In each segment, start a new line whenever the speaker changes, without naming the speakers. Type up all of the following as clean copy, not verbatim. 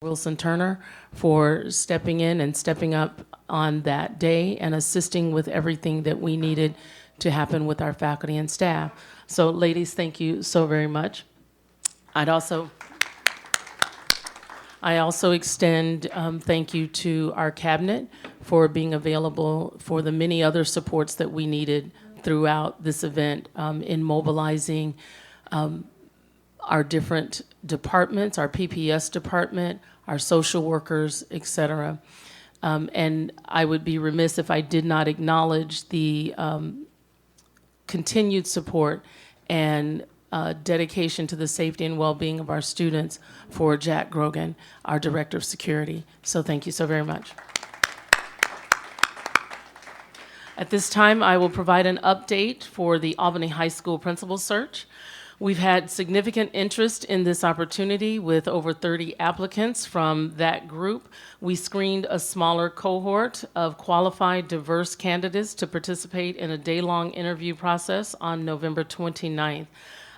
Wilson Turner for stepping in and stepping up on that day and assisting with everything that we needed to happen with our faculty and staff. So ladies, thank you so very much. I also extend thank you to our cabinet for being available for the many other supports that we needed throughout this event in mobilizing our different departments, our PPS department, our social workers, et cetera. And I would be remiss if I did not acknowledge the continued support and dedication to the safety and well-being of our students for Jack Grogan, our Director of Security. So thank you so very much. At this time, I will provide an update for the Albany High School principal search. We've had significant interest in this opportunity with over 30 applicants from that group. We screened a smaller cohort of qualified, diverse candidates to participate in a day-long interview process on November 29th.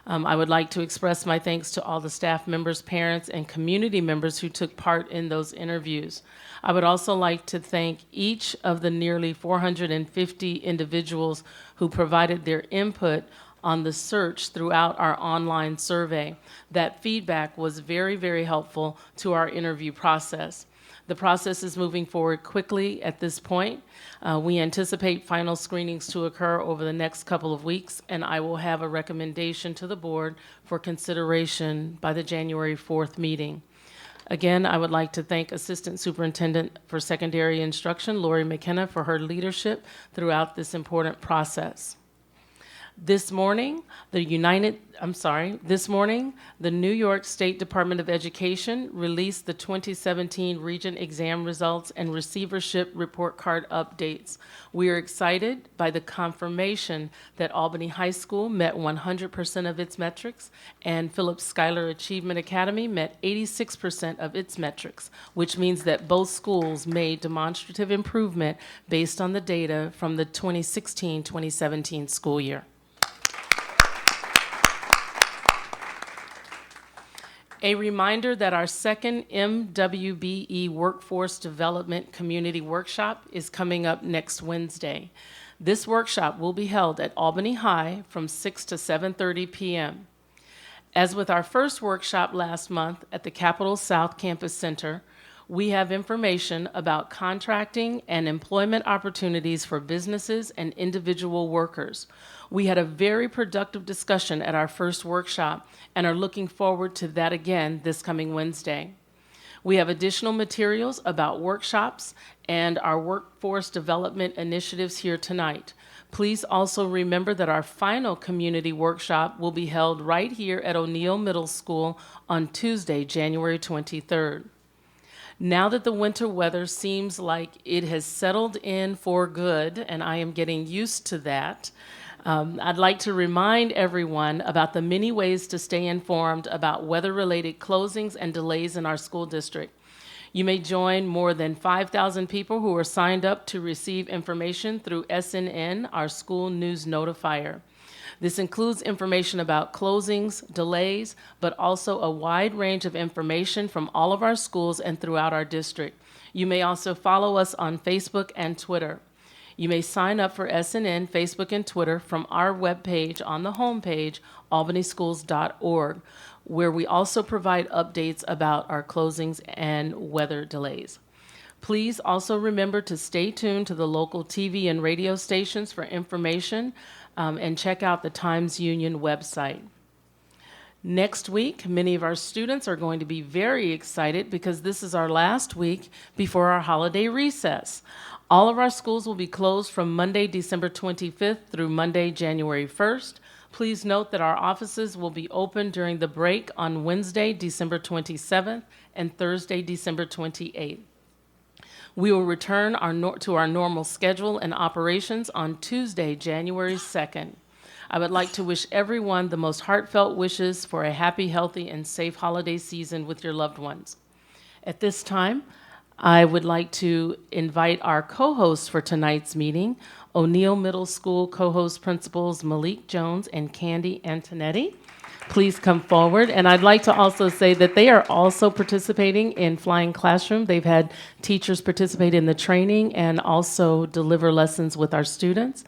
I would like to express my thanks to all the staff members, parents, and community members who took part in those interviews. I would also like to thank each of the nearly 450 individuals who provided their input on the search throughout our online survey. That feedback was very, very helpful to our interview process. The process is moving forward quickly at this point. We anticipate final screenings to occur over the next couple of weeks, and I will have a recommendation to the board for consideration by the January 4th meeting. Again, I would like to thank Assistant Superintendent for Secondary Instruction, Lori McKenna, for her leadership throughout this important process. This morning, the New York State Department of Education released the 2017 Regent exam results and receivership report card updates. We are excited by the confirmation that Albany High School met 100% of its metrics and Phillips Schuyler Achievement Academy met 86% of its metrics, which means that both schools made demonstrative improvement based on the data from the 2016-2017 school year. A reminder that our second MWBE Workforce Development Community Workshop is coming up next Wednesday. This workshop will be held at Albany High from 6 to 7:30 p.m. As with our first workshop last month at the Capitol South Campus Center, we have information about contracting and employment opportunities for businesses and individual workers. We had a very productive discussion at our first workshop and are looking forward to that again this coming Wednesday. We have additional materials about workshops and our workforce development initiatives here tonight. Please also remember that our final community workshop will be held right here at O'Neill Middle School on Tuesday, January 23rd. Now that the winter weather seems like it has settled in for good, and I am getting used to that, I'd like to remind everyone about the many ways to stay informed about weather-related closings and delays in our school district. You may join more than 5,000 people who are signed up to receive information through SNN, our school news notifier. This includes information about closings, delays, but also a wide range of information from all of our schools and throughout our district. You may also follow us on Facebook and Twitter. You may sign up for SNN, Facebook, and Twitter from our webpage on the homepage, albanyschools.org, where we also provide updates about our closings and weather delays. Please also remember to stay tuned to the local TV and radio stations for information and check out the Times Union website. Next week, many of our students are going to be very excited because this is our last week before our holiday recess. All of our schools will be closed from Monday, December 25th through Monday, January 1st. Please note that our offices will be open during the break on Wednesday, December 27th and Thursday, December 28th. We will return to our normal schedule and operations on Tuesday, January 2nd. I would like to wish everyone the most heartfelt wishes for a happy, healthy, and safe holiday season with your loved ones. At this time, I would like to invite our co-hosts for tonight's meeting, O'Neill Middle School co-host principals Malik Jones and Candy Antonetti. Please come forward. And I'd like to also say that they are also participating in Flying Classroom. They've had teachers participate in the training and also deliver lessons with our students.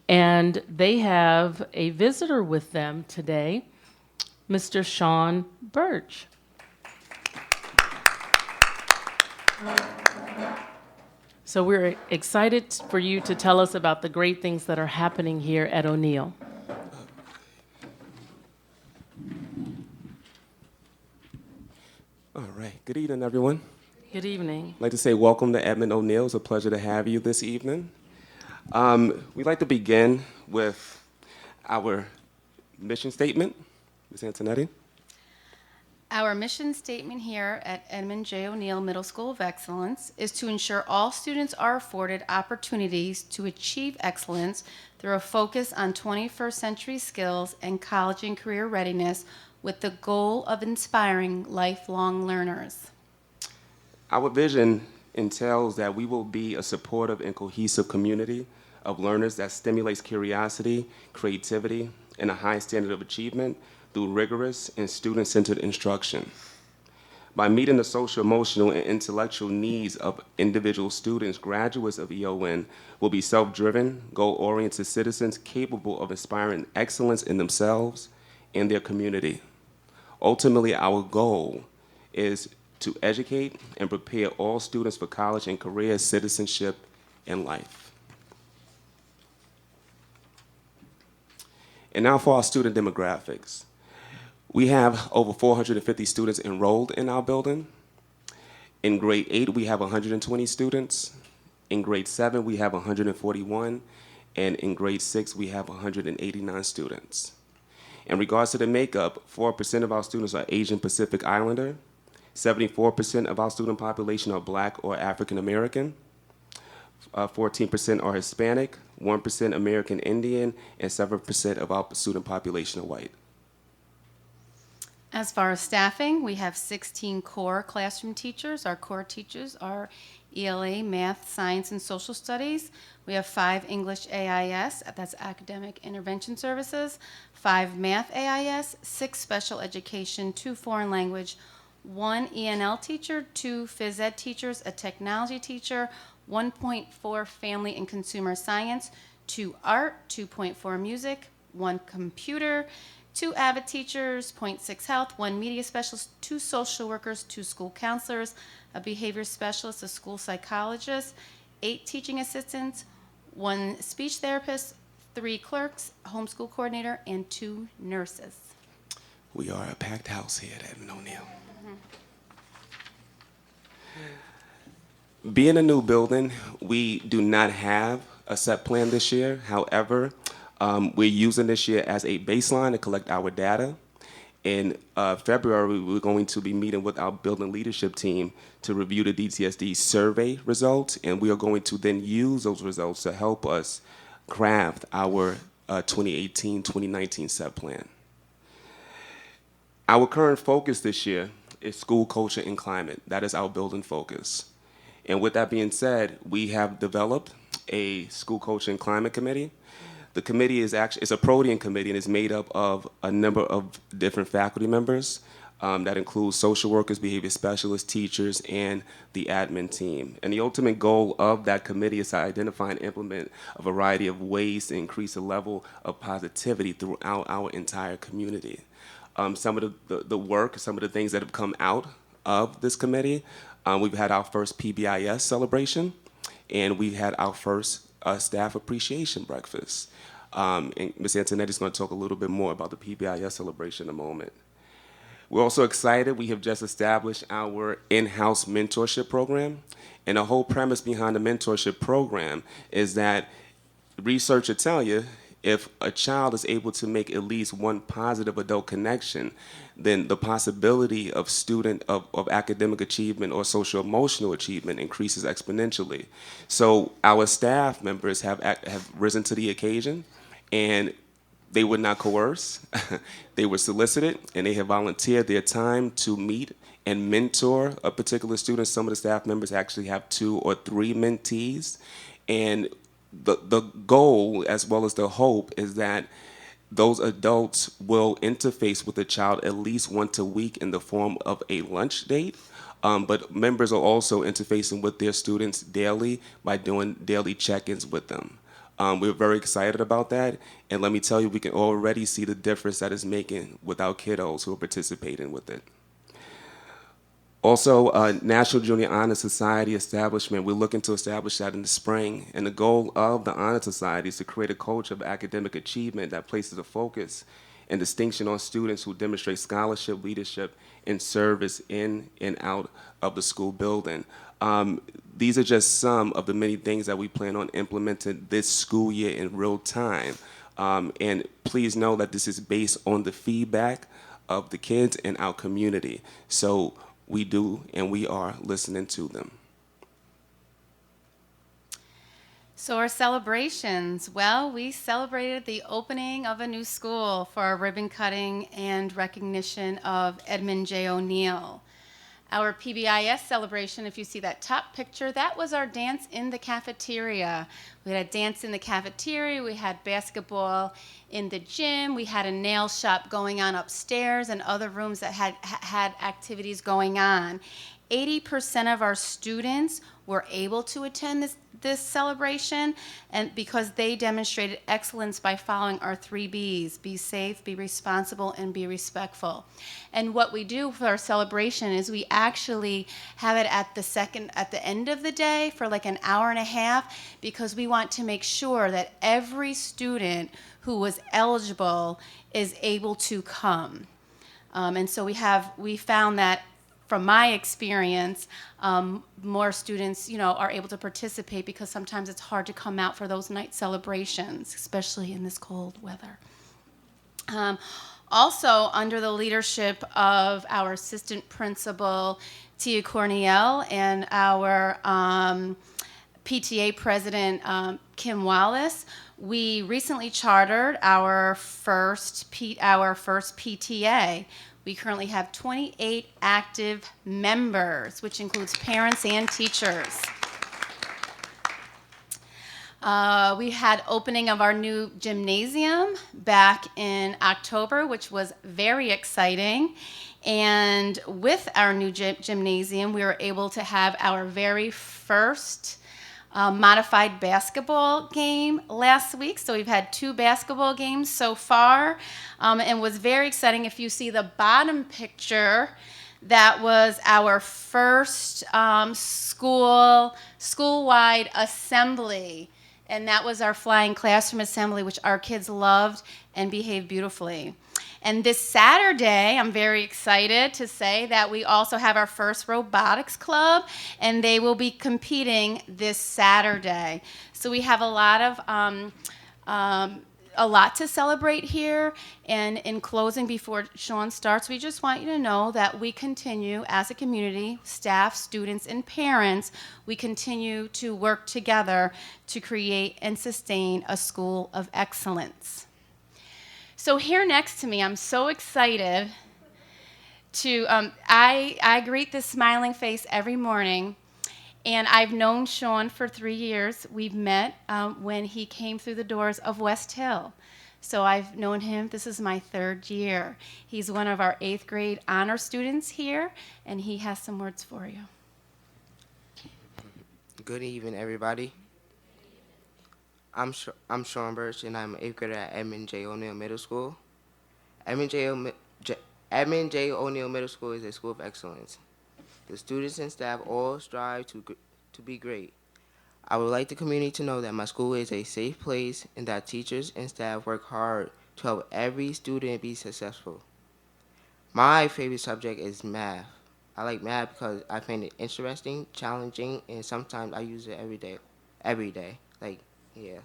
And they have a visitor with them today, Mr. Sean Birch. So we're excited for you to tell us about the great things that are happening here at O'Neill.
All right. Good evening, everyone.
Good evening.
I'd like to say welcome to Edmond O'Neill. It's a pleasure to have you this evening. We'd like to begin with our mission statement. Ms. Antonetti.
Our mission statement here at Edmond J. O'Neill Middle School of Excellence is to ensure all students are afforded opportunities to achieve excellence through a focus on 21st century skills and college and career readiness with the goal of inspiring lifelong learners.
Our vision entails that we will be a supportive and cohesive community of learners that stimulates curiosity, creativity, and a high standard of achievement through rigorous and student-centered instruction. By meeting the social, emotional, and intellectual needs of individual students, graduates of EON will be self-driven, goal-oriented citizens capable of inspiring excellence in themselves and their community. Ultimately, our goal is to educate and prepare all students for college and career, citizenship, and life. And now for our student demographics. We have over 450 students enrolled in our building. In grade 8, we have 120 students. In grade 7, we have 141. And in grade 6, we have 189 students. In regards to the makeup, 4% of our students are Asian Pacific Islander, 74% of our student population are Black or African American, 14% are Hispanic, 1% American Indian, and 7% of our student population are white.
As far as staffing, we have 16 core classroom teachers. Our core teachers are ELA, Math, Science, and Social Studies. We have 5 English AIS, that's Academic Intervention Services, 5 Math AIS, 6 Special Education, 2 Foreign Language, 1 ENL teacher, 2 Phys Ed teachers, a technology teacher, 1.4 Family and Consumer Science, 2 Art, 2.4 Music, 1 Computer, 2 AVID teachers, 0.6 Health, 1 Media Specialist, 2 Social Workers, 2 School Counselors, a Behavior Specialist, a School Psychologist, 8 Teaching Assistants, 1 Speech Therapist, 3 Clerks, Homeschool Coordinator, and 2 Nurses.
We are a packed house here at Edmond O'Neill. Being a new building, we do not have a set plan this year. However, we're using this year as a baseline to collect our data. In February, we're going to be meeting with our building leadership team to review the DTSD survey results, and we are going to then use those results to help us craft our 2018-2019 set plan. Our current focus this year is school culture and climate. That is our building focus. And with that being said, we have developed a school culture and climate committee. The committee is actually, it's a Protean committee, and it's made up of a number of different faculty members. That includes social workers, behavior specialists, teachers, and the admin team. And the ultimate goal of that committee is to identify and implement a variety of ways to increase the level of positivity throughout our entire community. Some of the work, some of the things that have come out of this committee, we've had our first PBIS celebration, and we had our first staff appreciation breakfast. And Ms. Antonetti is going to talk a little bit more about the PBIS celebration in a moment. We're also excited. We have just established our in-house mentorship program. And the whole premise behind the mentorship program is that research will tell you if a child is able to make at least one positive adult connection, then the possibility of academic achievement or social emotional achievement increases exponentially. So our staff members have risen to the occasion, and they were not coerced. They were solicited, and they have volunteered their time to meet and mentor a particular student. Some of the staff members actually have 2 or 3 mentees. And the goal as well as the hope is that those adults will interface with the child at least once a week in the form of a lunch date. But members are also interfacing with their students daily by doing daily check-ins with them. We're very excited about that, and let me tell you, we can already see the difference that it's making with our kiddos who are participating with it. Also, National Junior Honor Society establishment, we're looking to establish that in the spring. And the goal of the Honor Society is to create a culture of academic achievement that places a focus and distinction on students who demonstrate scholarship, leadership, and service in and out of the school building. These are just some of the many things that we plan on implementing this school year in real time. And please know that this is based on the feedback of the kids in our community. So we do and we are listening to them.
So our celebrations, well, we celebrated the opening of a new school for our ribbon cutting and recognition of Edmund J. O'Neill. Our PBIS celebration, if you see that top picture, that was our dance in the cafeteria. We had a dance in the cafeteria, we had basketball in the gym, we had a nail shop going on upstairs and other rooms that had activities going on. 80% of our students were able to attend this celebration, and because they demonstrated excellence by following our 3 B's: be safe, be responsible, and be respectful. And what we do for our celebration is we actually have it at the end of the day for like an hour and a half, because we want to make sure that every student who was eligible is able to come. And so we found that, from my experience, more students, are able to participate, because sometimes it's hard to come out for those night celebrations, especially in this cold weather. Also, under the leadership of our assistant principal, Tia Corniel, and our PTA president, Kim Wallace, we recently chartered our first PTA. We currently have 28 active members, which includes parents and teachers. We had opening of our new gymnasium back in October, which was very exciting. And with our new gymnasium, we were able to have our very first modified basketball game last week. So we've had 2 basketball games so far, and was very exciting. If you see the bottom picture, that was our first school-wide assembly, and that was our flying classroom assembly, which our kids loved and behaved beautifully. And this Saturday, I'm very excited to say that we also have our first robotics club, and they will be competing this Saturday. So we have a lot to celebrate here. And in closing, before Sean starts, we just want you to know that we continue as a community, staff, students, and parents, we continue to work together to create and sustain a school of excellence. So here next to me, I'm so excited to, I greet this smiling face every morning, and I've known Sean for 3 years. We've met when he came through the doors of West Hill. So I've known him, this is my 3rd year. He's one of our 8th grade honor students here, and he has some words for you.
Good evening, everybody. I'm Sean Birch, and I'm an 8th grader at Edmund J. O'Neill Middle School. Edmund J. O'Neill Middle School is a school of excellence. The students and staff all strive to be great. I would like the community to know that my school is a safe place and that teachers and staff work hard to help every student be successful. My favorite subject is math. I like math because I find it interesting, challenging, and sometimes I use it every day. Yeah.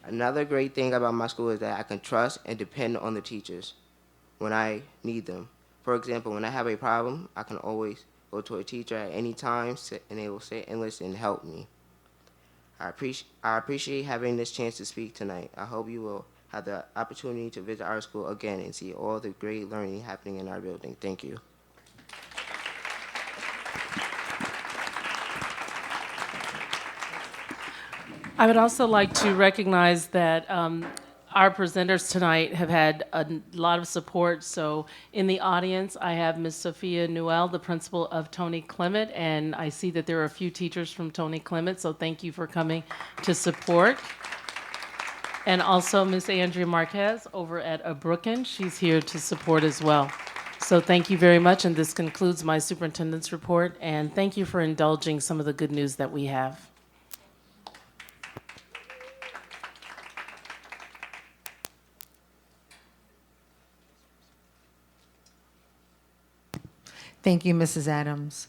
Another great thing about my school is that I can trust and depend on the teachers when I need them. For example, when I have a problem, I can always go to a teacher at any time, and they will sit and listen and help me. I appreciate having this chance to speak tonight. I hope you will have the opportunity to visit our school again and see all the great learning happening in our building. Thank you.
I would also like to recognize that our presenters tonight have had a lot of support. So in the audience, I have Ms. Sophia Newell, the principal of Tony Clement, and I see that there are a few teachers from Tony Clement, so thank you for coming to support. And also Ms. Andrea Marquez over at Brooklyn. She's here to support as well. So thank you very much, and this concludes my superintendent's report, and thank you for indulging some of the good news that we have.
Thank you, Mrs. Adams.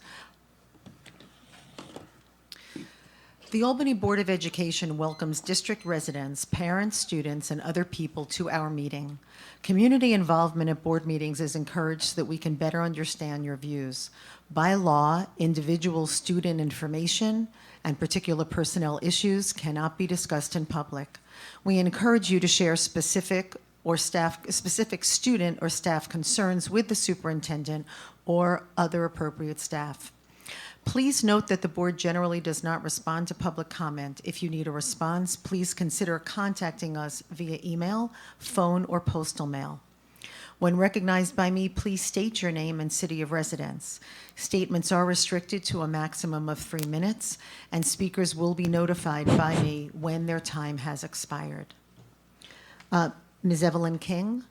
The Albany Board of Education welcomes district residents, parents, students, and other people to our meeting. Community involvement at board meetings is encouraged so that we can better understand your views. By law, individual student information and particular personnel issues cannot be discussed in public. We encourage you to share specific student or staff concerns with the superintendent or other appropriate staff. Please note that the board generally does not respond to public comment. If you need a response, please consider contacting us via email, phone, or postal mail. When recognized by me, please state your name and city of residence. Statements are restricted to a maximum of 3 minutes, and speakers will be notified by me when their time has expired. Ms. Evelyn King.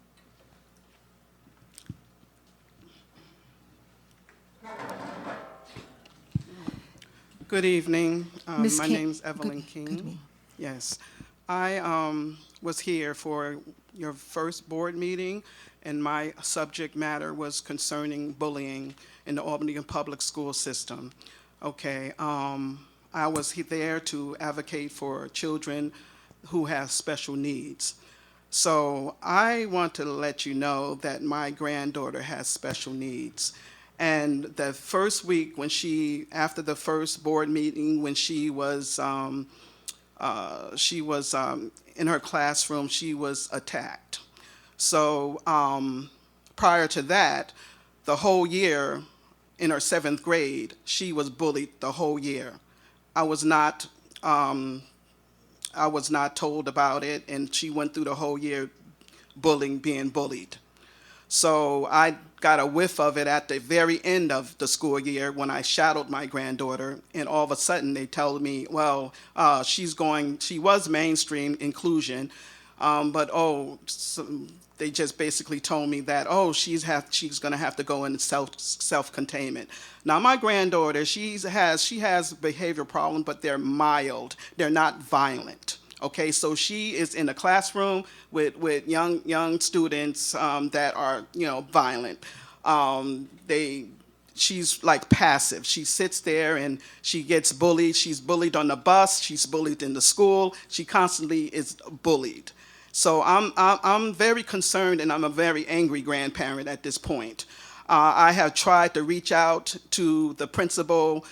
Good evening.
Ms.
My
King-
name's Evelyn
good
King.
evening.
Yes. I was here for your first board meeting, and my subject matter was concerning bullying in the Albany public school system. Okay. I was there to advocate for children who have special needs. So I want to let you know that my granddaughter has special needs. And the first week after the first board meeting, when she was in her classroom, she was attacked. So prior to that, the whole year in her 7th grade, she was bullied the whole year. I was not told about it, and she went through the whole year being bullied. So I got a whiff of it at the very end of the school year when I shadowed my granddaughter, and all of a sudden they tell me, well, she was mainstream inclusion, but they just basically told me that, she's going to have to go into self-containment. Now my granddaughter, she has behavior problems, but they're mild. They're not violent. Okay, so she is in a classroom with young students that are violent. She's like passive. She sits there and she gets bullied. She's bullied on the bus. She's bullied in the school. She constantly is bullied. So I'm very concerned, and I'm a very angry grandparent at this point. I have tried to reach out to the principal.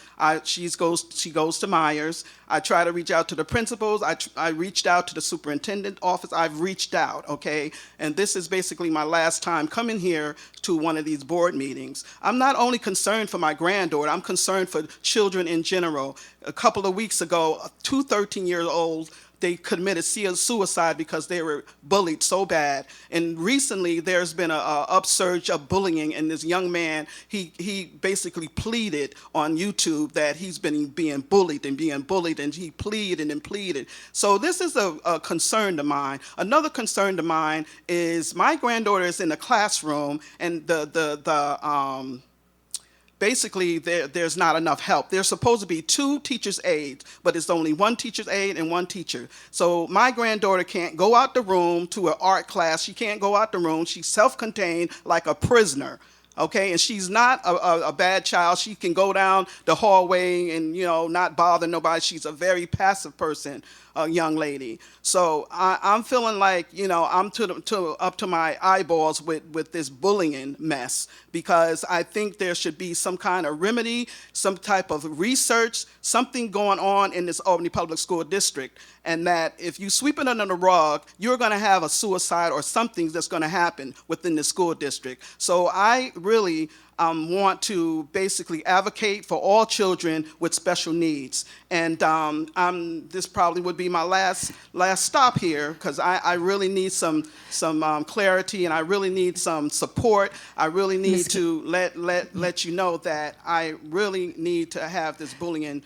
She goes to Myers. I try to reach out to the principals. I reached out to the superintendent office. I've reached out, okay? And this is basically my last time coming here to one of these board meetings. I'm not only concerned for my granddaughter, I'm concerned for children in general. A couple of weeks ago, 2 13-year-olds, they committed suicide because they were bullied so bad. And recently, there's been an upsurge of bullying, and this young man, he basically pleaded on YouTube that he's been being bullied, and he pleaded and pleaded. So this is a concern of mine. Another concern of mine is my granddaughter is in the classroom, and basically, there's not enough help. There's supposed to be 2 teachers' aides, but it's only 1 teacher's aide and 1 teacher. So my granddaughter can't go out the room to an art class. She can't go out the room. She's self-contained like a prisoner. Okay, and she's not a bad child. She can go down the hallway and, not bother nobody. She's a very passive person, a young lady. So I'm feeling like, I'm up to my eyeballs with this bullying mess, because I think there should be some kind of remedy, some type of research, something going on in this Albany Public School District, and that if you sweep it under the rug, you're going to have a suicide or something that's going to happen within the school district. So I really want to basically advocate for all children with special needs. And this probably would be my last stop here, because I really need some clarity, and I really need some support. I really need to let you know that I really need to have this bullying,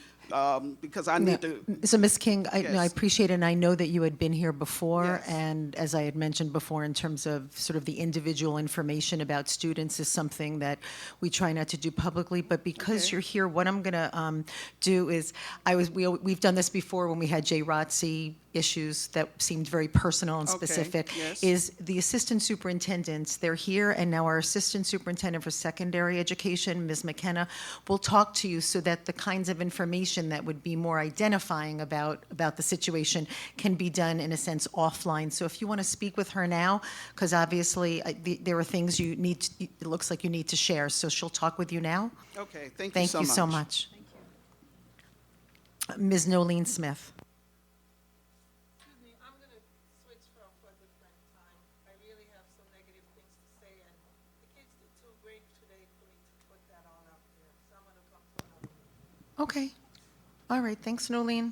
because I need to.
So, Ms. King, I
Yes.
appreciate it, and I know that you had been here before,
Yes.
and as I had mentioned before, in terms of sort of the individual information about students is something that we try not to do publicly, but because
Okay.
you're here, what I'm going to do is, we've done this before when we had Jay Rotzi issues that seemed very personal and
Okay,
specific,
yes.
is the assistant superintendents, they're here, and now our assistant superintendent for secondary education, Ms. McKenna, will talk to you so that the kinds of information that would be more identifying about the situation can be done, in a sense, offline. So if you want to speak with her now, because obviously there are things it looks like you need to share, so she'll talk with you now.
Okay, thank you
Thank
so
you
much.
so much. Ms. Nolene Smith.
Excuse me, I'm going to switch for a different time. I really have some negative things to say, and the kids did too great today for me to put that all up there. So I'm going to come to another one.
Okay. All right, thanks, Nolene.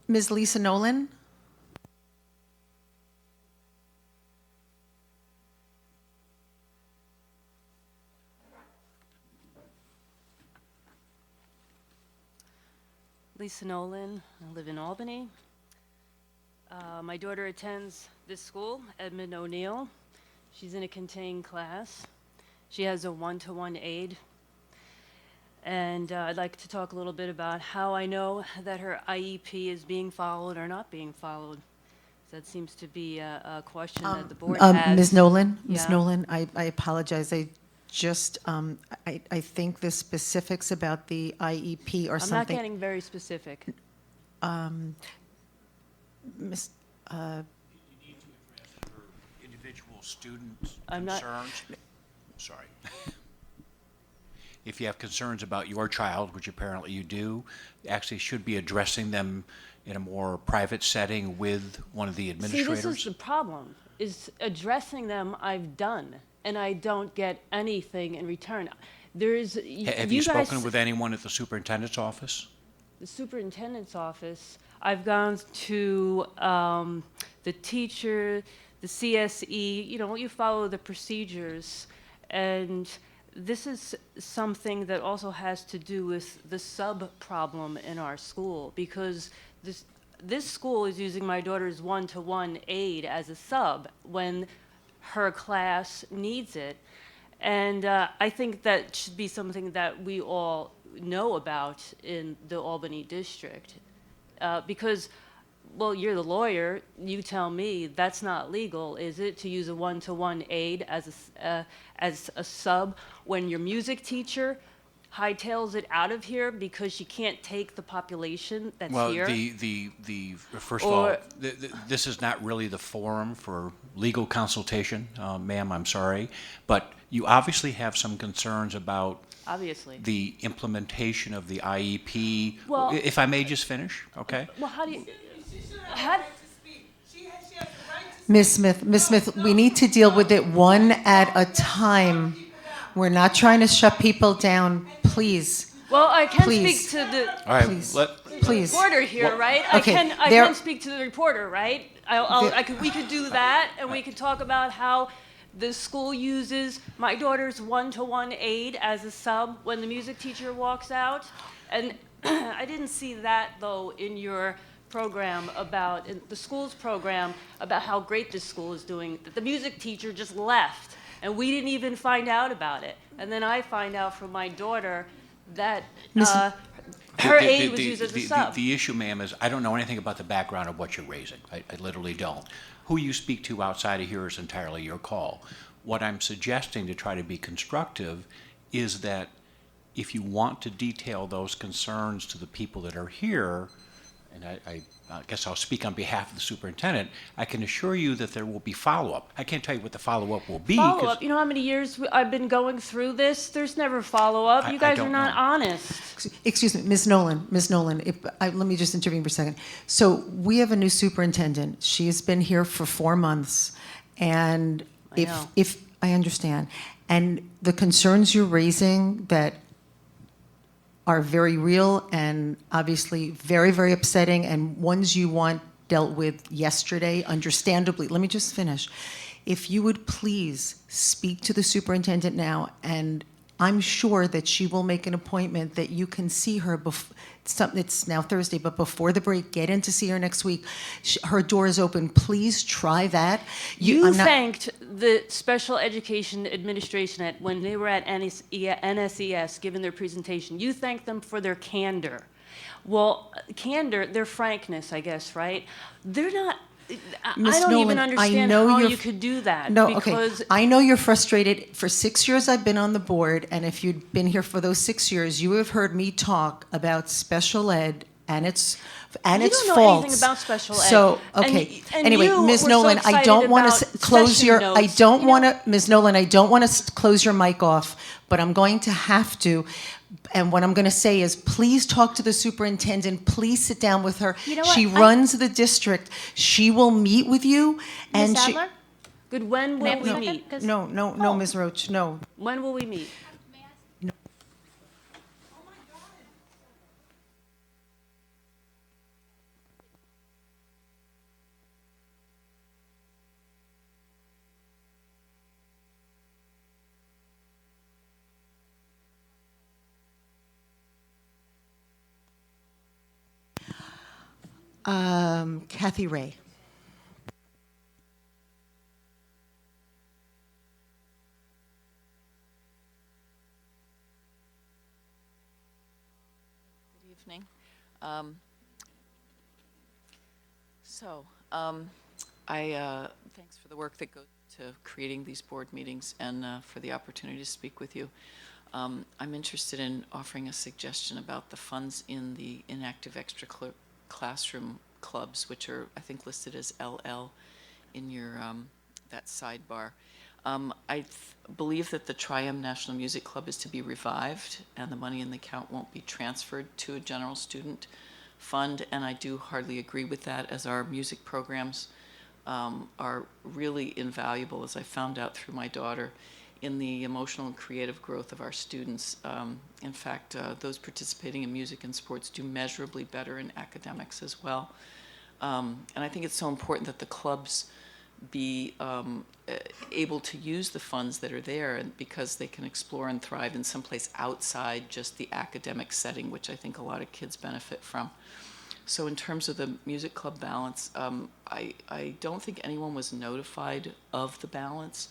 Ms. Lisa Nolan?
Lisa Nolan, I live in Albany. My daughter attends this school, Edmund O'Neill. She's in a contained class. She has a one-to-one aide. And I'd like to talk a little bit about how I know that her IEP is being followed or not being followed. That seems to be a question that the board has.
Ms. Nolan? Ms.
Yeah.
Nolan, I apologize. I just, I think the specifics about the IEP or
I'm not
something.
getting very specific.
Ms.
You need to address your individual student
I'm not-
concerns. Sorry. If you have concerns about your child, which apparently you do, actually should be addressing them in a more private setting with one of the
See,
administrators.
this is the problem, is addressing them I've done, and I don't get anything in return. There's,
Have you
guys,
spoken with anyone at the superintendent's office?
the superintendent's office, I've gone to the teacher, the CSE, you follow the procedures, and this is something that also has to do with the sub-problem in our school, because this school is using my daughter's one-to-one aide as a sub when her class needs it. And I think that should be something that we all know about in the Albany district. Because, well, you're the lawyer, you tell me that's not legal, is it, to use a one-to-one aide as a sub when your music teacher hightails it out of here because she can't take the population that's
Well,
here?
first of all,
Or-
this is not really the forum for legal consultation, ma'am, I'm sorry. But you obviously have some concerns about
Obviously.
the implementation of the IEP.
Well-
If I may just finish, okay?
Well, how do you,
She should have
how,
the right to speak. She has the right to speak.
Ms. Smith, we need to deal with it one at a time. We're not trying to shut people down, please,
well, I can
Please.
speak to the
All right,
Please.
let,
please.
reporter here,
Well-
right?
Okay,
I
there-
can speak to the reporter, right? We could do that, and we could talk about how the school uses my daughter's one-to-one aide as a sub when the music teacher walks out. And I didn't see that, though, in your program about, in the school's program, about how great this school is doing. That the music teacher just left, and we didn't even find out about it. And then I find out from my daughter that her aide was used as a sub.
The issue, ma'am, is I don't know anything about the background of what you're raising. I literally don't. Who you speak to outside of here is entirely your call. What I'm suggesting to try to be constructive is that if you want to detail those concerns to the people that are here, and I guess I'll speak on behalf of the superintendent, I can assure you that there will be follow-up. I can't tell you what the follow-up will be. 'cause
Follow-up, you know how many years I've been going through this? There's never follow-up.
I
You guys are
don't
not
know.
honest.
Excuse me, Ms. Nolan, let me just intervene for a second. So we have a new superintendent. She has been here for 4 months, and
I know.
if I understand, And the concerns you're raising that are very real and obviously very, very upsetting, and ones you want dealt with yesterday, understandably. Let me just finish. If you would please speak to the superintendent now, and I'm sure that she will make an appointment that you can see her it's now Thursday, but before the break, get in to see her next week. Her door is open. Please try that.
You
I'm not-
thanked the special education administration when they were at NSES giving their presentation. You thanked them for their candor. Well, candor, their frankness, I guess, right? They're not. I
Ms.
don't even
Nolan,
understand how you could do that.
No,
because
okay. I know you're frustrated. For 6 years, I've been on the board, and if you'd been here for those 6 years, you have heard me talk about special ed and its
you
faults.
don't know anything about special ed.
So,
And
okay.
and
Anyway,
you
Ms.
were
Nolan,
so
I don't
excited
want
about
to close
session
your.
notes.
I don't
You
want
know,
to, Ms. Nolan. I don't want to close your mic off, but I'm going to have to. And what I'm going to say is, please talk to the superintendent. Please sit down with her.
You know what?
She runs the district. She will meet with you, and
Ms.
she.
Adler?
Good. When will we
No,
meet?
no, Ms. Roach, no.
When will we meet?
Kathy Ray.
Good evening. Thanks for the work that goes to creating these board meetings and for the opportunity to speak with you. I'm interested in offering a suggestion about the funds in the inactive extra classroom clubs, which are, I think, listed as LL in your that sidebar. Believe that the Tri-M National Music Club is to be revived, and the money in the account won't be transferred to a general student fund, and I do hardly agree with that, as our music programs are really invaluable, as I found out through my daughter, in the emotional and creative growth of our students. In fact, those participating in music and sports do measurably better in academics as well. And I think it's so important that the clubs be able to use the funds that are there, and because they can explore and thrive in some place outside just the academic setting, which I think a lot of kids benefit from. So in terms of the music club balance, I don't think anyone was notified of the balance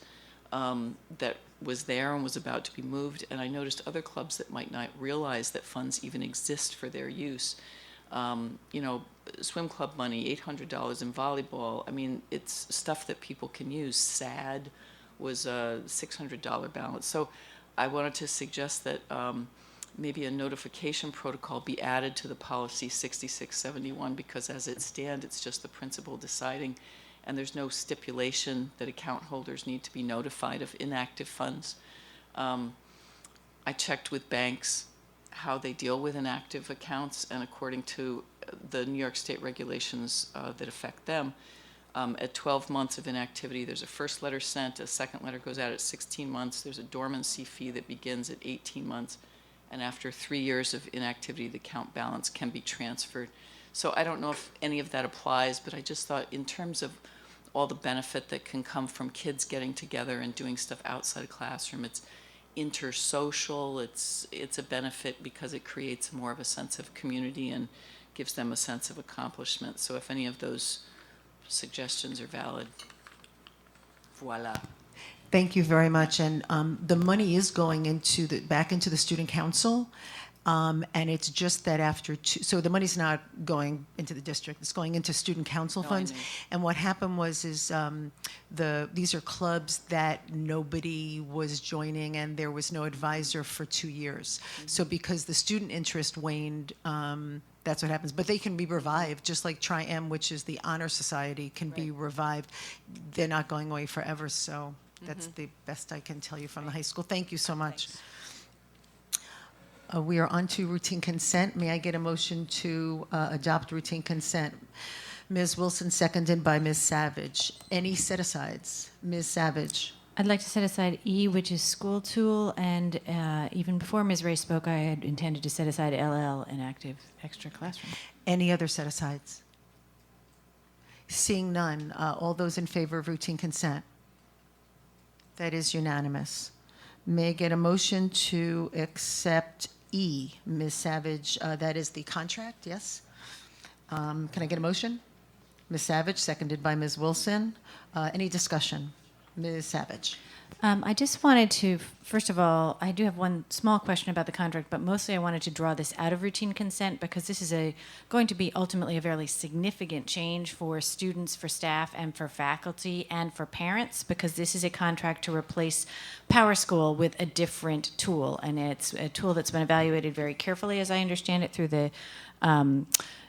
that was there and was about to be moved, and I noticed other clubs that might not realize that funds even exist for their use. You know, swim club money, $800 in volleyball. I mean, it's stuff that people can use. SAD was a $600 balance. So I wanted to suggest that maybe a notification protocol be added to the policy 6671, because as it stands, it's just the principal deciding, and there's no stipulation that account holders need to be notified of inactive funds. I checked with banks how they deal with inactive accounts, and according to the New York State regulations that affect them, at 12 months of inactivity, there's a first letter sent, a second letter goes out at 16 months, there's a dormancy fee that begins at 18 months, and after 3 years of inactivity, the account balance can be transferred. So I don't know if any of that applies, but I just thought in terms of all the benefit that can come from kids getting together and doing stuff outside a classroom, it's intersocial, it's a benefit because it creates more of a sense of community and gives them a sense of accomplishment. So if any of those suggestions are valid, voila.
Thank you very much. And the money is going back into the student council. And it's just that so the money's not going into the district, it's going into student council funds. And what happened was these are clubs that nobody was joining, and there was no advisor for 2 years. Mm-hmm. So because the student interest waned, that's what happens. But they can be revived, just like Tri-M, which is the honor society, can be revived. They're not going away forever, so that's the best I can tell you from the high school. Thank you so much.
Thanks.
We are on to routine consent. May I get a motion to adopt routine consent? Ms. Wilson, seconded by Ms. Savage. Any set-asides? Ms. Savage?
I'd like to set aside E, which is school tool, and even before Ms. Ray spoke, I had intended to set aside LL, inactive extra classroom.
Any other set-asides? Seeing none, all those in favor of routine consent? That is unanimous. May I get a motion to accept E, Ms. Savage? That is the contract, yes? Can I get a motion? Ms. Savage, seconded by Ms. Wilson. Any discussion? Ms. Savage.
I just wanted to, first of all, I do have one small question about the contract, but mostly I wanted to draw this out of routine consent because this is going to be ultimately a fairly significant change for students, for staff, and for faculty, and for parents, because this is a contract to replace PowerSchool with a different tool, and it's a tool that's been evaluated very carefully, as I understand it, through the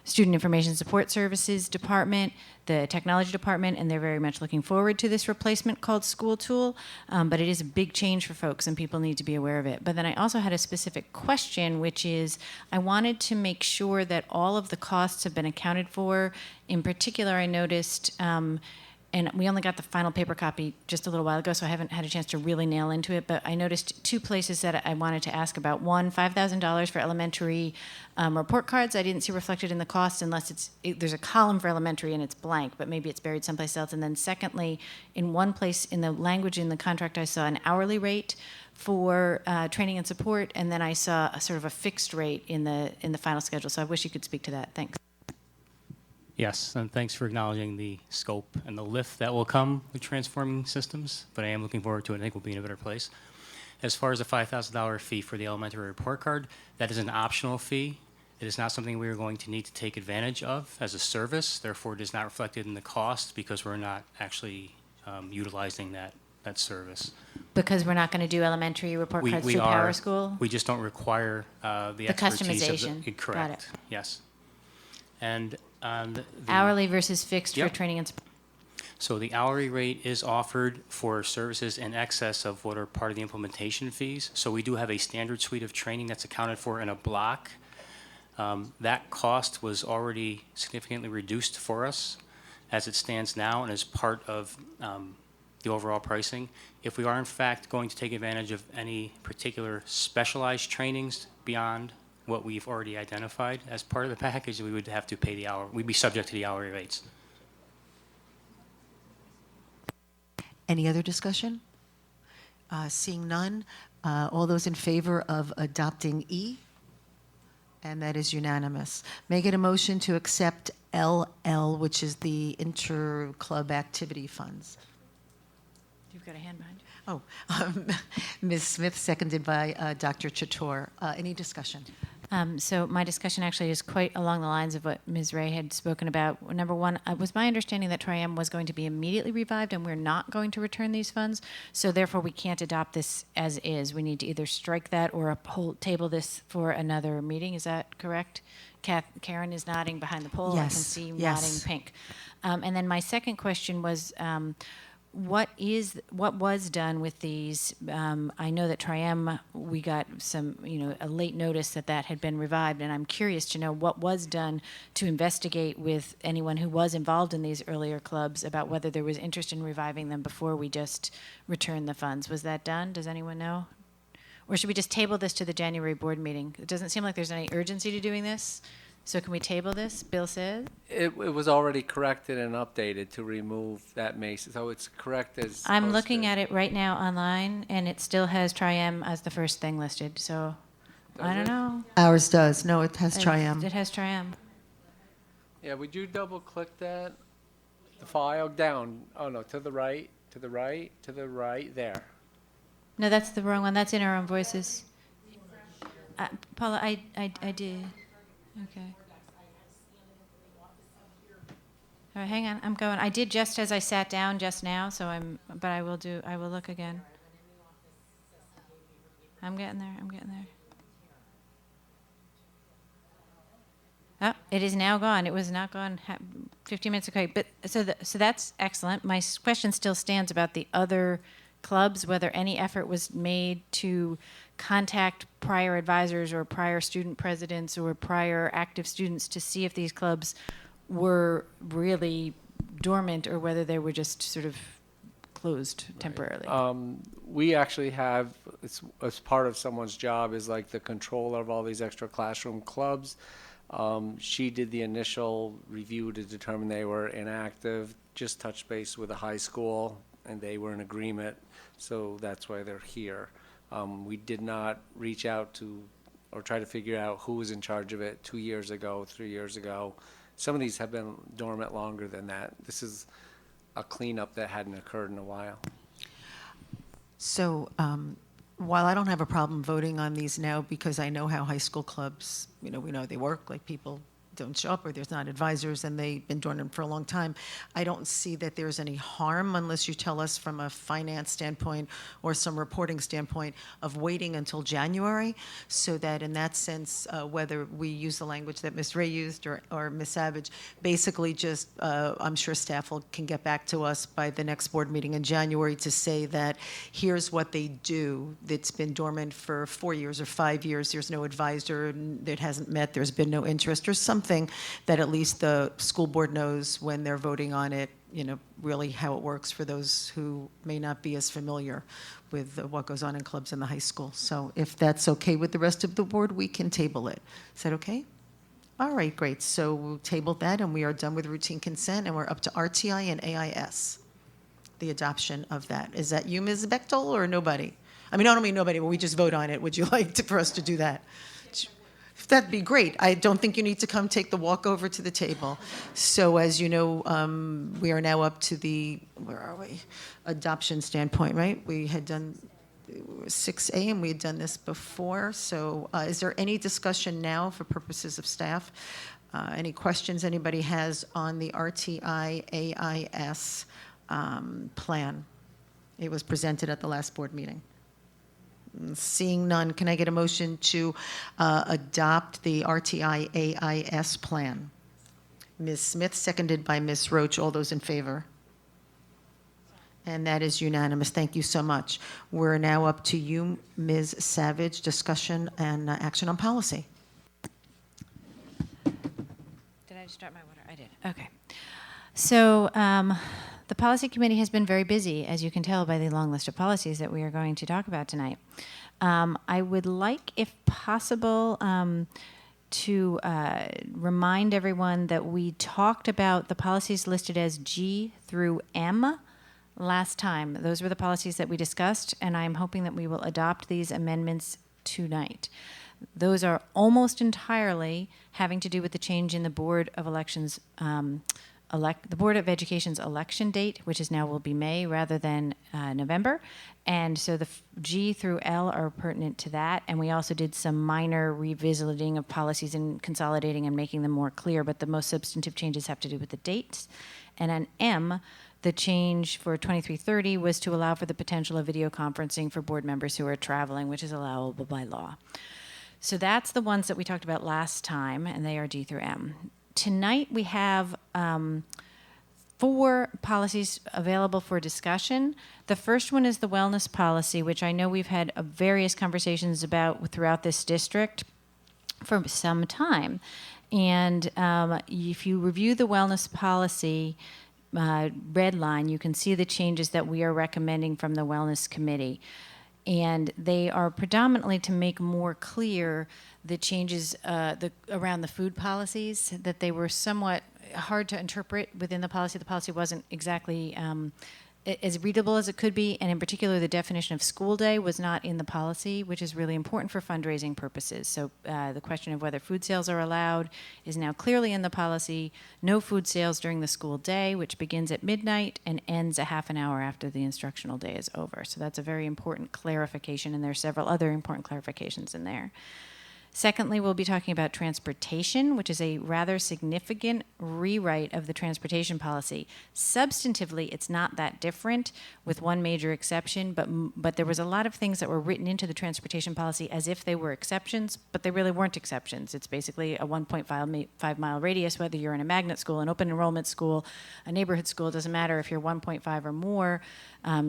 Student Information Support Services Department, the Technology Department, and they're very much looking forward to this replacement called School Tool. But it is a big change for folks, and people need to be aware of it. But then I also had a specific question, which is I wanted to make sure that all of the costs have been accounted for. In particular, I noticed, and we only got the final paper copy just a little while ago, so I haven't had a chance to really nail into it, but I noticed two places that I wanted to ask about. One, $5,000 for elementary report cards. I didn't see reflected in the cost unless there's a column for elementary and it's blank, but maybe it's buried someplace else. And then secondly, in one place in the language in the contract, I saw an hourly rate for training and support, and then I saw a sort of a fixed rate in the final schedule. So I wish you could speak to that. Thanks.
Yes, and thanks for acknowledging the scope and the lift that will come with transforming systems, but I am looking forward to it. I think we'll be in a better place. As far as the $5,000 fee for the elementary report card, that is an optional fee. It is not something we are going to need to take advantage of as a service. Therefore, it is not reflected in the cost because we're not actually utilizing that service.
Because we're not going to do elementary report cards through PowerSchool?
We just don't require the expertise
customization.
Correct.
Got it.
Yes. And the
hourly versus fixed
Yep.
for training and support.
So the hourly rate is offered for services in excess of what are part of the implementation fees. So we do have a standard suite of training that's accounted for in a block. That cost was already significantly reduced for us as it stands now and is part of the overall pricing. If we are in fact going to take advantage of any particular specialized trainings beyond what we've already identified as part of the package, we would have to pay the hour. We'd be subject to the hourly rates.
Any other discussion? Seeing none, all those in favor of adopting E? And that is unanimous. May I get a motion to accept LL, which is the inter-club activity funds?
You've got a hand behind you.
Oh, Ms. Smith, seconded by Dr. Chator. Any discussion?
So my discussion actually is quite along the lines of what Ms. Ray had spoken about. Number one, it was my understanding that Tri-M was going to be immediately revived and we're not going to return these funds. So therefore, we can't adopt this as is. We need to either strike that or table this for another meeting. Is that correct? Karen is nodding behind the pole.
Yes.
I can see
Yes.
nodding pink. And then my second question was, what was done with these? I know that Tri-M, we got some, a late notice that had been revived, and I'm curious to know what was done to investigate with anyone who was involved in these earlier clubs about whether there was interest in reviving them before we just return the funds. Was that done? Does anyone know? Or should we just table this to the January board meeting? It doesn't seem like there's any urgency to doing this. So can we table this? Bill says?
It was already corrected and updated to remove that mace, so it's correct as
I'm looking at it right now online, and it still has Tri-M as the first thing listed, so I don't know.
Ours does. No, it has Tri-M.
It has Tri-M.
Yeah, would you double click that? The file down. Oh no, to the right, to the right, to the right, there.
No, that's the wrong one. That's in our own voices. Paula, I did. Okay. All right, hang on. I'm going. I did just as I sat down just now, but I will look again. I'm getting there. Oh, it is now gone. It was not gone 15 minutes ago. But so that's excellent. My question still stands about the other clubs, whether any effort was made to contact prior advisors or prior student presidents or prior active students to see if these clubs were really dormant or whether they were just sort of closed temporarily?
We actually have, it's as part of someone's job is like the controller of all these extra classroom clubs. She did the initial review to determine they were inactive, just touched base with the high school, and they were in agreement, so that's why they're here. We did not reach out to or try to figure out who was in charge of it 2 years ago, 3 years ago. Some of these have been dormant longer than that. This is a cleanup that hadn't occurred in a while.
So while I don't have a problem voting on these now because I know how high school clubs, we know they work, like people don't show up or there's not advisors and they've been dormant for a long time. I don't see that there's any harm unless you tell us from a finance standpoint or some reporting standpoint of waiting until January so that in that sense, whether we use the language that Ms. Ray used or Ms. Savage, basically just, I'm sure staff can get back to us by the next board meeting in January to say that here's what they do that's been dormant for 4 years or 5 years. There's no advisor that hasn't met. There's been no interest or something that at least the school board knows when they're voting on it, really how it works for those who may not be as familiar with what goes on in clubs in the high school. So if that's okay with the rest of the board, we can table it. Is that okay? All right, great. So we'll table that and we are done with routine consent and we're up to RTI and AIS, the adoption of that. Is that you, Ms. Bechtel, or nobody? I mean, I don't mean nobody, but we just vote on it. Would you like for us to do that? That'd be great. I don't think you need to come take the walk over to the table. So as you know, we are now up to the, where are we? Adoption standpoint, right? We had done 6A and we had done this before. So is there any discussion now for purposes of staff? Any questions anybody has on the RTI AIS plan? It was presented at the last board meeting. Seeing none, can I get a motion to adopt the RTI AIS plan? Ms. Smith, seconded by Ms. Roach. All those in favor? And that is unanimous. Thank you so much. We're now up to you, Ms. Savage, discussion and action on policy.
Did I start my water? I did. Okay. So the policy committee has been very busy, as you can tell by the long list of policies that we are going to talk about tonight. I would like, if possible, to remind everyone that we talked about the policies listed as G through M last time. Those were the policies that we discussed, and I'm hoping that we will adopt these amendments tonight. Those are almost entirely having to do with the change in the Board of Elections the Board of Education's election date, which is now will be May rather than November. And so the G through L are pertinent to that. And we also did some minor revisiting of policies and consolidating and making them more clear, but the most substantive changes have to do with the dates. And on M, the change for 2330 was to allow for the potential of video conferencing for board members who are traveling, which is allowable by law. So that's the ones that we talked about last time, and they are G through M. Tonight we have 4 policies available for discussion. The first one is the wellness policy, which I know we've had various conversations about throughout this district for some time. And if you review the wellness policy red line, you can see the changes that we are recommending from the Wellness Committee. And they are predominantly to make more clear the changes around the food policies, that they were somewhat hard to interpret within the policy. The policy wasn't exactly as readable as it could be, and in particular, the definition of school day was not in the policy, which is really important for fundraising purposes. So the question of whether food sales are allowed is now clearly in the policy. No food sales during the school day, which begins at midnight and ends a half an hour after the instructional day is over. So that's a very important clarification, and there are several other important clarifications in there. Secondly, we'll be talking about transportation, which is a rather significant rewrite of the transportation policy. Substantively, it's not that different, with one major exception, but there was a lot of things that were written into the transportation policy as if they were exceptions, but they really weren't exceptions. It's basically a 1.5 mile radius, whether you're in a magnet school, an open enrollment school, a neighborhood school, it doesn't matter. If you're 1.5 or more,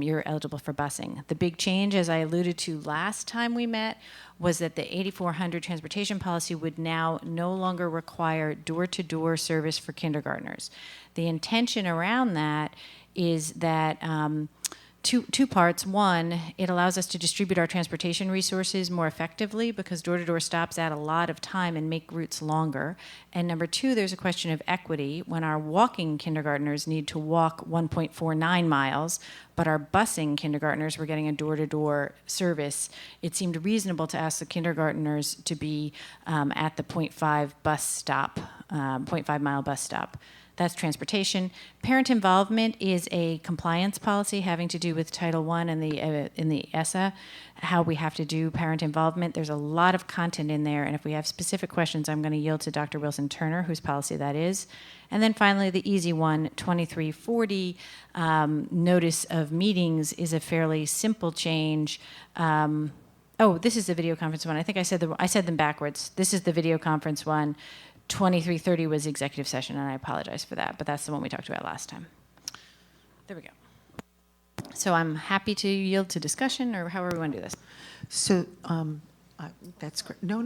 you're eligible for busing. The big change, as I alluded to last time we met, was that the 8400 transportation policy would now no longer require door-to-door service for kindergartners. The intention around that is that two parts. One, it allows us to distribute our transportation resources more effectively because door-to-door stops add a lot of time and make routes longer. And number two, there's a question of equity. When our walking kindergartners need to walk 1.49 miles, but our busing kindergartners were getting a door-to-door service, it seemed reasonable to ask the kindergartners to be at the 0.5 bus stop, 0.5 mile bus stop. That's transportation. Parent involvement is a compliance policy having to do with Title I and in the ESSA, how we have to do parent involvement. There's a lot of content in there, and if we have specific questions, I'm going to yield to Dr. Wilson Turner, whose policy that is. And then finally, the easy one, 2340, notice of meetings is a fairly simple change. Oh, this is the video conference one. I think I said them backwards. This is the video conference one. 2330 was executive session, and I apologize for that, but that's the one we talked about last time. There we go. So I'm happy to yield to discussion, or however we want to do this.
So that's great. No.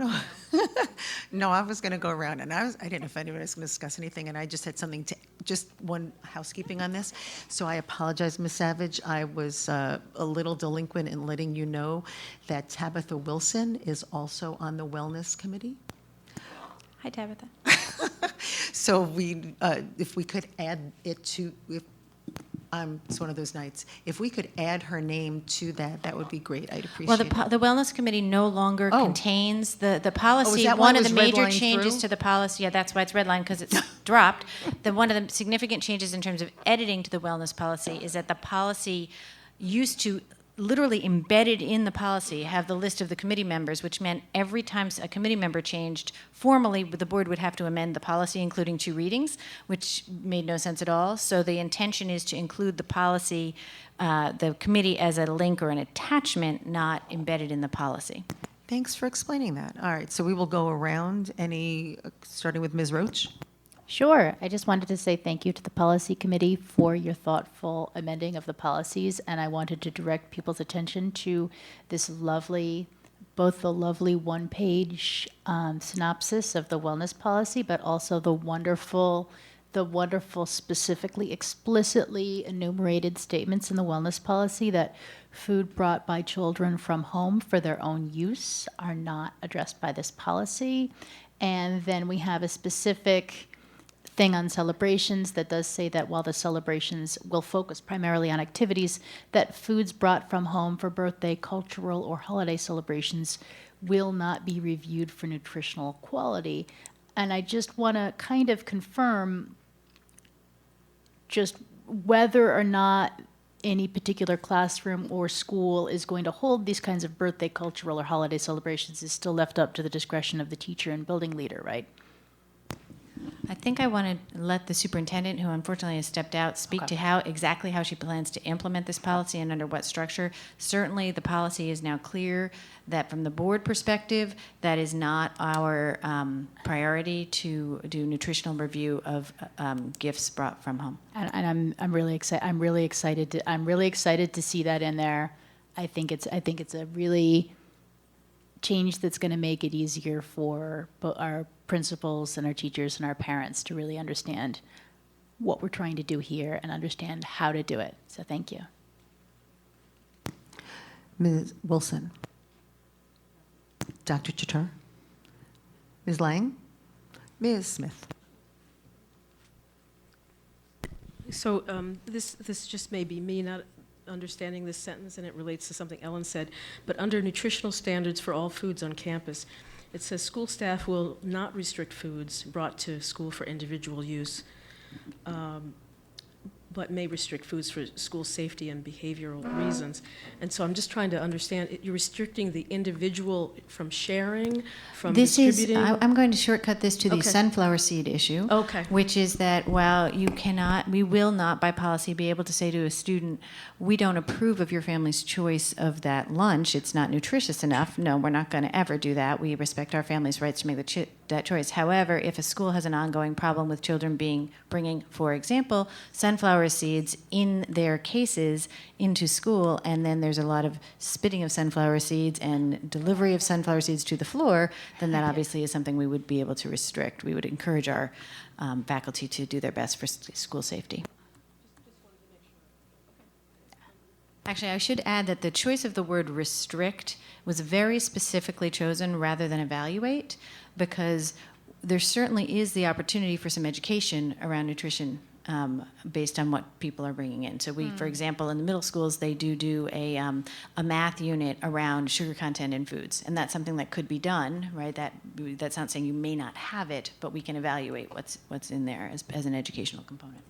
No, I was going to go around, and I didn't know if anyone was going to discuss anything, and I just had something just one housekeeping on this. So I apologize, Ms. Savage. I was a little delinquent in letting you know that Tabitha Wilson is also on the Wellness Committee.
Hi, Tabitha.
So if we could add it to, it's one of those nights. If we could add her name to that, that would be great. I'd appreciate it.
Well, the Wellness Committee no longer contains the policy.
that why
One
it
of the
was
major
redlined
changes
through?
to the policy, yeah, that's why it's redlined, because it's dropped. One of the significant changes in terms of editing to the wellness policy is that the policy used to literally embedded in the policy have the list of the committee members, which meant every time a committee member changed, formally the board would have to amend the policy, including 2 readings, which made no sense at all. So the intention is to include the policy, the committee as a link or an attachment, not embedded in the policy.
Thanks for explaining that. All right, so we will go around, starting with Ms. Roach.
Sure. I just wanted to say thank you to the policy committee for your thoughtful amending of the policies, and I wanted to direct people's attention to this lovely, both the lovely one-page synopsis of the wellness policy, but also the wonderful specifically, explicitly enumerated statements in the wellness policy that food brought by children from home for their own use are not addressed by this policy. And then we have a specific thing on celebrations that does say that while the celebrations will focus primarily on activities, that foods brought from home for birthday, cultural, or holiday celebrations will not be reviewed for nutritional quality. And I just want to kind of confirm just whether or not any particular classroom or school is going to hold these kinds of birthday, cultural, or holiday celebrations is still left up to the discretion of the teacher and building leader, right?
I think I want to let the superintendent, who unfortunately has stepped out, speak to exactly how she plans to implement this policy and under what structure. Certainly, the policy is now clear that from the board perspective, that is not our priority to do nutritional review of gifts brought from home.
And I'm really excited. I'm really excited to see that in there. I think it's a really change that's going to make it easier for our principals and our teachers and our parents to really understand what we're trying to do here and understand how to do it. So thank you.
Ms. Wilson. Dr. Chatur. Ms. Lang. Ms. Smith.
So this just may be me not understanding this sentence, and it relates to something Ellen said, but under nutritional standards for all foods on campus, it says school staff will not restrict foods brought to school for individual use, but may restrict foods for school safety and behavioral reasons. And so I'm just trying to understand, you're restricting the individual from sharing, from distributing?
I'm going to shortcut this to the
Okay.
sunflower seed issue,
Okay.
which is that while we will not by policy be able to say to a student, we don't approve of your family's choice of that lunch, it's not nutritious enough. No, we're not going to ever do that. We respect our family's rights to make that choice. However, if a school has an ongoing problem with children bringing, for example, sunflower seeds in their cases into school, and then there's a lot of spitting of sunflower seeds and delivery of sunflower seeds to the floor, then that obviously is something we would be able to restrict. We would encourage our faculty to do their best for school safety. Actually, I should add that the choice of the word restrict was very specifically chosen rather than evaluate, because there certainly is the opportunity for some education around nutrition based on what people are bringing in. So we, for example, in the middle schools, they do a math unit around sugar content in foods, and that's something that could be done, right? That's not saying you may not have it, but we can evaluate what's in there as an educational component.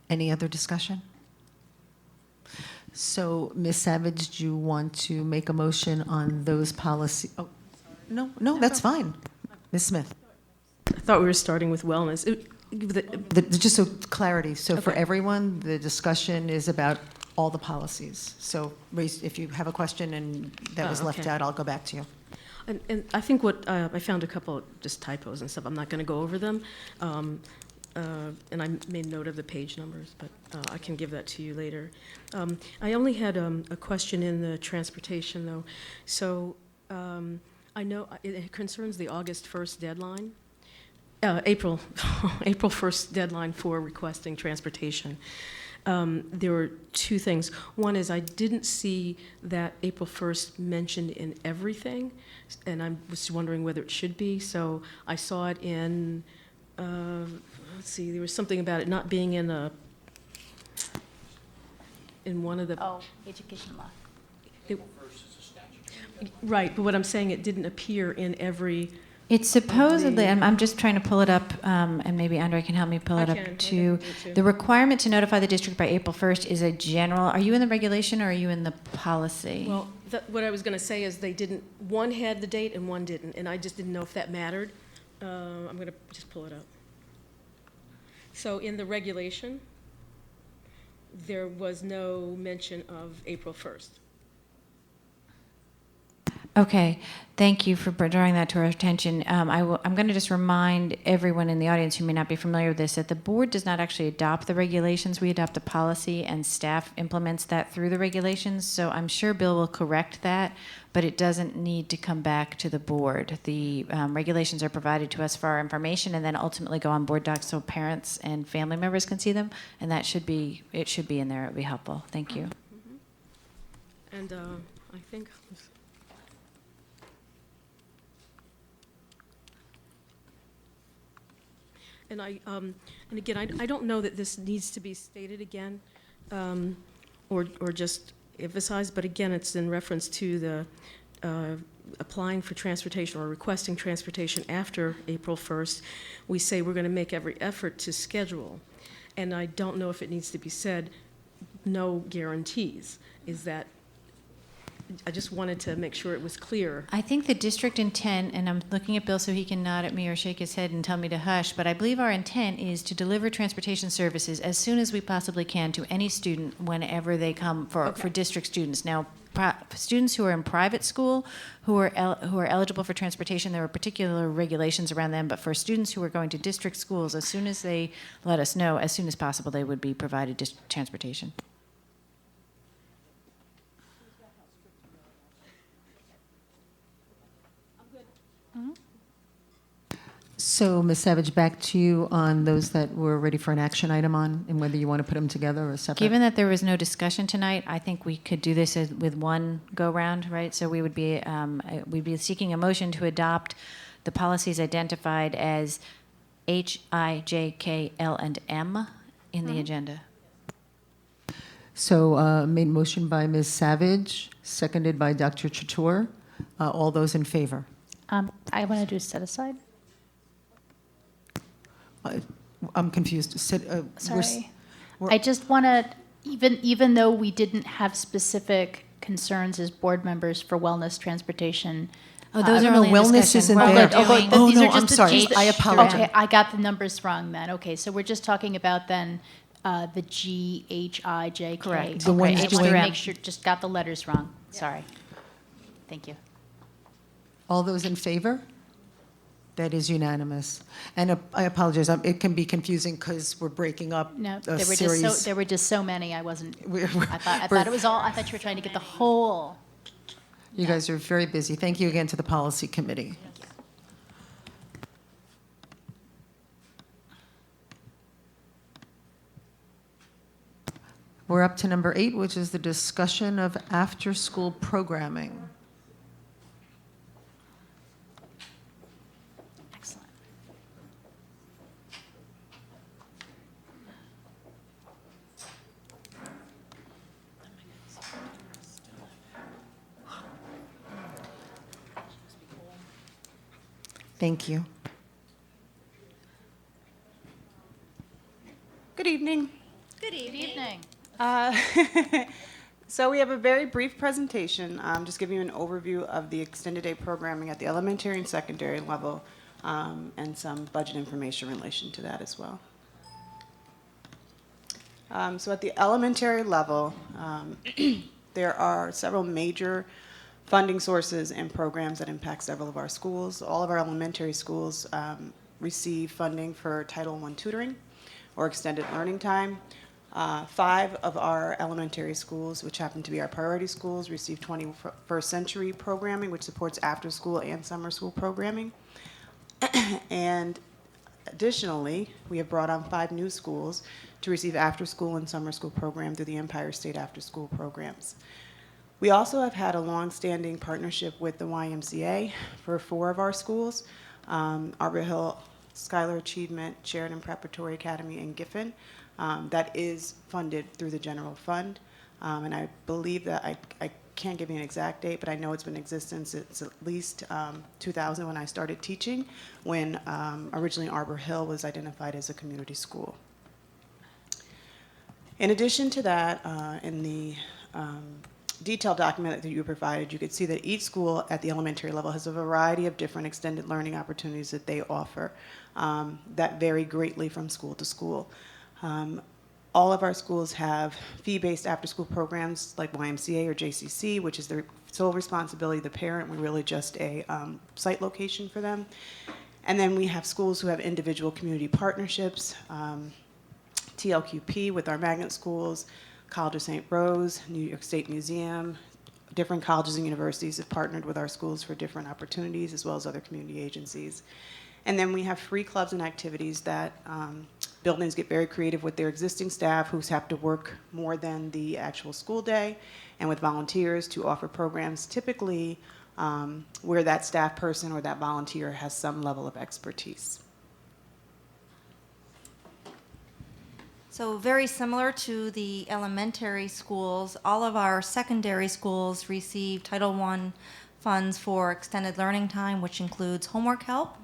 Any other discussion? So, Ms. Savage, do you want to make a motion on those policies? Oh, no, that's fine. Ms. Smith.
I thought we were starting with wellness.
Just so clarity, so for
Okay.
everyone, the discussion is about all the policies. So if you have a question and that was left
okay.
out, I'll go back to you.
And I think I found a couple just typos and stuff. I'm not going to go over them. And I made note of the page numbers, but I can give that to you later. I only had a question in the transportation, though. So I know it concerns the August 1st deadline. April 1st deadline for requesting transportation. There were two things. One is I didn't see that April 1st mentioned in everything, and I was wondering whether it should be. So I saw it in, let's see, there was something about it not being in one of the.
Oh, education law.
Right, but what I'm saying, it didn't appear in every.
It's supposedly, I'm just trying to pull it up, and maybe Andre can help me pull it
I
up
can
too.
do too.
The requirement to notify the district by April 1st is a general, are you in the regulation or are you in the policy?
Well, what I was going to say is they didn't, one had the date and one didn't, and I just didn't know if that mattered. I'm going to just pull it up. So in the regulation, there was no mention of April 1st.
Okay, thank you for drawing that to our attention. I'm going to just remind everyone in the audience who may not be familiar with this that the board does not actually adopt the regulations. We adopt the policy, and staff implements that through the regulations. So I'm sure Bill will correct that, but it doesn't need to come back to the board. The regulations are provided to us for our information, and then ultimately go on board docs so parents and family members can see them. And it should be in there. It would be helpful. Thank you.
And I think. And and again, I don't know that this needs to be stated again, or just emphasized, but again, it's in reference to the applying for transportation or requesting transportation after April 1st. We say we're going to make every effort to schedule, and I don't know if it needs to be said, no guarantees. Is that, I just wanted to make sure it was clear.
I think the district intent, and I'm looking at Bill so he can nod at me or shake his head and tell me to hush, but I believe our intent is to deliver transportation services as soon as we possibly can to any student whenever they come for district students. Now, students who are in private school who are eligible for transportation, there are particular regulations around them, but for students who are going to district schools, as soon as they let us know, as soon as possible, they would be provided transportation.
So, Ms. Savage, back to you on those that we're ready for an action item on, and whether you want to put them together or separate.
Given that there was no discussion tonight, I think we could do this with one go-round, right? So we'd be seeking a motion to adopt the policies identified as H, I, J, K, L, and M in the agenda.
So, made motion by Ms. Savage, seconded by Dr. Chatour. All those in favor?
I want to do set aside.
I'm confused.
Sorry. I just want to, even though we didn't have specific concerns as board members for wellness, transportation.
Oh, those are
no,
only in
wellness
discussion.
isn't
We're
there.
doing-
Oh,
these
no,
are just
I'm sorry. I apologize.
Okay, I got the numbers wrong then. Okay, so we're just talking about then the G, H, I, J, K.
Correct.
The
Okay,
ones
I just want to
doing-
make sure, just got the letters wrong. Sorry. Thank you.
All those in favor? That is unanimous. And I apologize, it can be confusing because we're breaking up
No,
a series.
there were just so many. I wasn't.
We're-
I thought it was all. I thought you were trying to get the whole.
You guys are very busy. Thank you again to the policy committee. We're we're up to number 8, which is the discussion of after-school programming.
Excellent.
Thank you.
Good evening.
Good evening.
So we have a very brief presentation, just giving you an overview of the extended day programming at the elementary and secondary level, and some budget information in relation to that as well. So at the elementary level, there are several major funding sources and programs that impact several of our schools. All of our elementary schools receive funding for Title I tutoring or extended learning time. 5 of our elementary schools, which happen to be our priority schools, receive 21st century programming, which supports after-school and summer school programming. And additionally, we have brought on 5 new schools to receive after-school and summer school program through the Empire State After-School programs. We also have had a long-standing partnership with the YMCA for 4 of our schools, Arbor Hill, Schuyler Achievement, Sheridan Preparatory Academy, and Giffen. That is funded through the general fund. And I believe that I can't give you an exact date, but I know it's been in existence since at least 2000 when I started teaching, when originally Arbor Hill was identified as a community school. In addition to that, in the detailed document that you provided, you could see that each school at the elementary level has a variety of different extended learning opportunities that they offer that vary greatly from school to school. All of our schools have fee-based after-school programs like YMCA or JCC, which is the sole responsibility of the parent. We're really just a site location for them. And then we have schools who have individual community partnerships, TLQP with our magnet schools, College of St. Rose, New York State Museum. Different colleges and universities have partnered with our schools for different opportunities, as well as other community agencies. And then we have free clubs and activities that buildings get very creative with their existing staff who have to work more than the actual school day, and with volunteers to offer programs typically where that staff person or that volunteer has some level of expertise.
So very similar to the elementary schools, all of our secondary schools receive Title I funds for extended learning time, which includes homework help.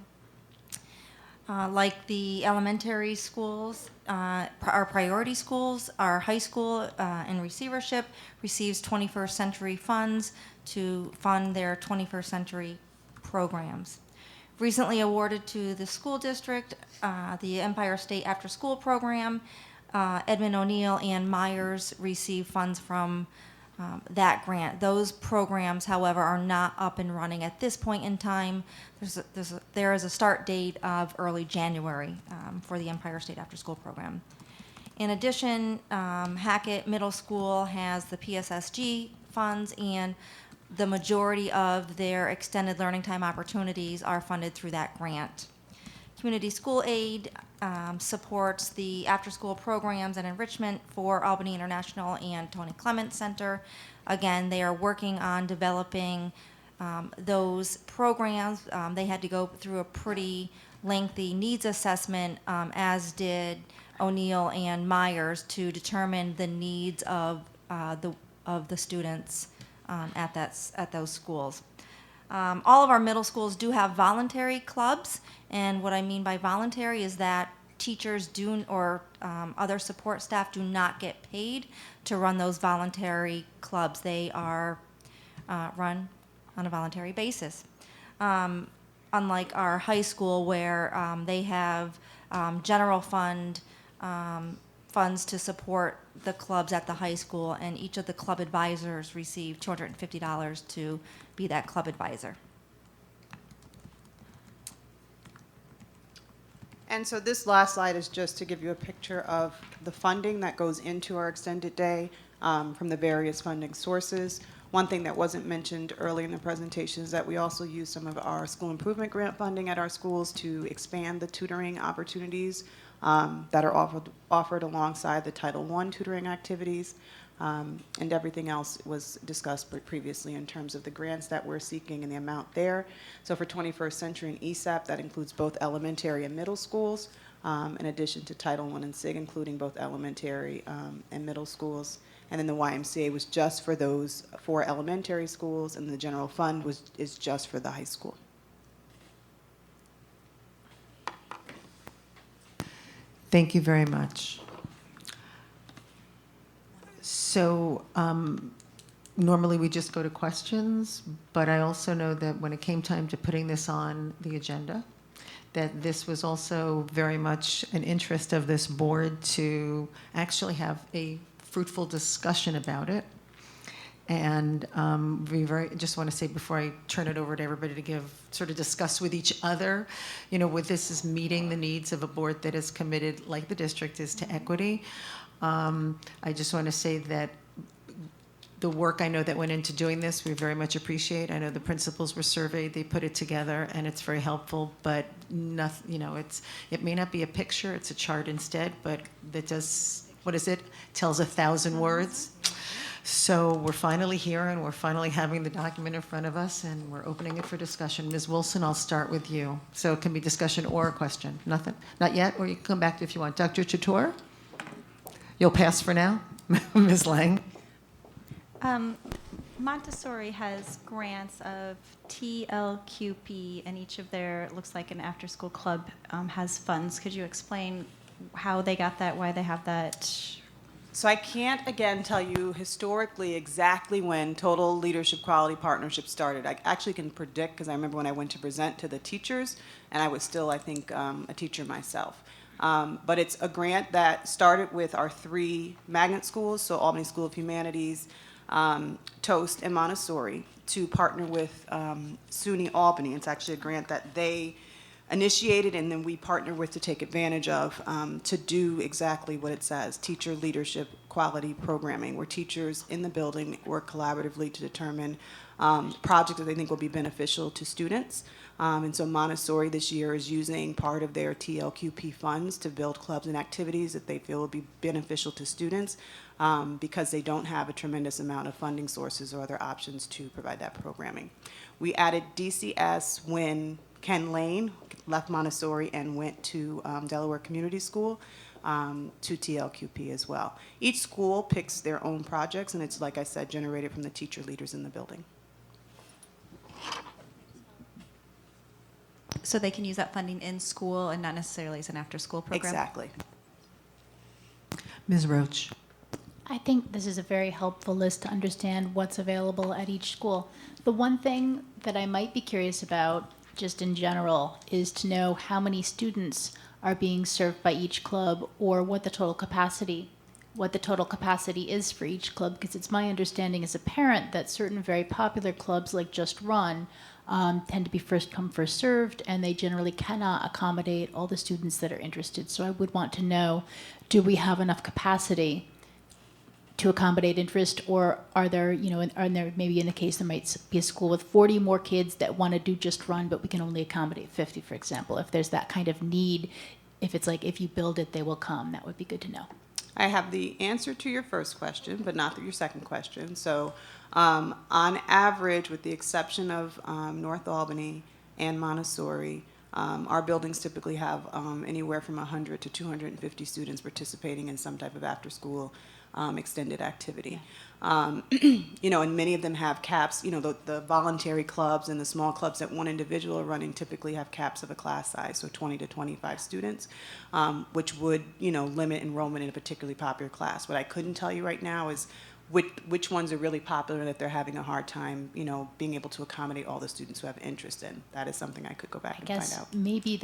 Like the elementary schools, our priority schools, our high school in receivership receives 21st century funds to fund their 21st century programs. Recently awarded to the school district, the Empire State After School program, Edmund O'Neill and Myers receive funds from that grant. Those programs, however, are not up and running at this point in time. There is a start date of early January for the Empire State After School program. In addition, Hackett Middle School has the PSSG funds, and the majority of their extended learning time opportunities are funded through that grant. Community School Aid supports the after-school programs and enrichment for Albany International and Tony Clement Center. Again, they are working on developing those programs. They had to go through a pretty lengthy needs assessment, as did O'Neill and Myers, to determine the needs of the students at those schools. All of our middle schools do have voluntary clubs, and what I mean by voluntary is that teachers or other support staff do not get paid to run those voluntary clubs. They are run on a voluntary basis. Unlike our high school, where they have general fund funds to support the clubs at the high school, and each of the club advisors receive $250 to be that club advisor.
And so this last slide is just to give you a picture of the funding that goes into our extended day from the various funding sources. One thing that wasn't mentioned early in the presentation is that we also use some of our school improvement grant funding at our schools to expand the tutoring opportunities that are offered alongside the Title I tutoring activities. And everything else was discussed previously in terms of the grants that we're seeking and the amount there. So for 21st Century and ESAP, that includes both elementary and middle schools, in addition to Title I and SIG, including both elementary and middle schools. And then the YMCA was just for those 4 elementary schools, and the general fund is just for the high school.
Thank you very much. So normally we just go to questions, but I also know that when it came time to putting this on the agenda, that this was also very much an interest of this board to actually have a fruitful discussion about it. And just want to say before I turn it over to everybody to sort of discuss with each other, with this is meeting the needs of a board that is committed, like the district is, to equity. I just want to say that the work I know that went into doing this, we very much appreciate. I know the principals were surveyed, they put it together, and it's very helpful, but nothing, it may not be a picture, it's a chart instead, but that does, tells 1,000 words. So we're finally here, and we're finally having the document in front of us, and we're opening it for discussion. Ms. Wilson, I'll start with you. So it can be discussion or a question. Nothing? Not yet? Or you can come back if you want. Dr. Chatur? You'll pass for now? Ms. Lang?
Montessori has grants of TLQP, and each of their, it looks like an after-school club, has funds. Could you explain how they got that, why they have that?
So I can't, again, tell you historically exactly when Total Leadership Quality Partnership started. I actually can predict, because I remember when I went to present to the teachers, and I was still, I think, a teacher myself. But it's a grant that started with our 3 magnet schools, so Albany School of Humanities, Toast, and Montessori, to partner with SUNY Albany. It's actually a grant that they initiated, and then we partner with to take advantage of, to do exactly what it says, teacher leadership quality programming, where teachers in the building work collaboratively to determine projects that they think will be beneficial to students. And so Montessori this year is using part of their TLQP funds to build clubs and activities that they feel will be beneficial to students, because they don't have a tremendous amount of funding sources or other options to provide that programming. We added DCS when Ken Lane left Montessori and went to Delaware Community School, to TLQP as well. Each school picks their own projects, and it's, like I said, generated from the teacher leaders in the building.
So they can use that funding in school and not necessarily as an after-school program?
Exactly.
Ms. Roach.
I think this is a very helpful list to understand what's available at each school. The one thing that I might be curious about, just in general, is to know how many students are being served by each club, or what the total capacity is for each club, because it's my understanding as a parent that certain very popular clubs like Just Run tend to be first come, first served, and they generally cannot accommodate all the students that are interested. So I would want to know, do we have enough capacity to accommodate interest, or are there, maybe in the case there might be a school with 40 more kids that want to do Just Run, but we can only accommodate 50, for example. If there's that kind of need, if it's like, if you build it, they will come, that would be good to know.
I have the answer to your first question, but not your second question. So on average, with the exception of North Albany and Montessori, our buildings typically have anywhere from 100 to 250 students participating in some type of after-school extended activity. And many of them have caps. The voluntary clubs and the small clubs that one individual are running typically have caps of a class size, so 20 to 25 students, which would, limit enrollment in a particularly popular class. What I couldn't tell you right now is which ones are really popular that they're having a hard time, being able to accommodate all the students who have interest in. That is something I could go back and find out.
Maybe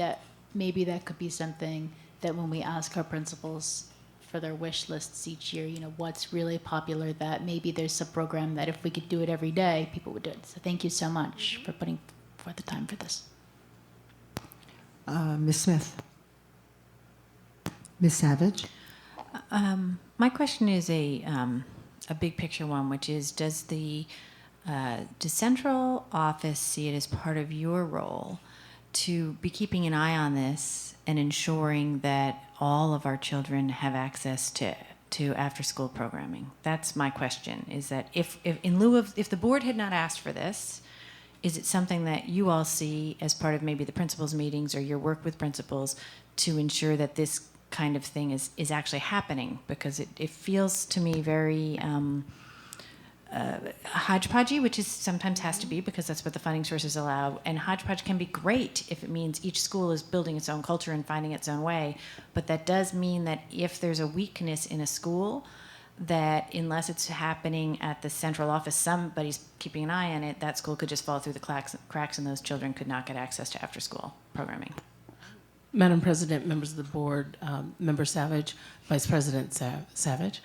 that could be something that when we ask our principals for their wish lists each year, what's really popular, that maybe there's a program that if we could do it every day, people would do it. So thank you so much for putting forth the time for this.
Ms. Smith. Ms. Savage.
My question is a big picture one, which is, does the central office see it as part of your role to be keeping an eye on this and ensuring that all of our children have access to after-school programming. That's my question, is that if the board had not asked for this, is it something that you all see as part of maybe the principals' meetings or your work with principals to ensure that this kind of thing is actually happening? Because it feels to me very hodgepodgey, which is sometimes has to be because that's what the funding sources allow. And hodgepodge can be great if it means each school is building its own culture and finding its own way. But that does mean that if there's a weakness in a school, that unless it's happening at the central office, somebody's keeping an eye on it, that school could just fall through the cracks and those children could not get access to after-school programming.
Madam President, members of the board, Member Savage, Vice President Savage.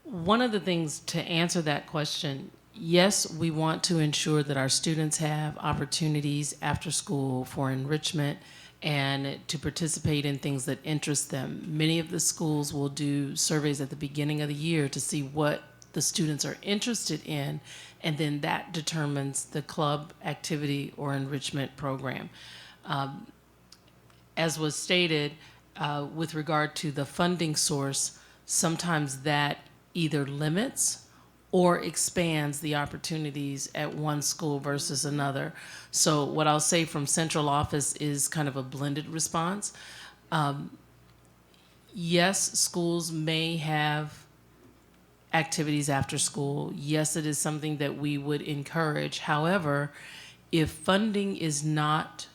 One of the things to answer that question, yes, we want to ensure that our students have opportunities after school for enrichment and to participate in things that interest them. Many of the schools will do surveys at the beginning of the year to see what the students are interested in, and then that determines the club activity or enrichment program. As was stated, with regard to the funding source, sometimes that either limits or expands the opportunities at one school versus another. So what I'll say from central office is kind of a blended response. Yes, schools may have activities after school. Yes, it is something that we would encourage. However, if funding is not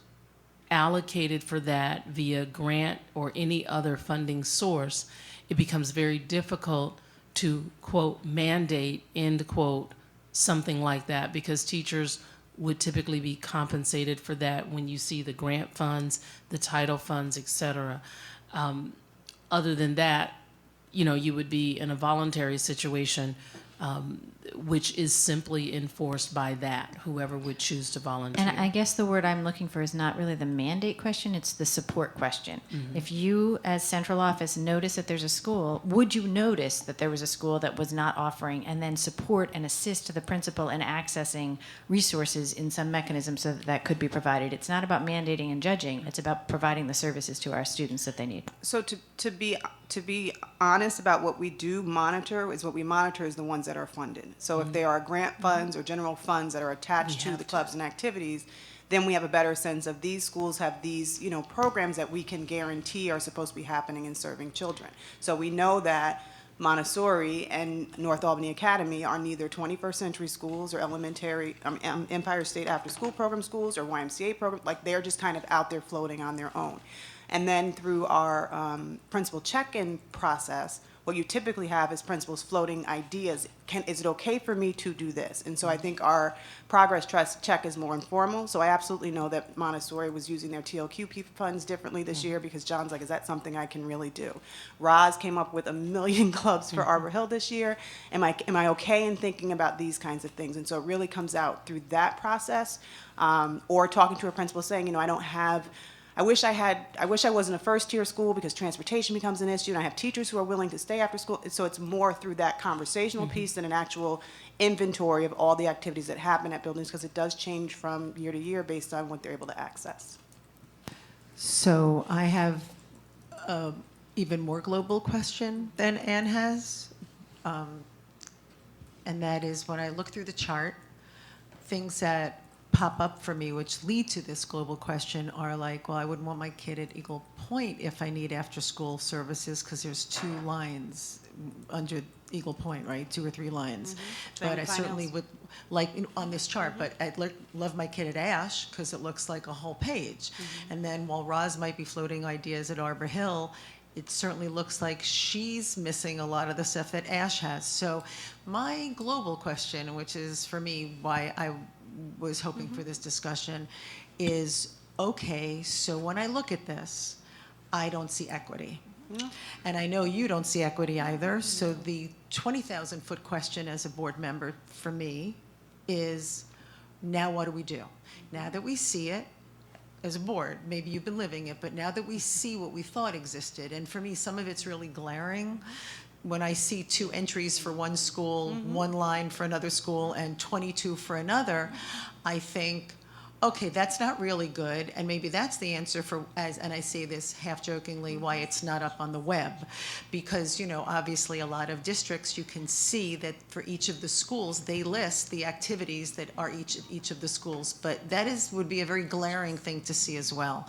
allocated for that via grant or any other funding source, it becomes very difficult to, quote, mandate, end quote, something like that, because teachers would typically be compensated for that when you see the grant funds, the title funds, et cetera. Other than that, you know, you would be in a voluntary situation, which is simply enforced by that, whoever would choose to volunteer.
And I guess the word I'm looking for is not really the mandate question, it's the support question. Mm-hmm. If you, as central office, notice that there's a school, would you notice that there was a school that was not offering and then support and assist the principal in accessing resources in some mechanism so that that could be provided? It's not about mandating and judging, it's about providing the services to our students that they need.
So to be honest about what we do monitor is the ones that are funded. So if there are grant funds or general funds that are attached to the clubs and activities, then we have a better sense of these schools have these, you know, programs that we can guarantee are supposed to be happening and serving children. So we know that Montessori and North Albany Academy are neither 21st century schools or elementary, Empire State after school program schools or YMCA program, like they're just kind of out there floating on their own. And then through our principal check-in process, what you typically have is principals floating ideas. Is it okay for me to do this? And so I think our progress check is more informal. So I absolutely know that Montessori was using their TLQP funds differently this year because John's like, is that something I can really do? Roz came up with 1 million clubs for Arbor Hill this year. Am I okay in thinking about these kinds of things? And so it really comes out through that process, or talking to a principal saying, you know, I wish I wasn't a first-tier school because transportation becomes an issue, and I have teachers who are willing to stay after school. So it's more through that conversational piece than an actual inventory of all the activities that happen at buildings, because it does change from year to year based on what they're able to access.
So I have an even more global question than Anne has, and that is when I look through the chart, things that pop up for me which lead to this global question are like, well, I wouldn't want my kid at Eagle Point if I need after-school services because there's 2 lines under Eagle Point, right? 2 or 3 lines.
Mm-hmm.
But I certainly would like on this chart, but I'd love my kid at Ash because it looks like a whole page. Mm-hmm. And then while Roz might be floating ideas at Arbor Hill, it certainly looks like she's missing a lot of the stuff that Ash has. So my global question, which is for me why I was hoping for this discussion, is, okay, so when I look at this, I don't see equity. And I know you don't see equity either, so the 20,000-foot question as a board member for me is, now what do we do? Now that we see it as a board, maybe you've been living it, but now that we see what we thought existed, and for me some of it's really glaring, when I see 2 entries for one school, 1 line for another school, and 22 for another, I think, okay, that's not really good, and maybe that's the answer for, and I say this half jokingly, why it's not up on the web. Because, obviously a lot of districts, you can see that for each of the schools, they list the activities that are each of the schools. But that would be a very glaring thing to see as well.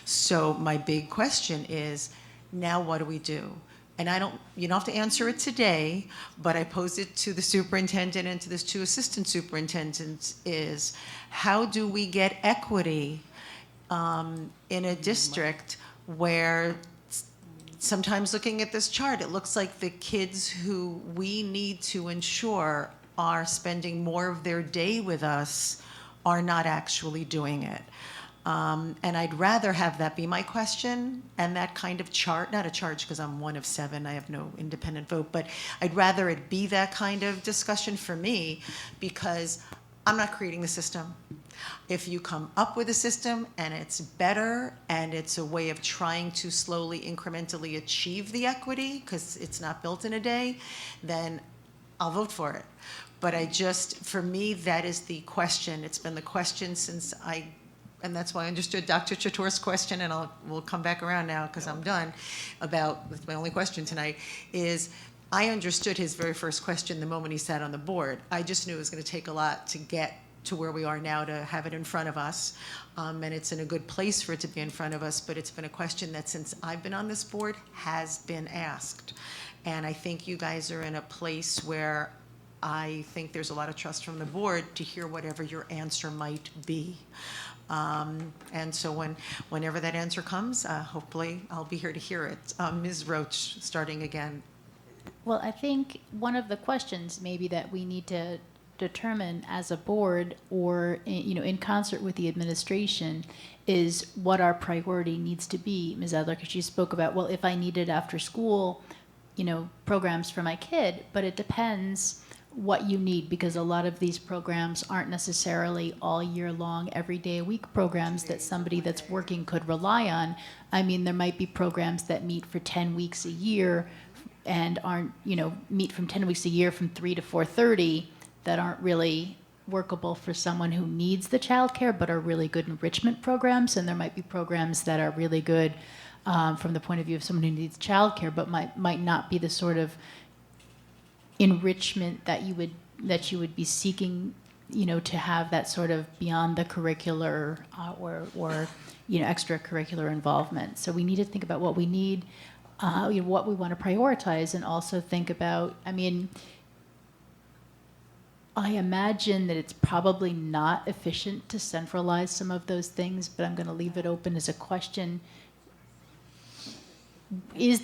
So my big question is, now what do we do? And you don't have to answer it today, but I posed it to the superintendent and to the two assistant superintendents, is how do we get equity in a district where, sometimes looking at this chart, it looks like the kids who we need to ensure are spending more of their day with us are not actually doing it. And I'd rather have that be my question, and that kind of chart, not a charge because I'm one of 7, I have no independent vote, but I'd rather it be that kind of discussion for me, because I'm not creating the system. If you come up with a system and it's better and it's a way of trying to slowly, incrementally achieve the equity, because it's not built in a day, then I'll vote for it. But for me, that is the question. It's been the question since and that's why I understood Dr. Chator's question, and we'll come back around now because I'm done, that's my only question tonight, is I understood his very first question the moment he sat on the board. I just knew it was going to take a lot to get to where we are now to have it in front of us, and it's in a good place for it to be in front of us, but it's been a question that since I've been on this board has been asked. And I think you guys are in a place where I think there's a lot of trust from the board to hear whatever your answer might be. And so whenever that answer comes, hopefully I'll be here to hear it. Ms. Roach, starting again.
Well, I think one of the questions maybe that we need to determine as a board, or in concert with the administration, is what our priority needs to be. Ms. Adler, because you spoke about, well, if I needed after school, programs for my kid, but it depends what you need, because a lot of these programs aren't necessarily all year long, every day a week programs that somebody that's working could rely on. I mean, there might be programs that meet for 10 weeks a year and aren't, meet from 10 weeks a year from 3 to 4:30 that aren't really workable for someone who needs the childcare, but are really good enrichment programs. And there might be programs that are really good from the point of view of someone who needs childcare, but might not be the sort of enrichment that you would be seeking, to have that sort of beyond the curricular or extracurricular involvement. So we need to think about what we need, what we want to prioritize, and also think about, I imagine that it's probably not efficient to centralize some of those things, but I'm going to leave it open as a question. Is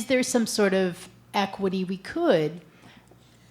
there some sort of equity we could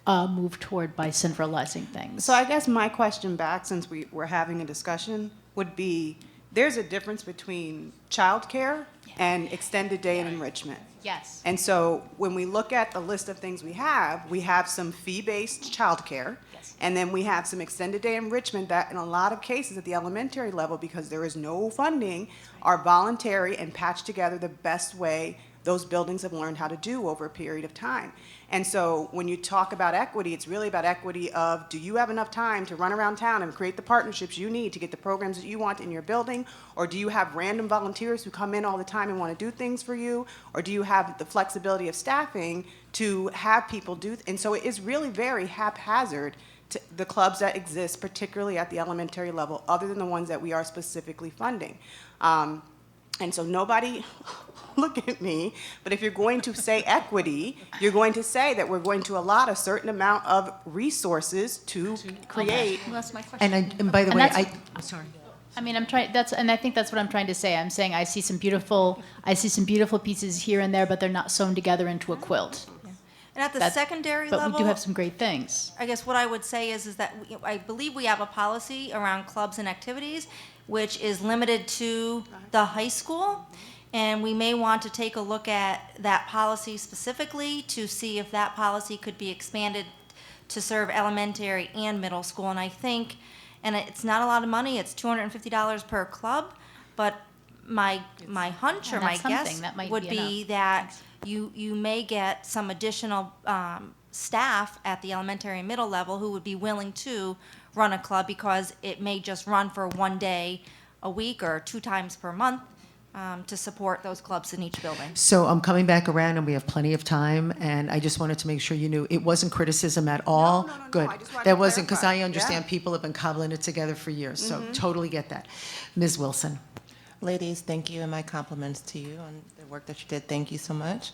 move toward by centralizing things?
So I guess my question back, since we're having a discussion, would be, there's a difference between childcare and extended day and enrichment.
Yes.
And so when we look at the list of things we have some fee-based childcare, and then we have some extended day enrichment that in a lot of cases at the elementary level, because there is no funding, are voluntary and patched together the best way those buildings have learned how to do over a period of time. And so when you talk about equity, it's really about equity of, do you have enough time to run around town and create the partnerships you need to get the programs that you want in your building? Or do you have random volunteers who come in all the time and want to do things for you? Or do you have the flexibility of staffing to have people do? And so it is really very haphazard to the clubs that exist, particularly at the elementary level, other than the ones that we are specifically funding. And so nobody, look at me, but if you're going to say equity, you're going to say that we're going to allot a certain amount of resources to create.
Well, that's my question.
And by the way, I'm sorry.
I'm trying. And I think that's what I'm trying to say. I'm saying I see some beautiful pieces here and there, but they're not sewn together into a quilt.
And at the secondary level,
but we do have some great things.
I guess what I would say is that I believe we have a policy around clubs and activities, which is limited to the high school. And we may want to take a look at that policy specifically to see if that policy could be expanded to serve elementary and middle school. And I think, and it's not a lot of money, it's $250 per club, but my hunch or my guess would be that you may get some additional staff at the elementary and middle level who would be willing to run a club because it may just run for one day a week or 2 times per month to support those clubs in each building.
So I'm coming back around, and we have plenty of time, and I just wanted to make sure you knew it wasn't criticism at all.
No,
Good.
I just wanted
That
to
wasn't, because
clarify.
I understand
Yeah.
people have been cobbling it together for years, so totally get that. Ms. Wilson.
Ladies, thank you, and my compliments to you on the work that you did. Thank you so much.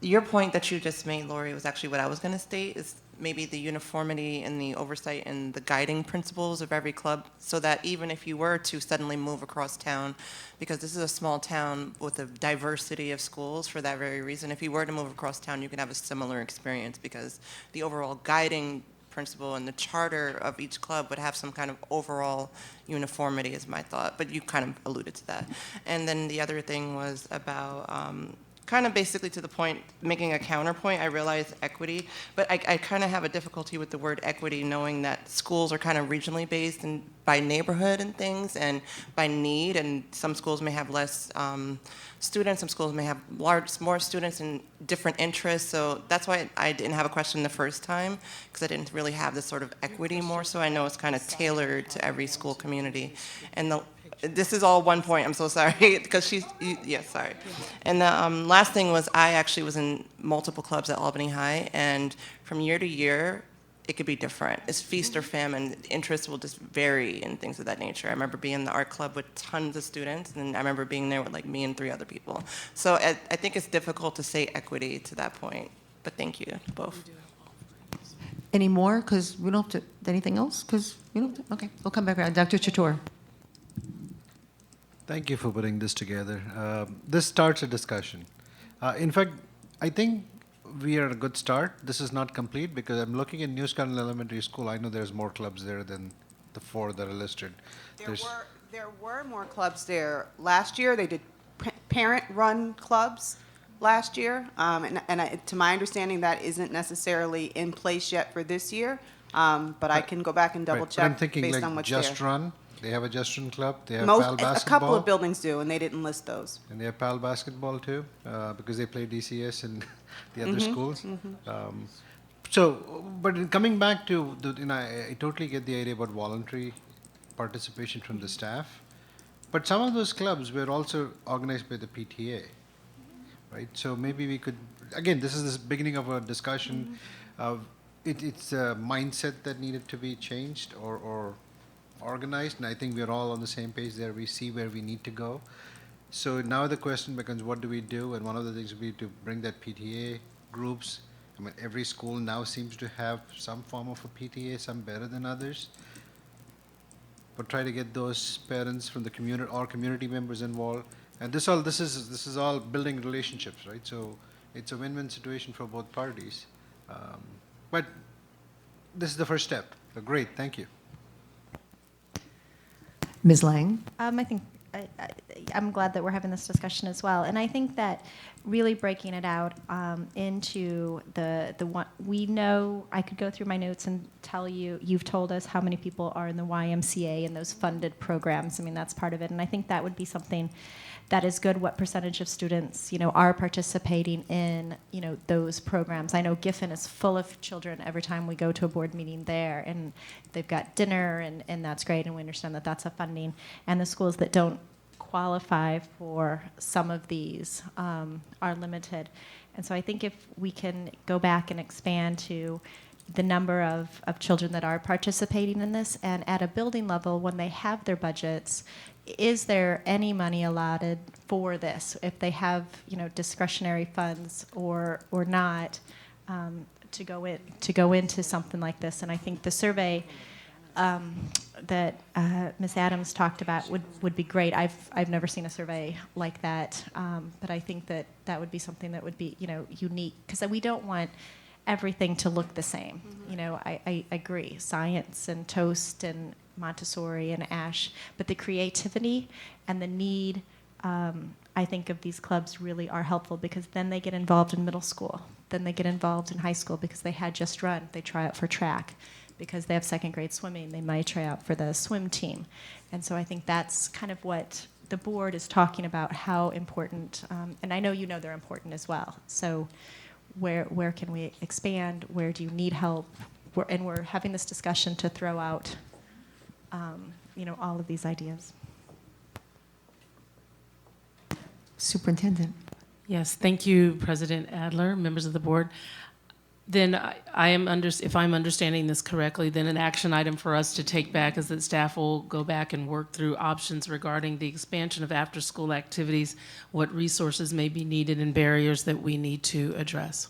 Your point that you just made, Lori, was actually what I was going to state, is maybe the uniformity and the oversight and the guiding principles of every club, so that even if you were to suddenly move across town, because this is a small town with a diversity of schools for that very reason, if you were to move across town, you can have a similar experience, because the overall guiding principle and the charter of each club would have some kind of overall uniformity, is my thought, but you kind of alluded to that. And then the other thing was about kind of basically to the point, making a counterpoint. I realize equity, but I kind of have a difficulty with the word equity, knowing that schools are kind of regionally based and by neighborhood and things and by need, and some schools may have less students, some schools may have more students and different interests. So that's why I didn't have a question the first time, because I didn't really have this sort of equity more. So I know it's kind of tailored to every school community. And this is all one point, I'm so sorry, because sorry. And the last thing was, I actually was in multiple clubs at Albany High, and from year to year, it could be different. It's feast or famine. Interests will just vary and things of that nature. I remember being in the art club with tons of students, and I remember being there with like me and 3 other people. So I think it's difficult to say equity to that point, but thank you both.
Any more? Because we don't have to, anything else? Because we don't, okay, we'll come back around. Dr. Chatur.
Thank you for putting this together. This starts a discussion. In fact, I think we are at a good start. This is not complete because I'm looking at New Scotland Elementary School. I know there's more clubs there than the 4 that are listed.
There were more clubs there last year. They did parent-run clubs last year, to my understanding, that isn't necessarily in place yet for this year. But I can go back and double check
I'm thinking
based
like
on what's
Just
there.
Run. They have a Just Run club. They have PAL basketball.
A couple of buildings do, and they didn't list those.
And they have PAL basketball too, because they play DCS and the other schools. But coming back to, I totally get the idea about voluntary participation from the staff. But some of those clubs were also organized by the PTA, right? So maybe we could, again, this is the beginning of a discussion. It's a mindset that needed to be changed or organized, and I think we're all on the same page there. We see where we need to go. So now the question becomes, what do we do? And one of the things would be to bring that PTA groups. I mean, every school now seems to have some form of a PTA, some better than others. But try to get those parents from the community or community members involved. And this is all building relationships, right? So it's a win-win situation for both parties. But this is the first step. So great, thank you.
Ms. Lang?
I think I'm glad that we're having this discussion as well. And I think that really breaking it out into the one, we know, I could go through my notes and tell you, you've told us how many people are in the YMCA and those funded programs. I mean, that's part of it. And I think that would be something that is good. What percentage of students, are participating in, those programs? I know Giffen is full of children every time we go to a board meeting there, and they've got dinner, and that's great, and we understand that that's a funding. And the schools that don't qualify for some of these are limited. And so I think if we can go back and expand to the number of children that are participating in this, and at a building level, when they have their budgets, is there any money allotted for this? If they have, discretionary funds or not, to go into something like this. And I think the survey that Ms. Adams talked about would be great. I've never seen a survey like that, but I think that would be something that would be unique, because we don't want everything to look the same. I agree, science and Toast and Montessori and ASH, but the creativity and the need, I think, of these clubs really are helpful, because then they get involved in middle school, then they get involved in high school because they had Just Run, they try out for track. Because they have 2nd grade swimming, they might try out for the swim team. And so I think that's kind of what the board is talking about, how important, and I know they're important as well. So where can we expand? Where do you need help? we're having this discussion to throw out, all of these ideas.
Superintendent.
Yes, thank you, President Adler, members of the board. Then if I'm understanding this correctly, then an action item for us to take back is that staff will go back and work through options regarding the expansion of after-school activities, what resources may be needed and barriers that we need to address.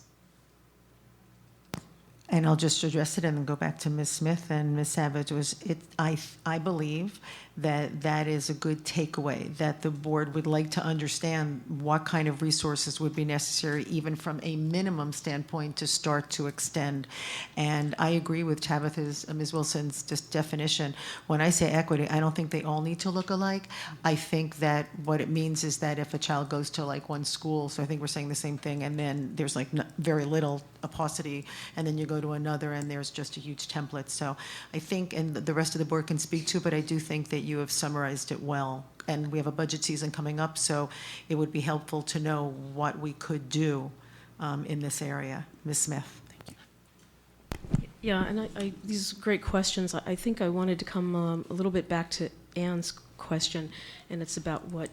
And I'll just address it and then go back to Ms. Smith and Ms. Savage. I believe that is a good takeaway, that the board would like to understand what kind of resources would be necessary, even from a minimum standpoint, to start to extend. And I agree with Tabitha's, Ms. Wilson's definition. When I say equity, I don't think they all need to look alike. I think that what it means is that if a child goes to like one school, so I think we're saying the same thing, and then there's like very little paucity, and then you go to another and there's just a huge template. So I think, and the rest of the board can speak to, but I do think that you have summarized it well. And we have a budget season coming up, so it would be helpful to know what we could do in this area. Ms. Smith.
Yeah, and these great questions. I think I wanted to come a little bit back to Anne's question, and it's about what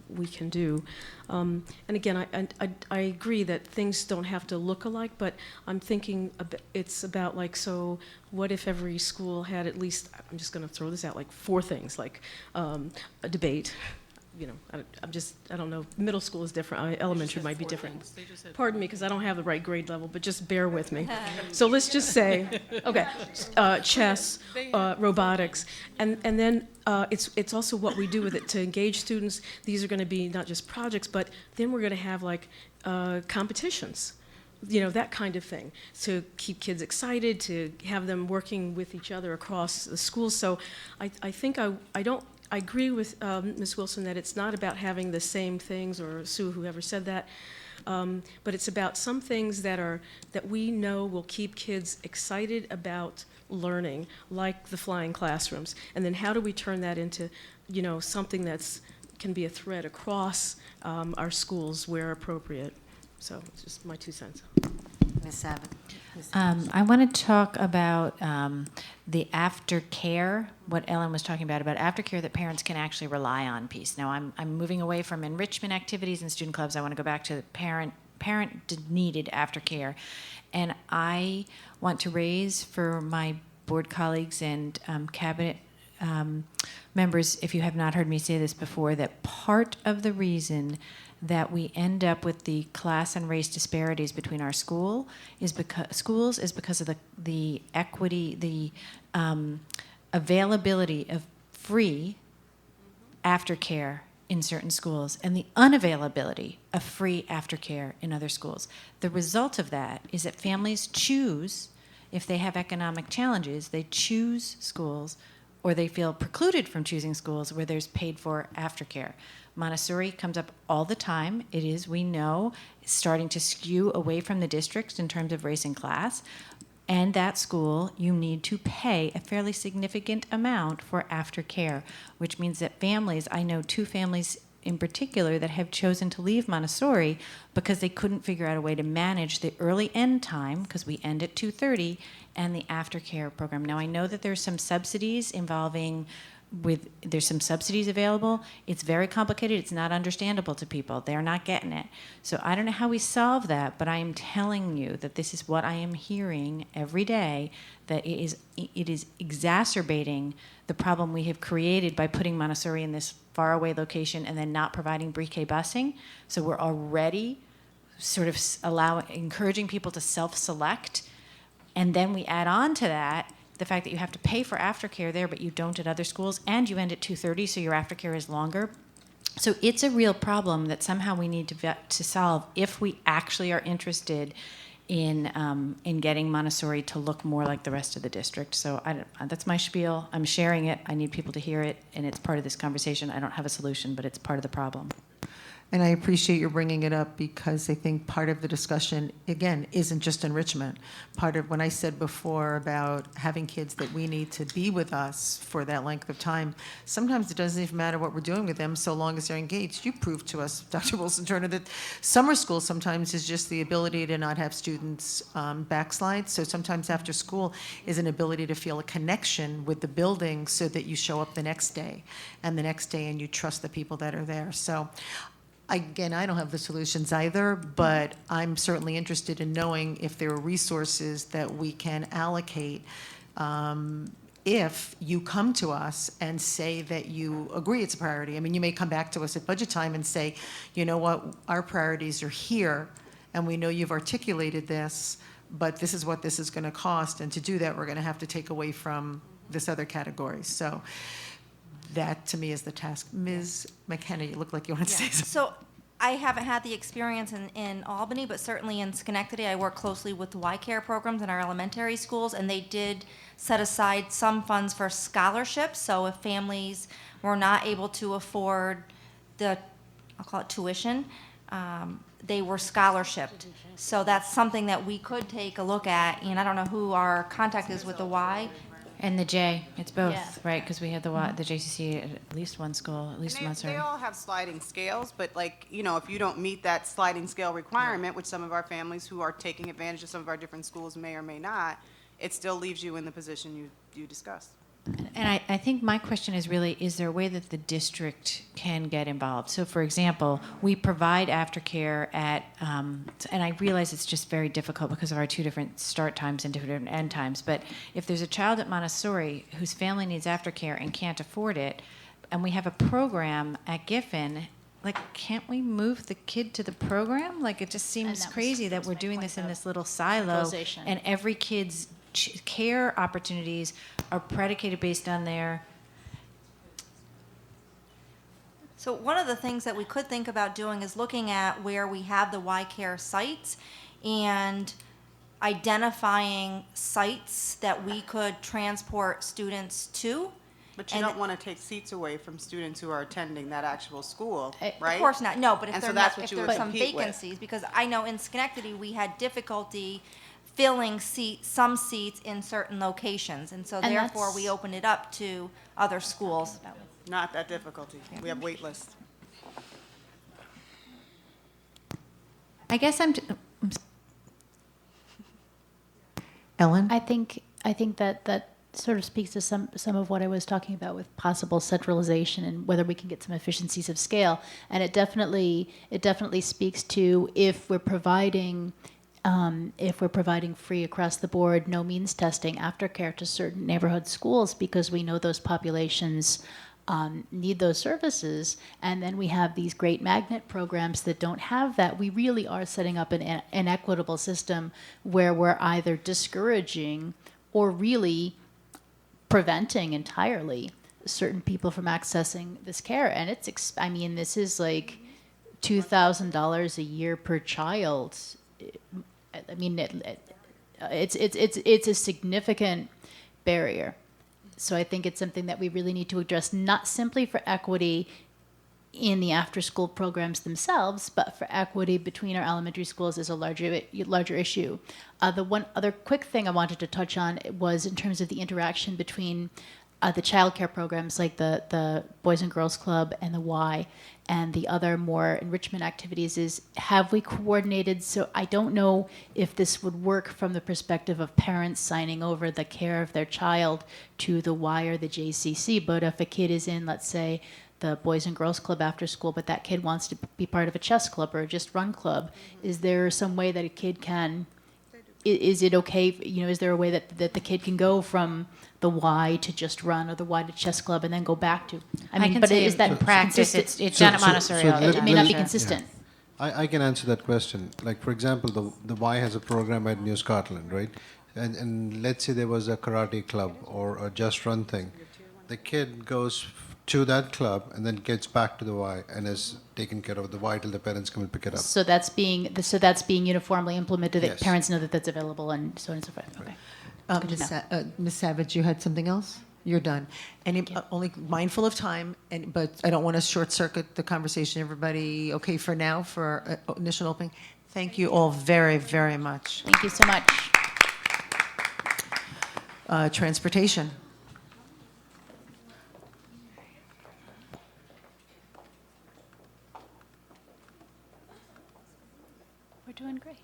we can do. And again, I agree that things don't have to look alike, but I'm thinking it's about like, so what if every school had at least, I'm just going to throw this out, like 4 things, like a debate. I don't know, middle school is different, elementary might be different. Pardon me, because I don't have the right grade level, but just bear with me. So let's just say, okay, chess, robotics, and then it's also what we do with it to engage students. These are going to be not just projects, but then we're going to have like competitions. That kind of thing, to keep kids excited, to have them working with each other across the schools. So I think I agree with Ms. Wilson that it's not about having the same things, or Sue, whoever said that, but it's about some things that we know will keep kids excited about learning, like the flying classrooms. And then how do we turn that into, something that's can be a thread across our schools where appropriate. So it's just my 2 cents.
Ms. Savage.
I want to talk about the aftercare, what Ellen was talking about aftercare that parents can actually rely on piece. Now, I'm moving away from enrichment activities and student clubs. I want to go back to parent-needed aftercare. And I want to raise for my board colleagues and cabinet members, if you have not heard me say this before, that part of the reason that we end up with the class and race disparities between our schools is because of the equity, the availability of free aftercare in certain schools and the unavailability of free aftercare in other schools. The result of that is that families choose, if they have economic challenges, they choose schools, or they feel precluded from choosing schools where there's paid for aftercare. Montessori comes up all the time. It is, we know, starting to skew away from the districts in terms of race and class. And that school, you need to pay a fairly significant amount for aftercare, which means that families, I know 2 families in particular that have chosen to leave Montessori because they couldn't figure out a way to manage the early end time, because we end at 2:30, and the aftercare program. Now, I know that there's some subsidies there's some subsidies available. It's very complicated. It's not understandable to people. They're not getting it. So I don't know how we solve that, but I am telling you that this is what I am hearing every day, that it is exacerbating the problem we have created by putting Montessori in this faraway location and then not providing pre-K busing. So we're already sort of encouraging people to self-select, and then we add on to that the fact that you have to pay for aftercare there, but you don't at other schools, and you end at 2:30, so your aftercare is longer. So it's a real problem that somehow we need to solve if we actually are interested in getting Montessori to look more like the rest of the district. So that's my spiel. I'm sharing it. I need people to hear it, and it's part of this conversation. I don't have a solution, but it's part of the problem.
And I appreciate your bringing it up because I think part of the discussion, again, isn't just enrichment. Part of when I said before about having kids that we need to be with us for that length of time, sometimes it doesn't even matter what we're doing with them so long as they're engaged. You proved to us, Dr. Wilson-Turner, that summer school sometimes is just the ability to not have students backslide. So sometimes after school is an ability to feel a connection with the building so that you show up the next day and the next day and you trust the people that are there. So again, I don't have the solutions either, but I'm certainly interested in knowing if there are resources that we can allocate if you come to us and say that you agree it's a priority. I mean, you may come back to us at budget time and say, you know what, our priorities are here, and we know you've articulated this, but this is what this is going to cost, and to do that, we're going to have to take away from this other category. So that, to me, is the task. Ms. McKenna, you look like you want to say something.
So I haven't had the experience in Albany, but certainly in Schenectady, I work closely with the Y-Care programs in our elementary schools, and they did set aside some funds for scholarships. So if families were not able to afford the, I'll call it tuition, they were scholarshiped. So that's something that we could take a look at, and I don't know who our contact is with the Y.
And the J, it's both,
Yeah.
right? Because we had the JCC at least one school, at least
And
one.
they all have sliding scales, but like, you know, if you don't meet that sliding scale requirement, which some of our families who are taking advantage of some of our different schools may or may not, it still leaves you in the position you discussed.
And I think my question is really, is there a way that the district can get involved? So for example, we provide aftercare at, and I realize it's just very difficult because of our two different start times and different end times, but if there's a child at Montessori whose family needs aftercare and can't afford it, and we have a program at Giffen, like, can't we move the kid to the program? Like, it just seems crazy that we're doing this in this little silo,
centralization.
and every kid's care opportunities are predicated based on their.
So one of the things that we could think about doing is looking at where we have the Y-Care sites and identifying sites that we could transport students to.
But you don't want to take seats away from students who are attending that actual school, right?
Of course not, no, but if
And so
there
that's
not,
what
if
you
there
would
are some
compete with.
vacancies, because I know in Schenectady, we had difficulty filling some seats in certain locations, and so
And
therefore
that's-
we opened it up to other schools.
Not that difficulty. We have wait lists.
I guess
Ellen?
I think that sort of speaks to some of what I was talking about with possible centralization and whether we can get some efficiencies of scale. And it definitely speaks to if we're providing free across the board, no means testing aftercare to certain neighborhood schools because we know those populations need those services, and then we have these great magnet programs that don't have that. We really are setting up an equitable system where we're either discouraging or really preventing entirely certain people from accessing this care. And it's, this is like $2,000 a year per child. I mean, it's a significant barrier. So I think it's something that we really need to address, not simply for equity in the after-school programs themselves, but for equity between our elementary schools is a larger issue. The one other quick thing I wanted to touch on was in terms of the interaction between the childcare programs like the Boys and Girls Club and the Y and the other more enrichment activities is, have we coordinated? So I don't know if this would work from the perspective of parents signing over the care of their child to the Y or the JCC, but if a kid is in, let's say, the Boys and Girls Club after school, but that kid wants to be part of a chess club or a just run club, is there some way that a kid can, is it okay, is there a way that the kid can go from the Y to just run or the Y to chess club and then go back to, but
say
is that
in practice,
consistent?
it's done at Montessori all the
It
time.
may not be consistent.
I can answer that question. Like, for example, the Y has a program at New Scotland, right? And let's say there was a karate club or a just run thing. The kid goes to that club and then gets back to the Y and is taken care of the Y till the parents come and pick it up.
So that's being uniformly implemented, that
Yes.
parents know that that's available and so on and so forth. Okay. Good to know.
Ms. Savage, you had something else? You're done. Any, only mindful of time, but I don't want to short circuit the conversation. Everybody okay for now for our initial opening? Thank you all very, very much.
Thank you so much.
Transportation.
We're doing great.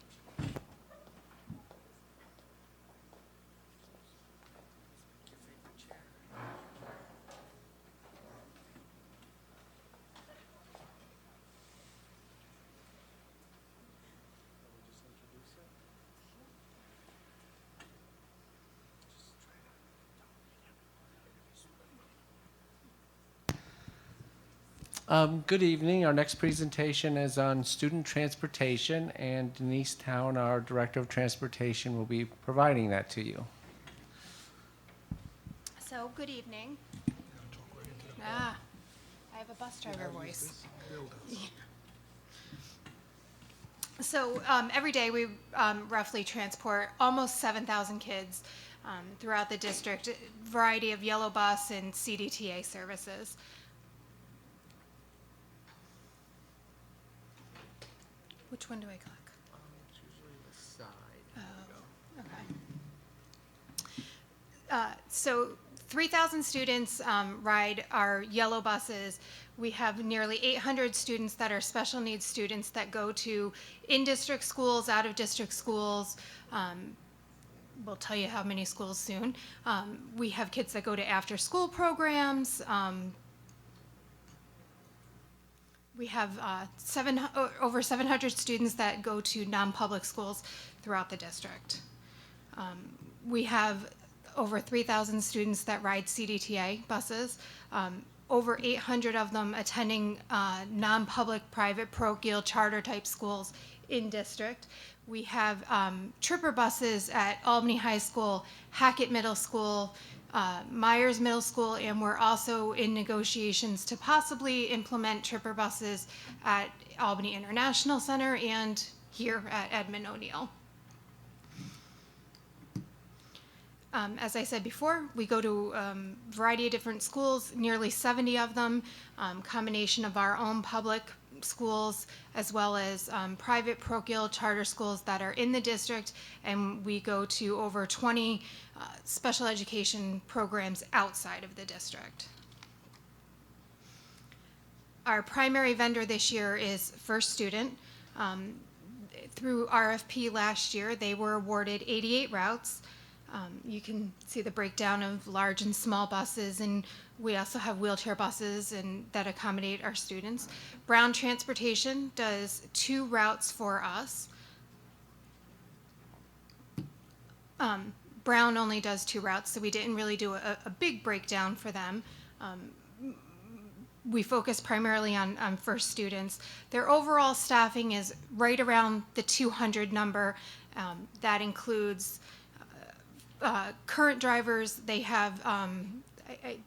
Good evening. Our next presentation is on student transportation, and Denise Town, our Director of Transportation, will be providing that to you.
So, good evening. I have a bus driver voice. So, every day we roughly transport almost 7,000 kids throughout the district, a variety of yellow bus and CDTA services. Which one do I click?
It's usually the side.
Okay. So 3,000 students ride our yellow buses. We have nearly 800 students that are special needs students that go to in-district schools, out-of-district schools. We'll tell you how many schools soon. We have kids that go to after-school programs. We have over 700 students that go to non-public schools throughout the district. We have over 3,000 students that ride CDTA buses, over 800 of them attending non-public, private, parochial, charter type schools in district. We have tripper buses at Albany High School, Hackett Middle School, Myers Middle School, and we're also in negotiations to possibly implement tripper buses at Albany International Center and here at Edmund O'Neill. As I said before, we go to a variety of different schools, nearly 70 of them, combination of our own public schools as well as private parochial charter schools that are in the district, and we go to over 20 special education programs outside of the district. Our primary vendor this year is First Student. Through RFP last year, they were awarded 88 routes. You can see the breakdown of large and small buses, and we also have wheelchair buses and that accommodate our students. Brown Transportation does 2 routes for us. Brown only does 2 routes, so we didn't really do a big breakdown for them. We focus primarily on First Students. Their overall staffing is right around the 200 number. That includes current drivers. They have,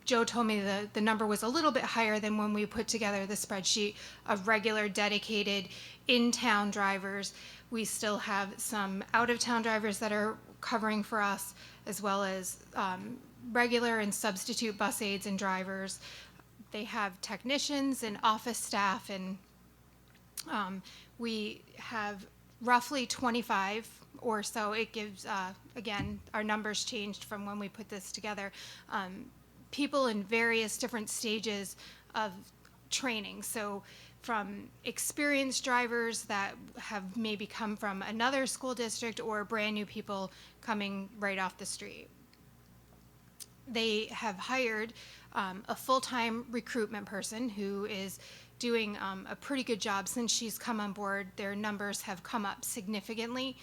Joe told me the number was a little bit higher than when we put together the spreadsheet of regular, dedicated, in-town drivers. We still have some out-of-town drivers that are covering for us, as well as regular and substitute bus aides and drivers. They have technicians and office staff, and we have roughly 25 or so. It gives, again, our numbers changed from when we put this together. People in various different stages of training. So from experienced drivers that have maybe come from another school district or brand new people coming right off the street. They have hired a full-time recruitment person who is doing a pretty good job since she's come on board. Their numbers have come up significantly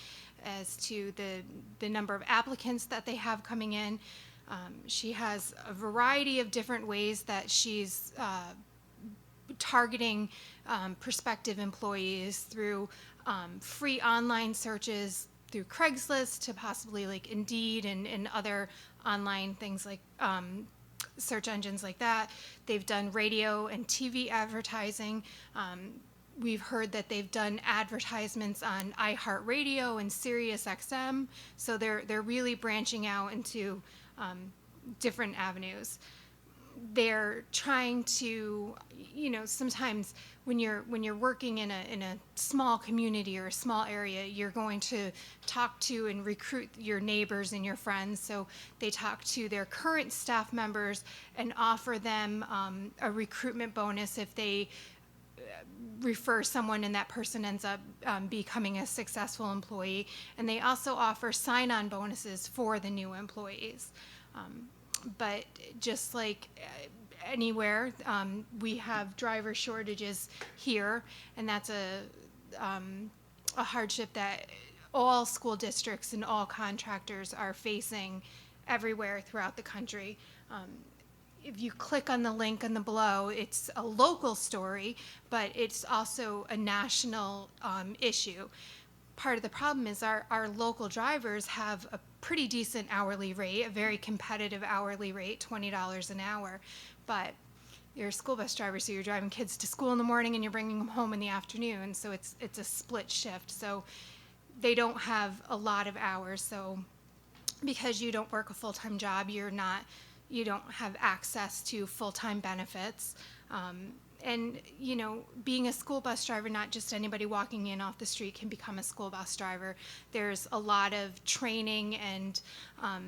as to the number of applicants that they have coming in. She has a variety of different ways that she's targeting prospective employees through free online searches, through Craigslist to possibly like Indeed and other online things like search engines like that. They've done radio and TV advertising. We've heard that they've done advertisements on iHeartRadio and SiriusXM. So they're really branching out into different avenues. They're trying to, sometimes when you're working in a small community or a small area, you're going to talk to and recruit your neighbors and your friends. So they talk to their current staff members and offer them a recruitment bonus if they refer someone and that person ends up becoming a successful employee. And they also offer sign-on bonuses for the new employees. But just like anywhere, we have driver shortages here, and that's a hardship that all school districts and all contractors are facing everywhere throughout the country. If you click on the link on the below, it's a local story, but it's also a national issue. Part of the problem is our local drivers have a pretty decent hourly rate, a very competitive hourly rate, $20 an hour. But you're a school bus driver, so you're driving kids to school in the morning and you're bringing them home in the afternoon. So it's a split shift. So they don't have a lot of hours. So because you don't work a full-time job, you don't have access to full-time benefits. And, being a school bus driver, not just anybody walking in off the street can become a school bus driver. There's a lot of training and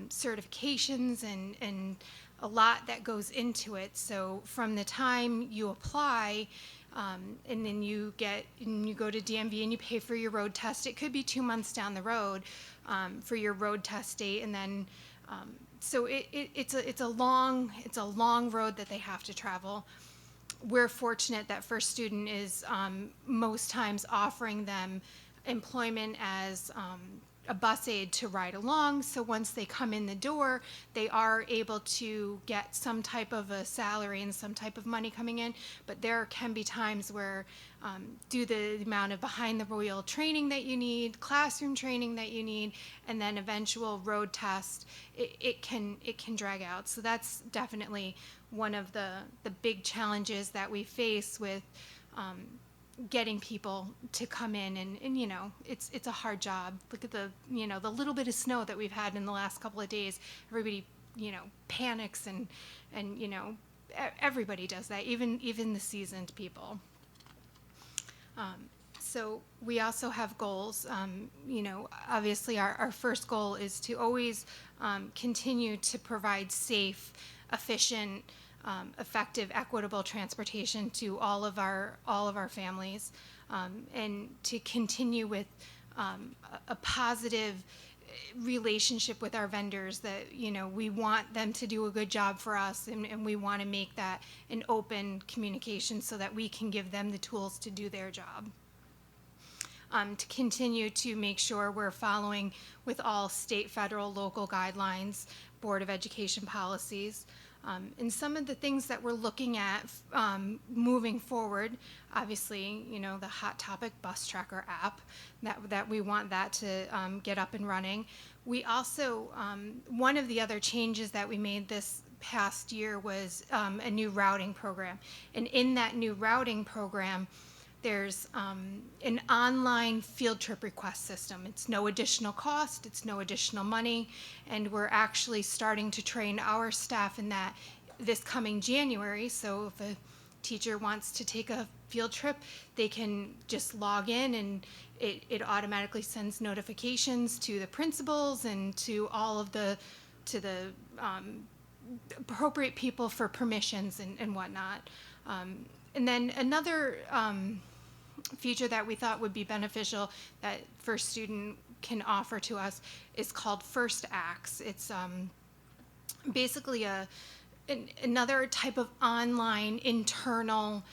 certifications and a lot that goes into it. So from the time you apply, and then you go to DMV and you pay for your road test, it could be 2 months down the road for your road test date, and then so it's a long road that they have to travel. We're fortunate that First Student is most times offering them employment as a bus aide to ride along. So once they come in the door, they are able to get some type of a salary and some type of money coming in. But there can be times where, due to the amount of behind the wheel training that you need, classroom training that you need, and then eventual road test, it can drag out. So that's definitely one of the big challenges that we face with getting people to come in, and it's a hard job. Look at the the little bit of snow that we've had in the last couple of days. Everybody panics and everybody does that, even the seasoned people. So we also have goals. Obviously our first goal is to always continue to provide safe, efficient, effective, equitable transportation to all of our families, and to continue with a positive relationship with our vendors, that we want them to do a good job for us, and we want to make that an open communication so that we can give them the tools to do their job. To continue to make sure we're following with all state, federal, local guidelines, Board of Education policies. And some of the things that we're looking at moving forward, obviously, the hot topic bus tracker app, that we want that to get up and running. We also, one of the other changes that we made this past year was a new routing program. And in that new routing program, there's an online field trip request system. It's no additional cost, it's no additional money, and we're actually starting to train our staff in that this coming January. So if a teacher wants to take a field trip, they can just log in, and it automatically sends notifications to the principals and to all of the appropriate people for permissions and whatnot. And then another feature that we thought would be beneficial that First Student can offer to us is called First Acts. It's basically another type of online internal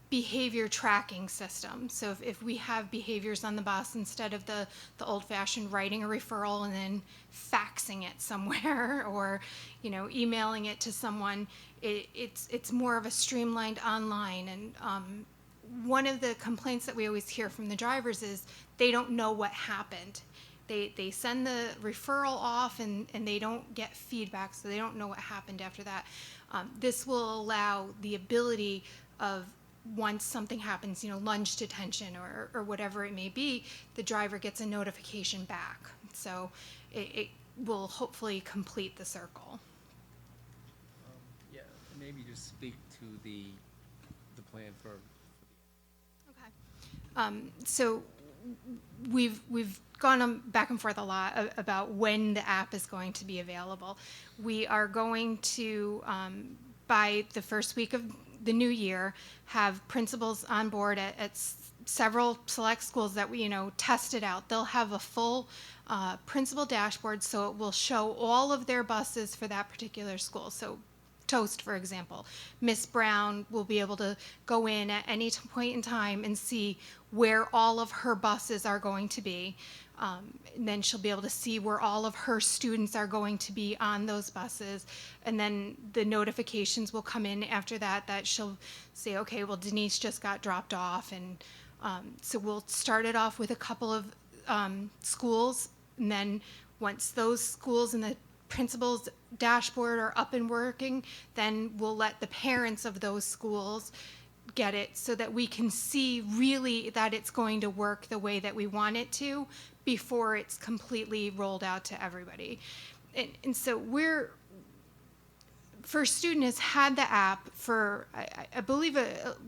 behavior tracking system. So if we have behaviors on the bus, instead of the old-fashioned writing a referral and then faxing it somewhere or emailing it to someone, it's more of a streamlined online. And one of the complaints that we always hear from the drivers is they don't know what happened. They send the referral off and they don't get feedback, so they don't know what happened after that. This will allow the ability of, once something happens, lunge detention or whatever it may be, the driver gets a notification back. So will hopefully complete the circle.
Yeah, maybe just speak to the plan for.
So we've gone back and forth a lot about when the app is going to be available. We are going to, by the first week of the new year, have principals on board at several select schools that we, test it out. They'll have a full principal dashboard, so it will show all of their buses for that particular school. So Toast, for example, Miss Brown will be able to go in at any point in time and see where all of her buses are going to be. And then she'll be able to see where all of her students are going to be on those buses. And then the notifications will come in after that she'll say, okay, well, Denise just got dropped off. And so we'll start it off with a couple of schools. And then once those schools and the principal's dashboard are up and working, then we'll let the parents of those schools get it so that we can see really that it's going to work the way that we want it to before it's completely rolled out to everybody. And so First Student has had the app for, I believe,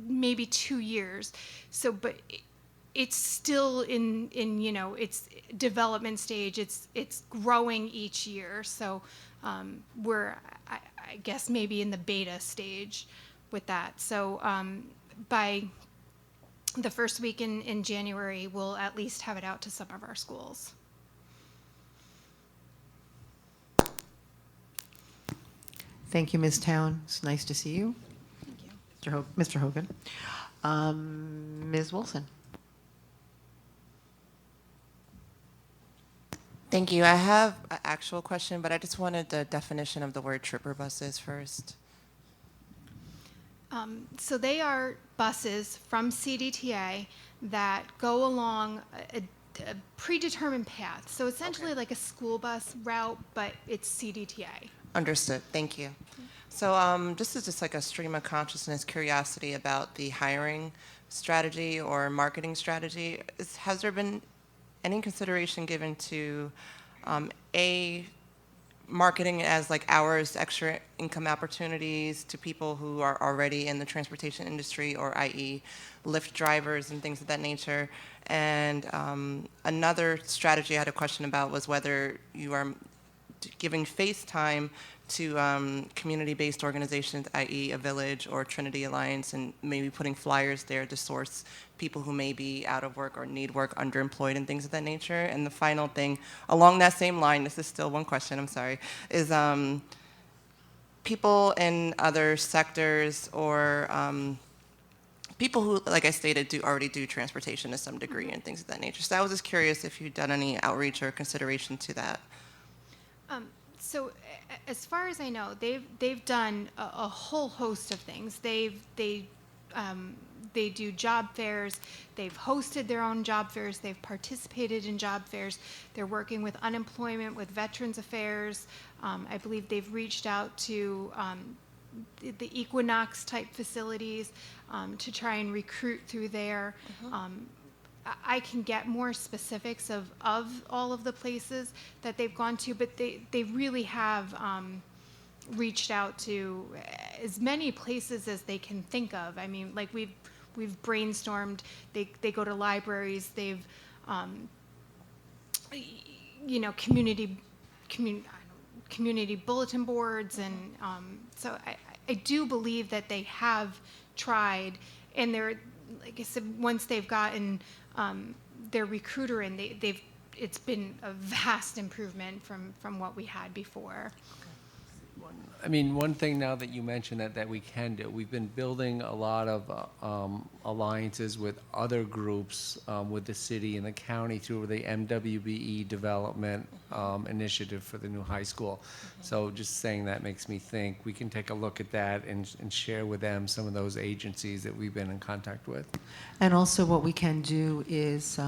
maybe 2 years. So, but it's still in its development stage. It's growing each year. So we're, I guess, maybe in the beta stage with that. So by the first week in January, we'll at least have it out to some of our schools.
Thank you, Ms. Town. It's nice to see you.
Thank you.
Mr. Hogan. Ms. Wilson.
Thank you. I have an actual question, but I just wanted the definition of the word tripper buses first.
So they are buses from CDTA that go along a predetermined path. So essentially like a school bus route, but it's CDTA.
Understood. Thank you. So this is just like a stream of consciousness curiosity about the hiring strategy or marketing strategy. Has there been any consideration given to marketing as like hours, extra income opportunities to people who are already in the transportation industry, or i.e. Lyft drivers and things of that nature? And another strategy I had a question about was whether you are giving face time to community-based organizations, i.e. a Village or Trinity Alliance, and maybe putting flyers there to source people who may be out of work or need work, underemployed, and things of that nature. And the final thing, along that same line, this is still one question, I'm sorry, is people in other sectors or people who, like I stated, already do transportation to some degree and things of that nature. So I was just curious if you'd done any outreach or consideration to that.
So as far as I know, they've done a whole host of things. They do job fairs. They've hosted their own job fairs. They've participated in job fairs. They're working with unemployment, with Veterans Affairs. I believe they've reached out to the Equinox type facilities to try and recruit through there. I can get more specifics of all of the places that they've gone to, but they really have reached out to as many places as they can think of. I mean, like we've brainstormed. They go to libraries. They've community bulletin boards, and so I do believe that they have tried, and they're, like I said, once they've gotten their recruiter in, it's been a vast improvement from what we had before.
I mean, one thing now that you mentioned that we can do, we've been building a lot of alliances with other groups with the city and the county through the MWBE development initiative for the new high school. So just saying that makes me think we can take a look at that and share with them some of those agencies that we've been in contact with.
And also what we can do is,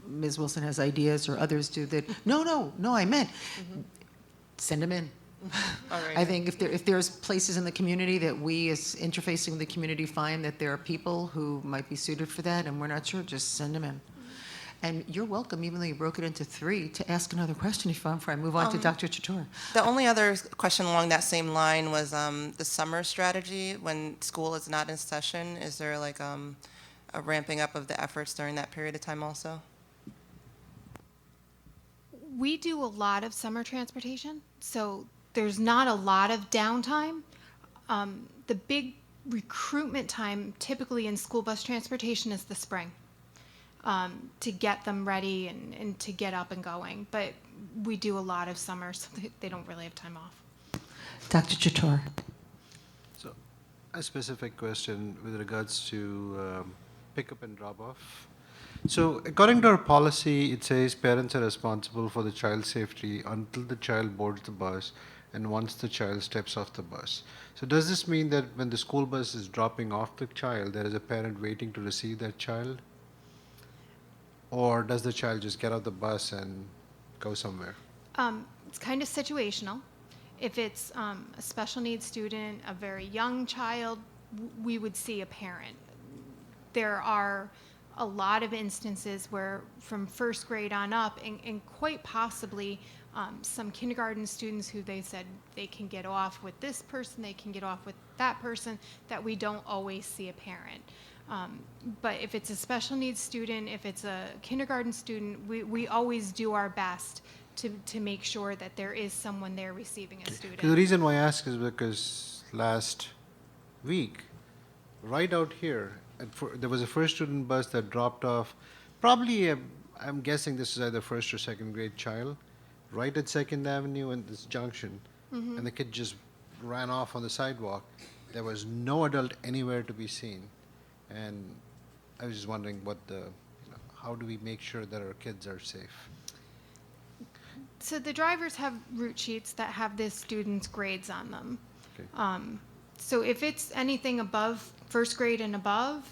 Ms. Wilson has ideas, or others do, that, no, I meant, send them in.
All right.
I think if there's places in the community that we, as interfacing with the community, find that there are people who might be suited for that and we're not sure, just send them in. And you're welcome, even though you broke it into 3, to ask another question if you want before I move on to Dr. Chatur.
The only other question along that same line was the summer strategy when school is not in session. Is there like a ramping up of the efforts during that period of time also?
We do a lot of summer transportation, so there's not a lot of downtime. The big recruitment time typically in school bus transportation is the spring, to get them ready and to get up and going. But we do a lot of summer, so they don't really have time off.
Dr. Chatur.
So, a specific question with regards to pickup and drop off. So, according to our policy, it says parents are responsible for the child's safety until the child boards the bus and once the child steps off the bus. So, does this mean that when the school bus is dropping off the child, there is a parent waiting to receive that child? Or does the child just get off the bus and go somewhere?
It's kind of situational. If it's a special needs student, a very young child, we would see a parent. There are a lot of instances where from first grade on up, and quite possibly some kindergarten students who they said they can get off with this person, they can get off with that person, that we don't always see a parent. But if it's a special needs student, if it's a kindergarten student, we always do our best to make sure that there is someone there receiving a student.
The reason why I ask is because last week, right out here, there was a first student bus that dropped off, probably, I'm guessing this is either first or second grade child, right at 2nd Avenue and this junction,
Mhm.
and the kid just ran off on the sidewalk. There was no adult anywhere to be seen. And I was just wondering how do we make sure that our kids are safe?
So the drivers have route sheets that have the students' grades on them.
Okay.
So if it's anything above first grade and above,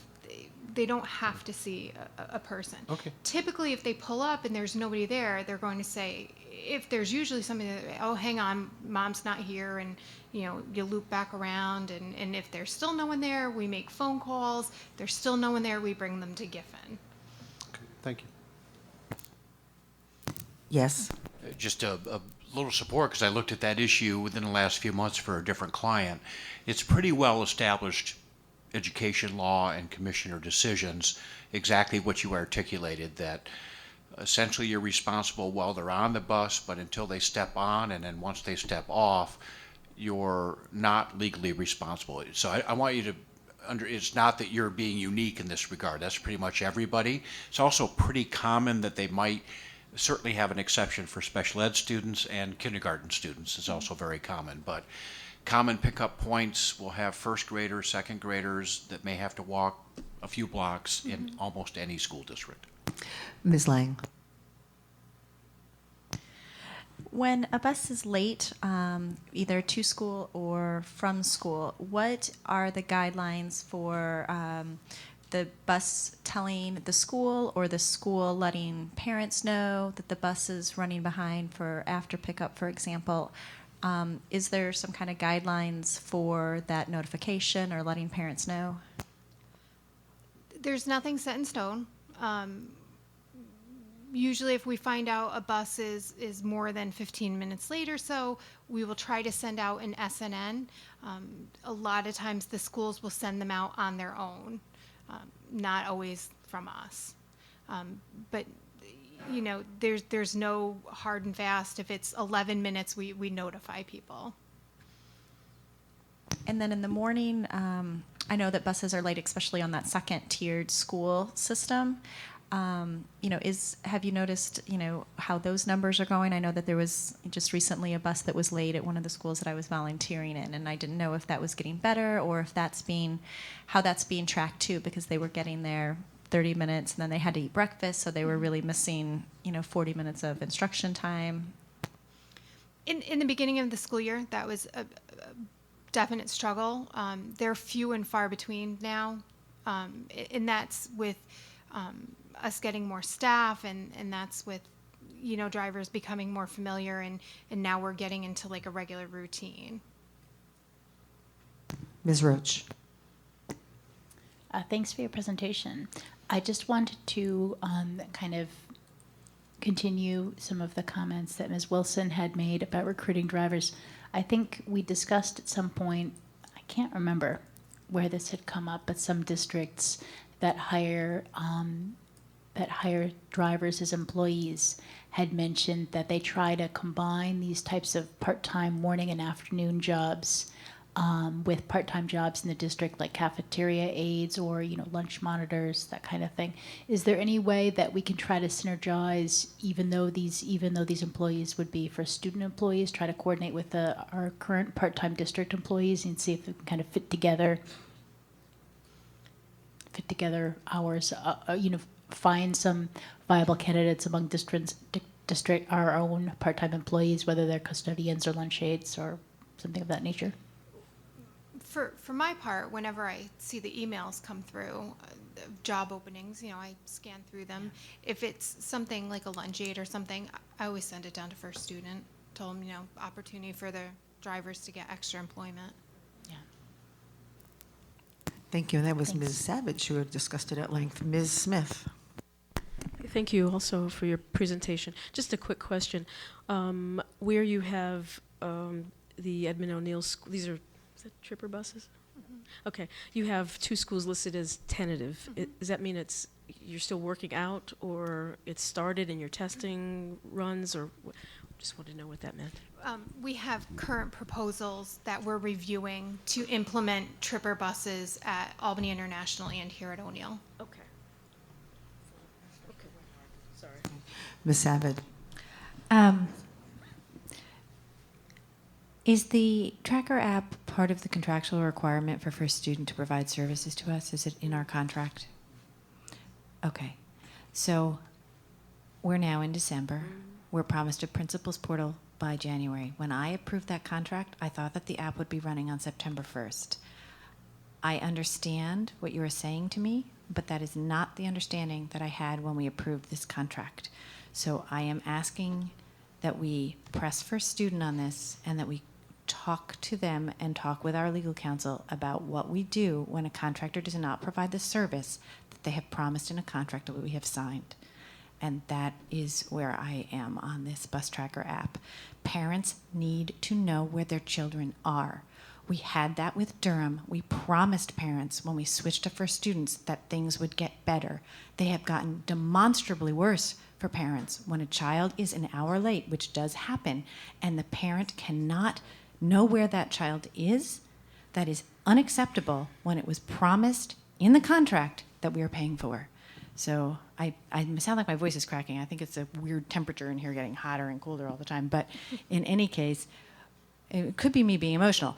they don't have to see a person.
Okay.
Typically, if they pull up and there's nobody there, they're going to say, if there's usually somebody that, oh, hang on, mom's not here, and you loop back around, and if there's still no one there, we make phone calls. If there's still no one there, we bring them to Giffen.
Okay, thank you.
Yes.
Just a little support, because I looked at that issue within the last few months for a different client. It's pretty well established education law and commissioner decisions, exactly what you articulated, that essentially you're responsible while they're on the bus, but until they step on, and then once they step off, you're not legally responsible. So I want you to it's not that you're being unique in this regard. That's pretty much everybody. It's also pretty common that they might certainly have an exception for special ed students and kindergarten students. It's also very common, but common pickup points will have first graders, second graders that may have to walk a few blocks in almost any school district.
Ms. Lang.
When a bus is late, either to school or from school, what are the guidelines for the bus telling the school or the school letting parents know that the bus is running behind for after pickup, for example? Is there some kind of guidelines for that notification or letting parents know?
There's nothing set in stone. Usually if we find out a bus is more than 15 minutes late or so, we will try to send out an SNN. A lot of times the schools will send them out on their own, not always from us. But there's no hard and fast. If it's 11 minutes, we notify people.
And then in the morning, I know that buses are late, especially on that second tiered school system. Have you noticed, how those numbers are going? I know that there was just recently a bus that was late at one of the schools that I was volunteering in, and I didn't know if that was getting better or if how that's being tracked too, because they were getting there 30 minutes and then they had to eat breakfast, so they were really missing, 40 minutes of instruction time.
In the beginning of the school year, that was a definite struggle. They're few and far between now, and that's with us getting more staff, and that's with drivers becoming more familiar, and now we're getting into like a regular routine.
Ms. Roach.
Thanks for your presentation. I just wanted to kind of continue some of the comments that Ms. Wilson had made about recruiting drivers. I think we discussed at some point, I can't remember where this had come up, but some districts that hire drivers as employees had mentioned that they try to combine these types of part-time morning and afternoon jobs with part-time jobs in the district, like cafeteria aides or lunch monitors, that kind of thing. Is there any way that we can try to synergize, even though these employees would be for student employees, try to coordinate with our current part-time district employees and see if we can kind of fit together hours, find some viable candidates among our own part-time employees, whether they're custodians or lunch aides or something of that nature?
For my part, whenever I see the emails come through, job openings, I scan through them. If it's something like a lunch aid or something, I always send it down to First Student, tell them, opportunity for the drivers to get extra employment.
Thank you. And that was Ms. Savage who had discussed it at length. Ms. Smith.
Thank you also for your presentation. Just a quick question. Where you have the Edmund O'Neill school, these are, is that Tripper buses? Mm-hmm. Okay. You have 2 schools listed as tentative.
Mm-hmm.
Does that mean you're still working out, or it's started in your testing runs, or just want to know what that meant?
We have current proposals that we're reviewing to implement Tripper buses at Albany International and here at O'Neill.
Okay. Sorry.
Ms. Savage.
Is the Tracker app part of the contractual requirement for First Student to provide services to us? Is it in our contract? Okay. So we're now in December. We're promised a principal's portal by January. When I approved that contract, I thought that the app would be running on September 1st. I understand what you are saying to me, but that is not the understanding that I had when we approved this contract. So I am asking that we press First Student on this and that we talk to them and talk with our legal counsel about what we do when a contractor does not provide the service that they have promised in a contract that we have signed. And that is where I am on this Bus Tracker app. Parents need to know where their children are. We had that with Durham. We promised parents when we switched to First Students that things would get better. They have gotten demonstrably worse for parents when a child is an hour late, which does happen, and the parent cannot know where that child is. That is unacceptable when it was promised in the contract that we are paying for. So I sound like my voice is cracking. I think it's a weird temperature in here getting hotter and colder all the time. But in any case, it could be me being emotional.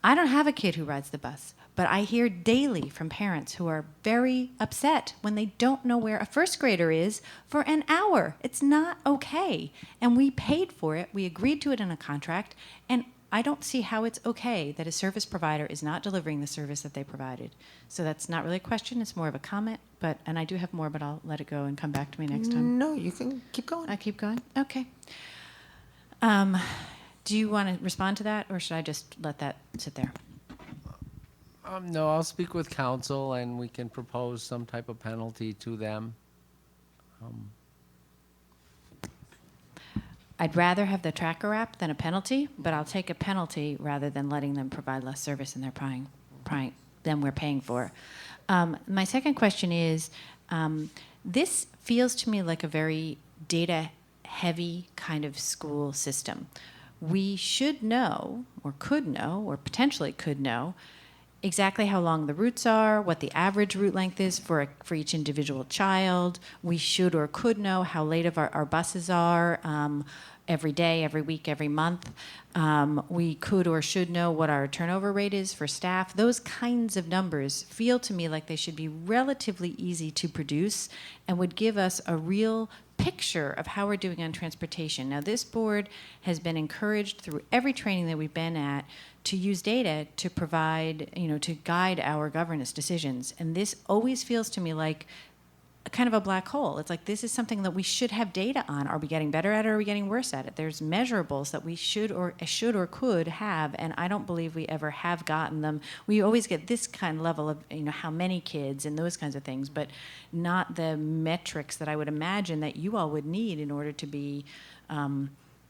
I don't have a kid who rides the bus, but I hear daily from parents who are very upset when they don't know where a first grader is for an hour. It's not okay. And we paid for it. We agreed to it in a contract. And I don't see how it's okay that a service provider is not delivering the service that they provided. So that's not really a question, it's more of a comment, and I do have more, but I'll let it go and come back to me next time.
No, you can keep going.
I keep going? Okay. Do you want to respond to that, or should I just let that sit there?
No, I'll speak with council and we can propose some type of penalty to them.
I'd rather have the Tracker app than a penalty, but I'll take a penalty rather than letting them provide less service than than we're paying for. My second question is, this feels to me like a very data-heavy kind of school system. We should know, or could know, or potentially could know, exactly how long the routes are, what the average route length is for each individual child. We should or could know how late of our buses are every day, every week, every month. We could or should know what our turnover rate is for staff. Those kinds of numbers feel to me like they should be relatively easy to produce and would give us a real picture of how we're doing on transportation. Now, this board has been encouraged through every training that we've been at to use data to provide, to guide our governance decisions. And this always feels to me like kind of a black hole. It's like, this is something that we should have data on. Are we getting better at it, or are we getting worse at it? There's measurables that we should or could have, and I don't believe we ever have gotten them. We always get this kind of level of, how many kids and those kinds of things, but not the metrics that I would imagine that you all would need in order to be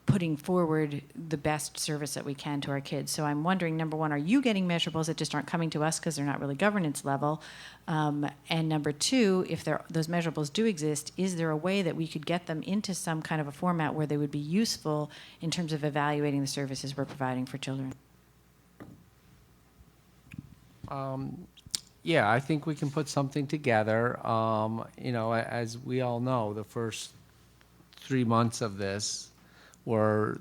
putting forward the best service that we can to our kids. So I'm wondering, number one, are you getting measurables that just aren't coming to us because they're not really governance level? And number two, if those measurables do exist, is there a way that we could get them into some kind of a format where they would be useful in terms of evaluating the services we're providing for children?
Yeah, I think we can put something together. As we all know, the first 3 months of this, where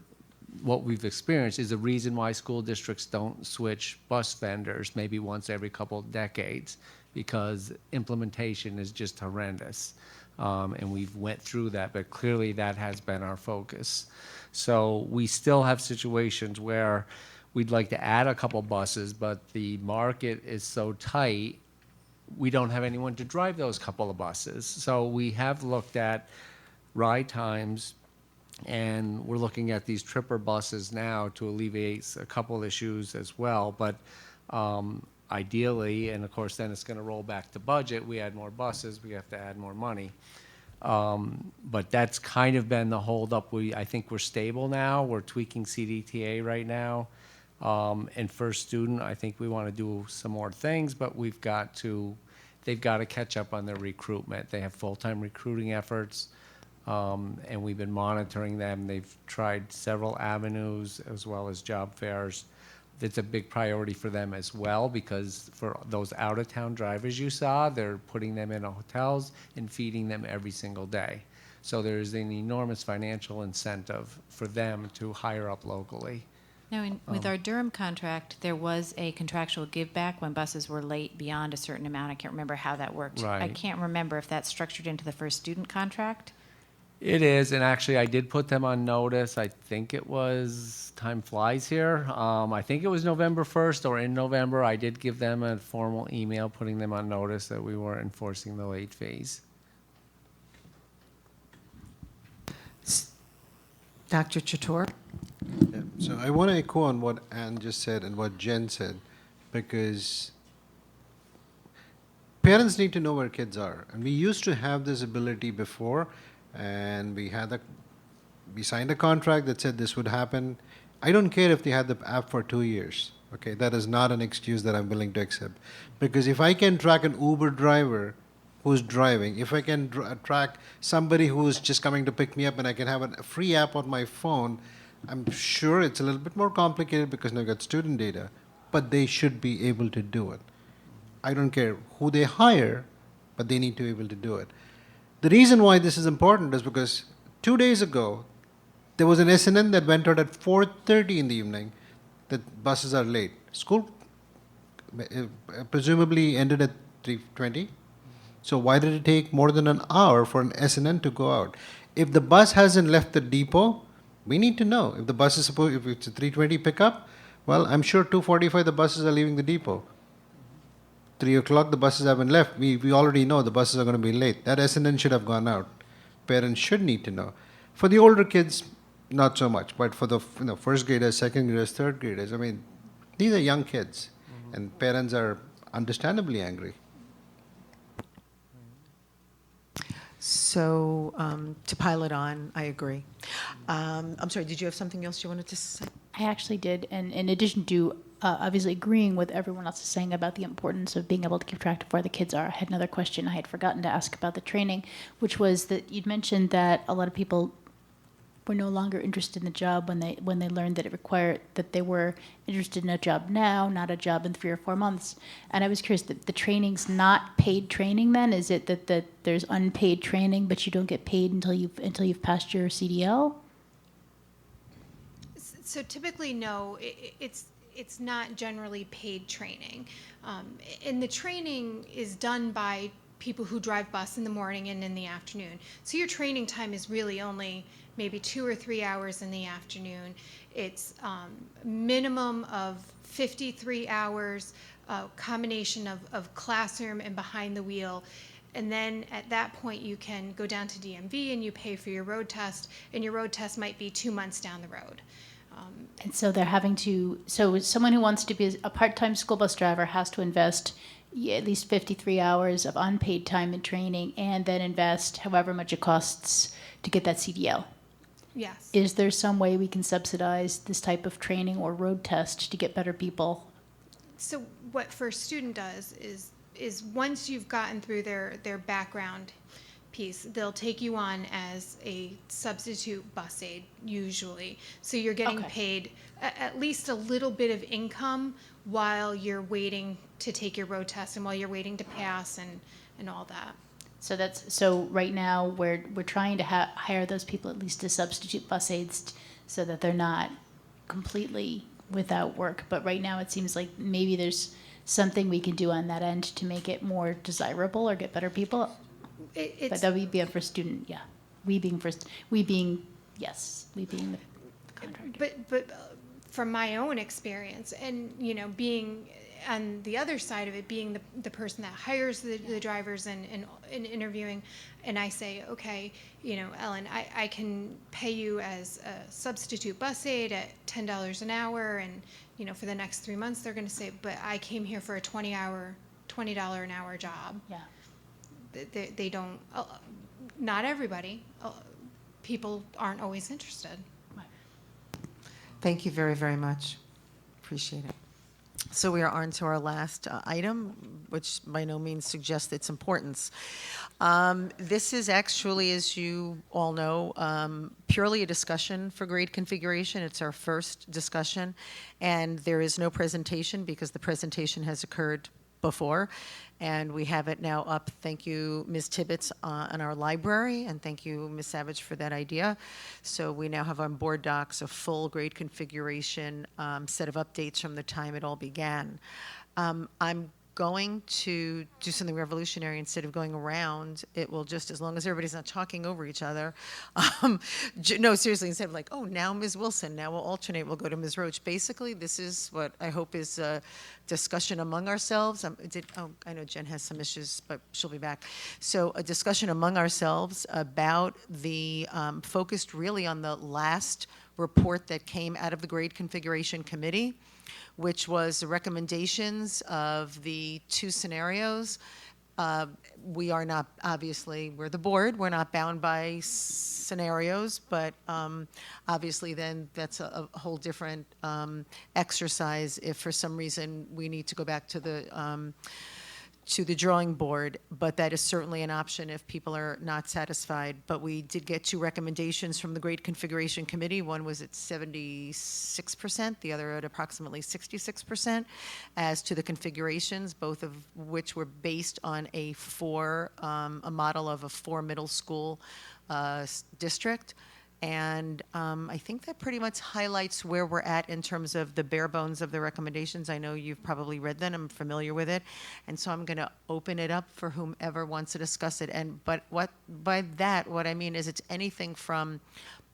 what we've experienced is the reason why school districts don't switch bus vendors maybe once every couple of decades, because implementation is just horrendous. And we've went through that, but clearly that has been our focus. So we still have situations where we'd like to add a couple buses, but the market is so tight, we don't have anyone to drive those couple of buses. So we have looked at ride times, and we're looking at these tripper buses now to alleviate a couple issues as well. But ideally, and of course then it's going to roll back to budget, we add more buses, we have to add more money. But that's kind of been the holdup. I think we're stable now. We're tweaking CDTA right now. And First Student, I think we want to do some more things, but they've got to catch up on their recruitment. They have full-time recruiting efforts. And we've been monitoring them. They've tried several avenues as well as job fairs. It's a big priority for them as well, because for those out-of-town drivers you saw, they're putting them in hotels and feeding them every single day. So there's an enormous financial incentive for them to hire up locally.
Now, with our Durham contract, there was a contractual give back when buses were late beyond a certain amount. I can't remember how that worked.
Right.
I can't remember if that's structured into the First Student contract.
It is, and actually I did put them on notice. I think it was, time flies here. I think it was November 1st or in November. I did give them a formal email putting them on notice that we were enforcing the late fees.
Dr. Chator?
Yeah. So I want to echo on what Anne just said and what Jen said, because parents need to know where kids are. And we used to have this ability before, and we signed a contract that said this would happen. I don't care if they had the app for 2 years. Okay, that is not an excuse that I'm willing to accept. Because if I can track an Uber driver who's driving, if I can track somebody who's just coming to pick me up, and I can have a free app on my phone, I'm sure it's a little bit more complicated because now I've got student data, but they should be able to do it. I don't care who they hire, but they need to be able to do it. The reason why this is important is because 2 days ago, there was an SNN that went out at 4:30 in the evening that buses are late. School presumably ended at 3:20. So why did it take more than an hour for an SNN to go out? If the bus hasn't left the depot, we need to know. If the bus is supposed, if it's a 3:20 pickup, well, I'm sure 2:45 the buses are leaving the depot. 3 o'clock the buses haven't left. We already know the buses are going to be late. That SNN should have gone out. Parents should need to know. For the older kids, not so much. But for the first graders, second graders, third graders, I mean, these are young kids, and parents are understandably angry.
So to pile it on, I agree. I'm sorry, did you have something else you wanted to say?
I actually did, and in addition to obviously agreeing with everyone else is saying about the importance of being able to keep track of where the kids are, I had another question I had forgotten to ask about the training, which was that you'd mentioned that a lot of people were no longer interested in the job when they learned that it required that they were interested in a job now, not a job in 3 or 4 months. And I was curious, the training's not paid training then? Is it that there's unpaid training but you don't get paid until you've passed your CDL?
So typically, no, it's not generally paid training. And the training is done by people who drive bus in the morning and in the afternoon. So your training time is really only maybe 2 or 3 hours in the afternoon. It's minimum of 53 hours, a combination of classroom and behind the wheel. And then at that point, you can go down to DMV and you pay for your road test, and your road test might be 2 months down the road.
And so they're having to, so someone who wants to be a part-time school bus driver has to invest at least 53 hours of unpaid time in training and then invest however much it costs to get that CDL.
Yes.
Is there some way we can subsidize this type of training or road test to get better people?
So what First Student does is once you've gotten through their background piece, they'll take you on as a substitute bus aide usually. So you're getting
Okay.
paid at least a little bit of income while you're waiting to take your road test and while you're waiting to pass and all that.
So right now we're trying to hire those people at least as substitute bus aides so that they're not completely without work. But right now it seems like maybe there's something we can do on that end to make it more desirable or get better people. But that would be a first student, yeah. We being the contractor.
But from my own experience, and being on the other side of it, being the person that hires the drivers and interviewing, and I say, okay, Ellen, I can pay you as a substitute bus aide at $10 an hour, and for the next 3 months they're going to say, but I came here for a $20 an hour job.
Yeah.
They don't. Not everybody. People aren't always interested.
Thank you very, very much. Appreciate it. So we are on to our last item, which by no means suggests its importance. This is actually, as you all know, purely a discussion for grade configuration. It's our first discussion, and there is no presentation because the presentation has occurred before, and we have it now up. Thank you, Ms. Tibbetts, in our library, and thank you, Ms. Savage, for that idea. So we now have on board docs a full grade configuration set of updates from the time it all began. I'm going to do something revolutionary. Instead of going around, it will just, as long as everybody's not talking over each other. No, seriously, instead of like, oh, now Ms. Wilson, now we'll alternate, we'll go to Ms. Roach. Basically, this is what I hope is a discussion among ourselves. I know Jen has some issues, but she'll be back. So a discussion among ourselves about the, focused really on the last report that came out of the grade configuration committee, which was the recommendations of the two scenarios. We are not, obviously, we're the board, we're not bound by scenarios, but obviously then that's a whole different exercise if for some reason we need to go back to the drawing board, but that is certainly an option if people are not satisfied. But we did get two recommendations from the grade configuration committee. One was at 76%, the other at approximately 66% as to the configurations, both of which were based on a model of a 4 middle school district. And I think that pretty much highlights where we're at in terms of the bare bones of the recommendations. I know you've probably read them. I'm familiar with it. And so I'm going to open it up for whomever wants to discuss it. But what I mean is it's anything from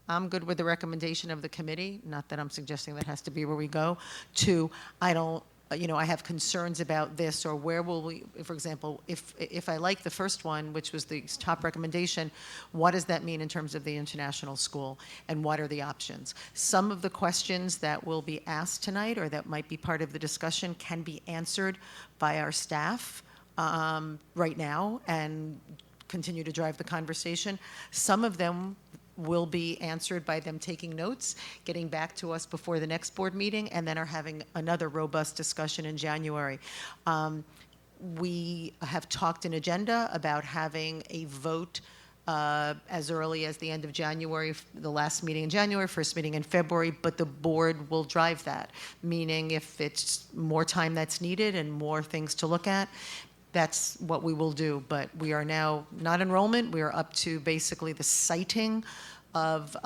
I'm good with the recommendation of the committee, not that I'm suggesting that has to be where we go, to I have concerns about this, or where will we, for example, if I like the first one, which was the top recommendation, what does that mean in terms of the international school, and what are the options? Some of the questions that will be asked tonight, or that might be part of the discussion, can be answered by our staff right now and continue to drive the conversation. Some of them will be answered by them taking notes, getting back to us before the next board meeting, and then are having another robust discussion in January. We have talked an agenda about having a vote as early as the end of January, the last meeting in January, first meeting in February, but the board will drive that, meaning if it's more time that's needed and more things to look at, that's what we will do. But we are now not enrollment. We are up to basically the citing of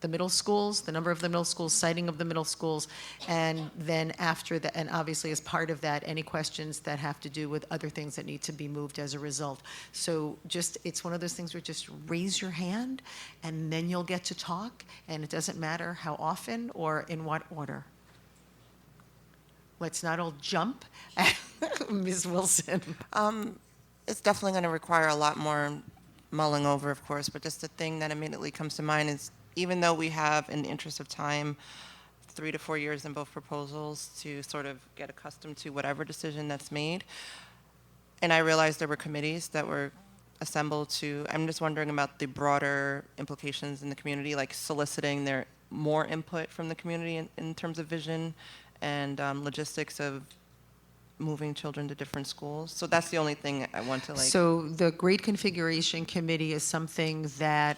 the middle schools, the number of the middle schools, citing of the middle schools, and then after that, and obviously as part of that, any questions that have to do with other things that need to be moved as a result. So it's one of those things where just raise your hand, and then you'll get to talk, and it doesn't matter how often or in what order. Let's not all jump. Ms. Wilson.
it's definitely going to require a lot more mulling over, of course, but just the thing that immediately comes to mind is even though we have, in the interest of time, 3 to 4 years in both proposals to sort of get accustomed to whatever decision that's made, and I realized there were committees that were assembled to, I'm just wondering about the broader implications in the community, like soliciting their more input from the community in terms of vision and logistics of moving children to different schools. So that's the only thing I want to like.
So the grade configuration committee is something that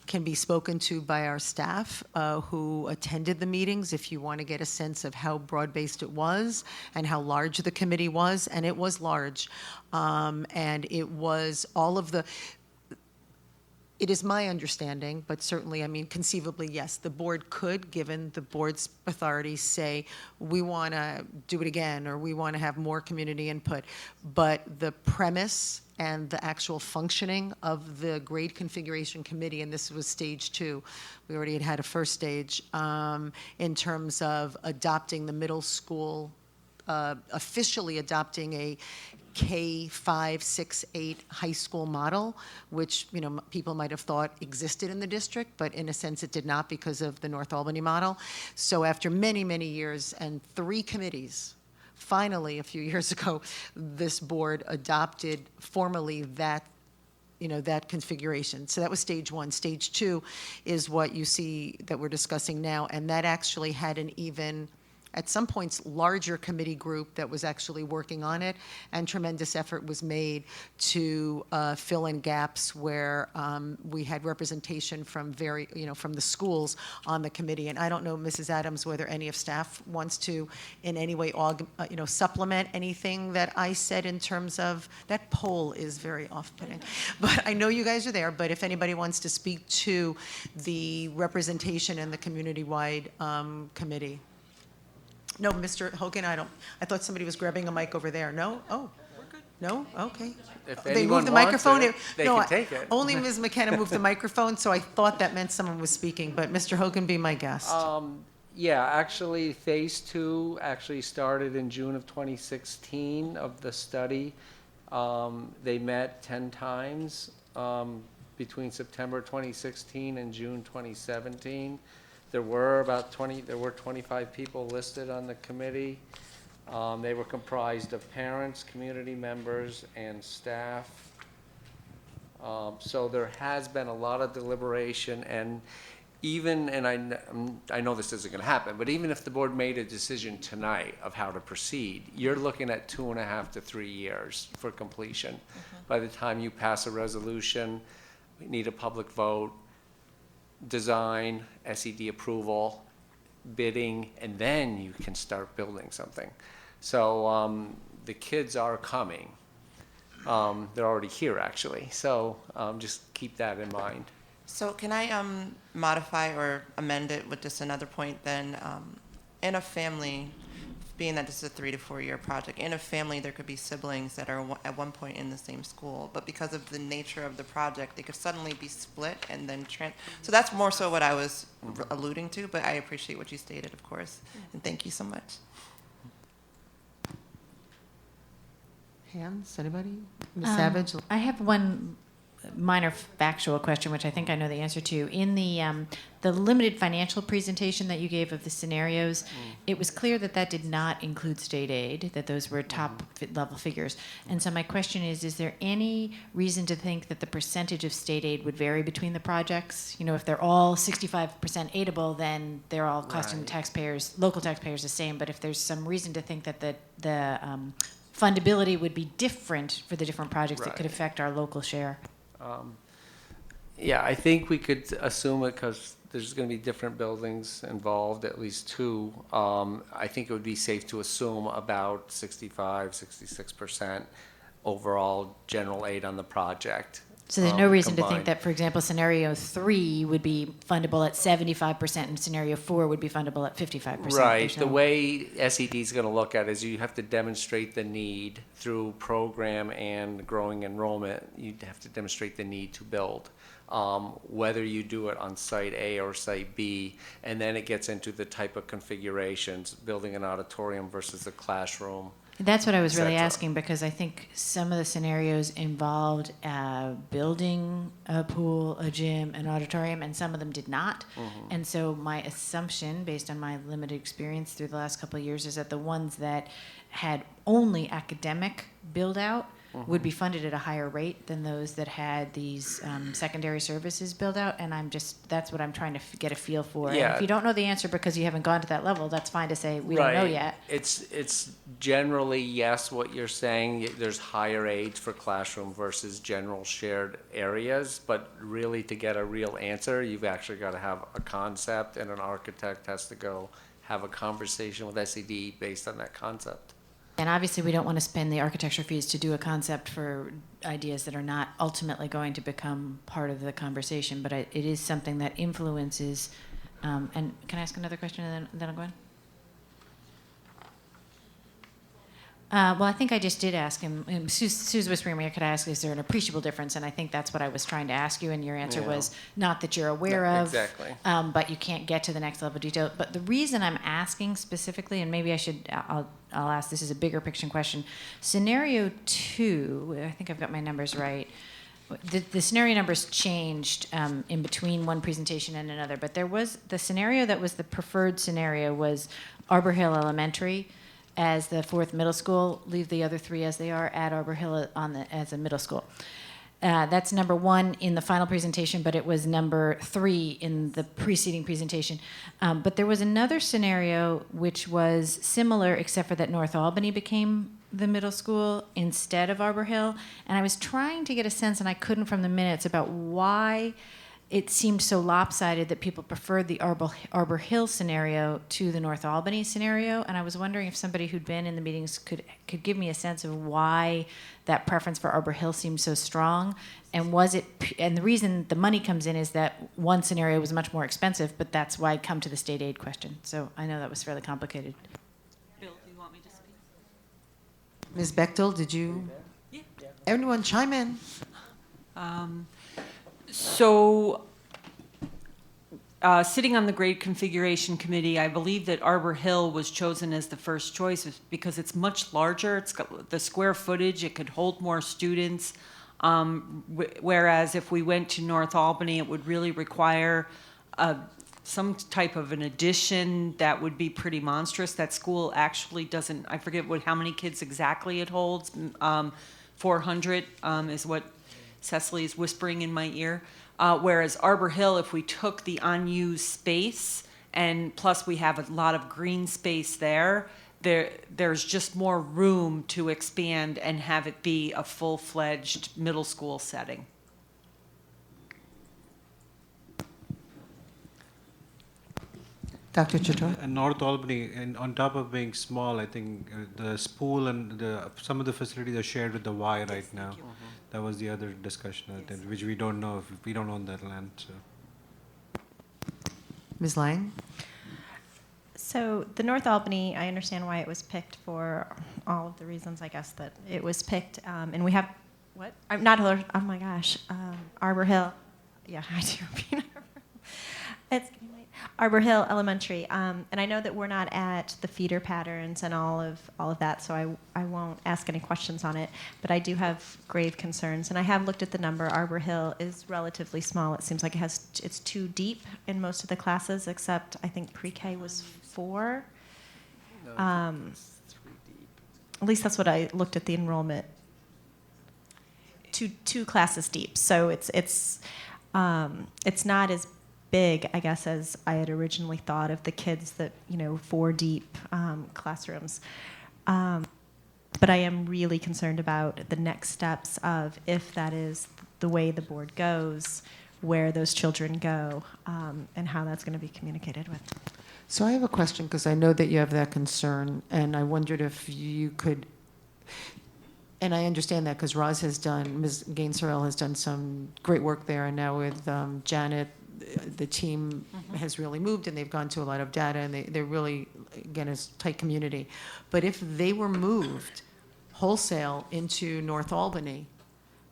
can be spoken to by our staff who attended the meetings if you want to get a sense of how broad-based it was and how large the committee was, and it was large. And it was all of the, it is my understanding, but certainly, I mean, conceivably, yes, the board could, given the board's authority, say, we want to do it again, or we want to have more community input. But the premise and the actual functioning of the grade configuration committee, and this was stage 2, we already had a first stage, in terms of adopting the middle school, officially adopting a K-5, 6, 8 high school model, which, you know, people might have thought existed in the district, but in a sense it did not because of the North Albany model. So after many, many years and 3 committees, finally, a few years ago, this board adopted formally that, you know, that configuration. So that was stage 1. Stage 2 is what you see that we're discussing now, and that actually had an even, at some points, larger committee group that was actually working on it, and tremendous effort was made to fill in gaps where we had representation from from the schools on the committee. And I don't know, Mrs. Adams, whether any of staff wants to in any way, supplement anything that I said in terms of, that poll is very off-putting. But I know you guys are there, but if anybody wants to speak to the representation in the community-wide committee. No, Mr. Hogan, I thought somebody was grabbing a mic over there. No? Oh, we're good. No? Okay.
If
They
anyone
moved the
wants
microphone.
it, they
No,
can take it.
Only Ms. McKenna moved the microphone, so I thought that meant someone was speaking, but Mr. Hogan, be my guest.
Yeah, actually, phase 2 actually started in June of 2016 of the study. They met 10 times between September 2016 and June 2017. There were 25 people listed on the committee. They were comprised of parents, community members, and staff. So there has been a lot of deliberation, and I know this isn't going to happen, but even if the board made a decision tonight of how to proceed, you're looking at 2.5 to 3 years for completion. By the time you pass a resolution, we need a public vote, design, SED approval, bidding, and then you can start building something. So the kids are coming. They're already here, actually. So just keep that in mind.
So can I modify or amend it with just another point then? In a family, being that this is a 3 to 4 year project, in a family there could be siblings that are at one point in the same school, but because of the nature of the project, they could suddenly be split and then so that's more so what I was alluding to, but I appreciate what you stated, of course, and thank you so much.
Hands, anybody? Ms. Savage?
I have one minor factual question, which I think I know the answer to. In the limited financial presentation that you gave of the scenarios, it was clear that that did not include state aid, that those were top level figures. And so my question is there any reason to think that the percentage of state aid would vary between the projects? You know, if they're all 65% aidable, then they're all costing taxpayers, local taxpayers the same. But if there's some reason to think that the fundability would be different for the different projects that could affect our local share.
Yeah, I think we could assume it because there's going to be different buildings involved, at least 2. I think it would be safe to assume about 65, 66% overall general aid on the project.
So there's no reason to think
combined.
that, for example, scenario 3 would be fundable at 75% and scenario 4 would be fundable at 55%.
Right.
There's
The
no-
way SED is going to look at it is you have to demonstrate the need through program and growing enrollment. You have to demonstrate the need to build, whether you do it on site A or site B, and then it gets into the type of configurations, building an auditorium versus a classroom,
That's what I was really
cetera.
asking, because I think some of the scenarios involved building a pool, a gym, an auditorium, and some of them did not. And so my assumption, based on my limited experience through the last couple of years, is that the ones that had only academic build out would be funded at a higher rate than those that had these secondary services built out. And that's what I'm trying to get a feel for. And
Yeah.
if you don't know the answer because you haven't gone to that level, that's fine to say we don't know yet.
It's generally, yes, what you're saying, there's higher aids for classroom versus general shared areas, but really to get a real answer, you've actually got to have a concept, and an architect has to go have a conversation with SED based on that concept.
And obviously, we don't want to spend the architecture fees to do a concept for ideas that are not ultimately going to become part of the conversation, but it is something that influences. And can I ask another question, and then I'll go on? Well, I think I just did ask him. Sue's whispering me, could I ask, is there an appreciable difference? And I think that's what I was trying to ask you, and your answer was not that you're aware of.
Exactly.
But you can't get to the next level of detail. But the reason I'm asking specifically, and maybe I'll ask, this is a bigger picture question. Scenario 2, I think I've got my numbers right. The scenario numbers changed in between one presentation and another, but there was the scenario that was the preferred scenario was Arbor Hill Elementary as the 4th middle school, leave the other 3 as they are, add Arbor Hill as a middle school. That's number 1 in the final presentation, but it was number 3 in the preceding presentation. But there was another scenario which was similar, except for that North Albany became the middle school instead of Arbor Hill. And I was trying to get a sense, and I couldn't from the minutes, about why it seemed so lopsided that people preferred the Arbor Hill scenario to the North Albany scenario. And I was wondering if somebody who'd been in the meetings could give me a sense of why that preference for Arbor Hill seemed so strong. And and the reason the money comes in is that one scenario was much more expensive, but that's why I come to the state aid question. So I know that was fairly complicated.
Bill, do you want me to speak?
Ms. Bechtel, did you?
Yeah.
Everyone chime in.
So, sitting on the grade configuration committee, I believe that Arbor Hill was chosen as the first choice because it's much larger. It's got the square footage. It could hold more students. Whereas if we went to North Albany, it would really require some type of an addition that would be pretty monstrous. That school actually doesn't, I forget how many kids exactly it holds. 400 is what Cecily is whispering in my ear. Whereas Arbor Hill, if we took the unused space, and plus we have a lot of green space there's just more room to expand and have it be a full-fledged middle school setting.
Dr. Chator?
North Albany, and on top of being small, I think the spool and some of the facilities are shared with the Y right now. That was the other discussion, which we don't know if we don't own that land. So.
Ms. Lang?
So the North Albany, I understand why it was picked for all of the reasons, I guess, that it was picked. And we have, what? I'm not, oh my gosh, Arbor Hill. Yeah, I do. It's Arbor Hill Elementary. And I know that we're not at the feeder patterns and all of that, so I won't ask any questions on it. But I do have grave concerns. And I have looked at the number. Arbor Hill is relatively small. It seems like it's too deep in most of the classes, except I think pre-K was 4.
No, it's 3 deep.
At least that's what I looked at the enrollment. Two classes deep. So it's not as big, I guess, as I had originally thought of the kids that, 4 deep classrooms. But I am really concerned about the next steps of, if that is the way the board goes, where those children go, and how that's going to be communicated with.
So I have a question, because I know that you have that concern, and I wondered if you could, and I understand that because Ms. Gaines-Sorrell has done some great work there, and now with Janet, the team has really moved, and they've gone to a lot of data, and they're really, again, a tight community. But if they were moved wholesale into North Albany,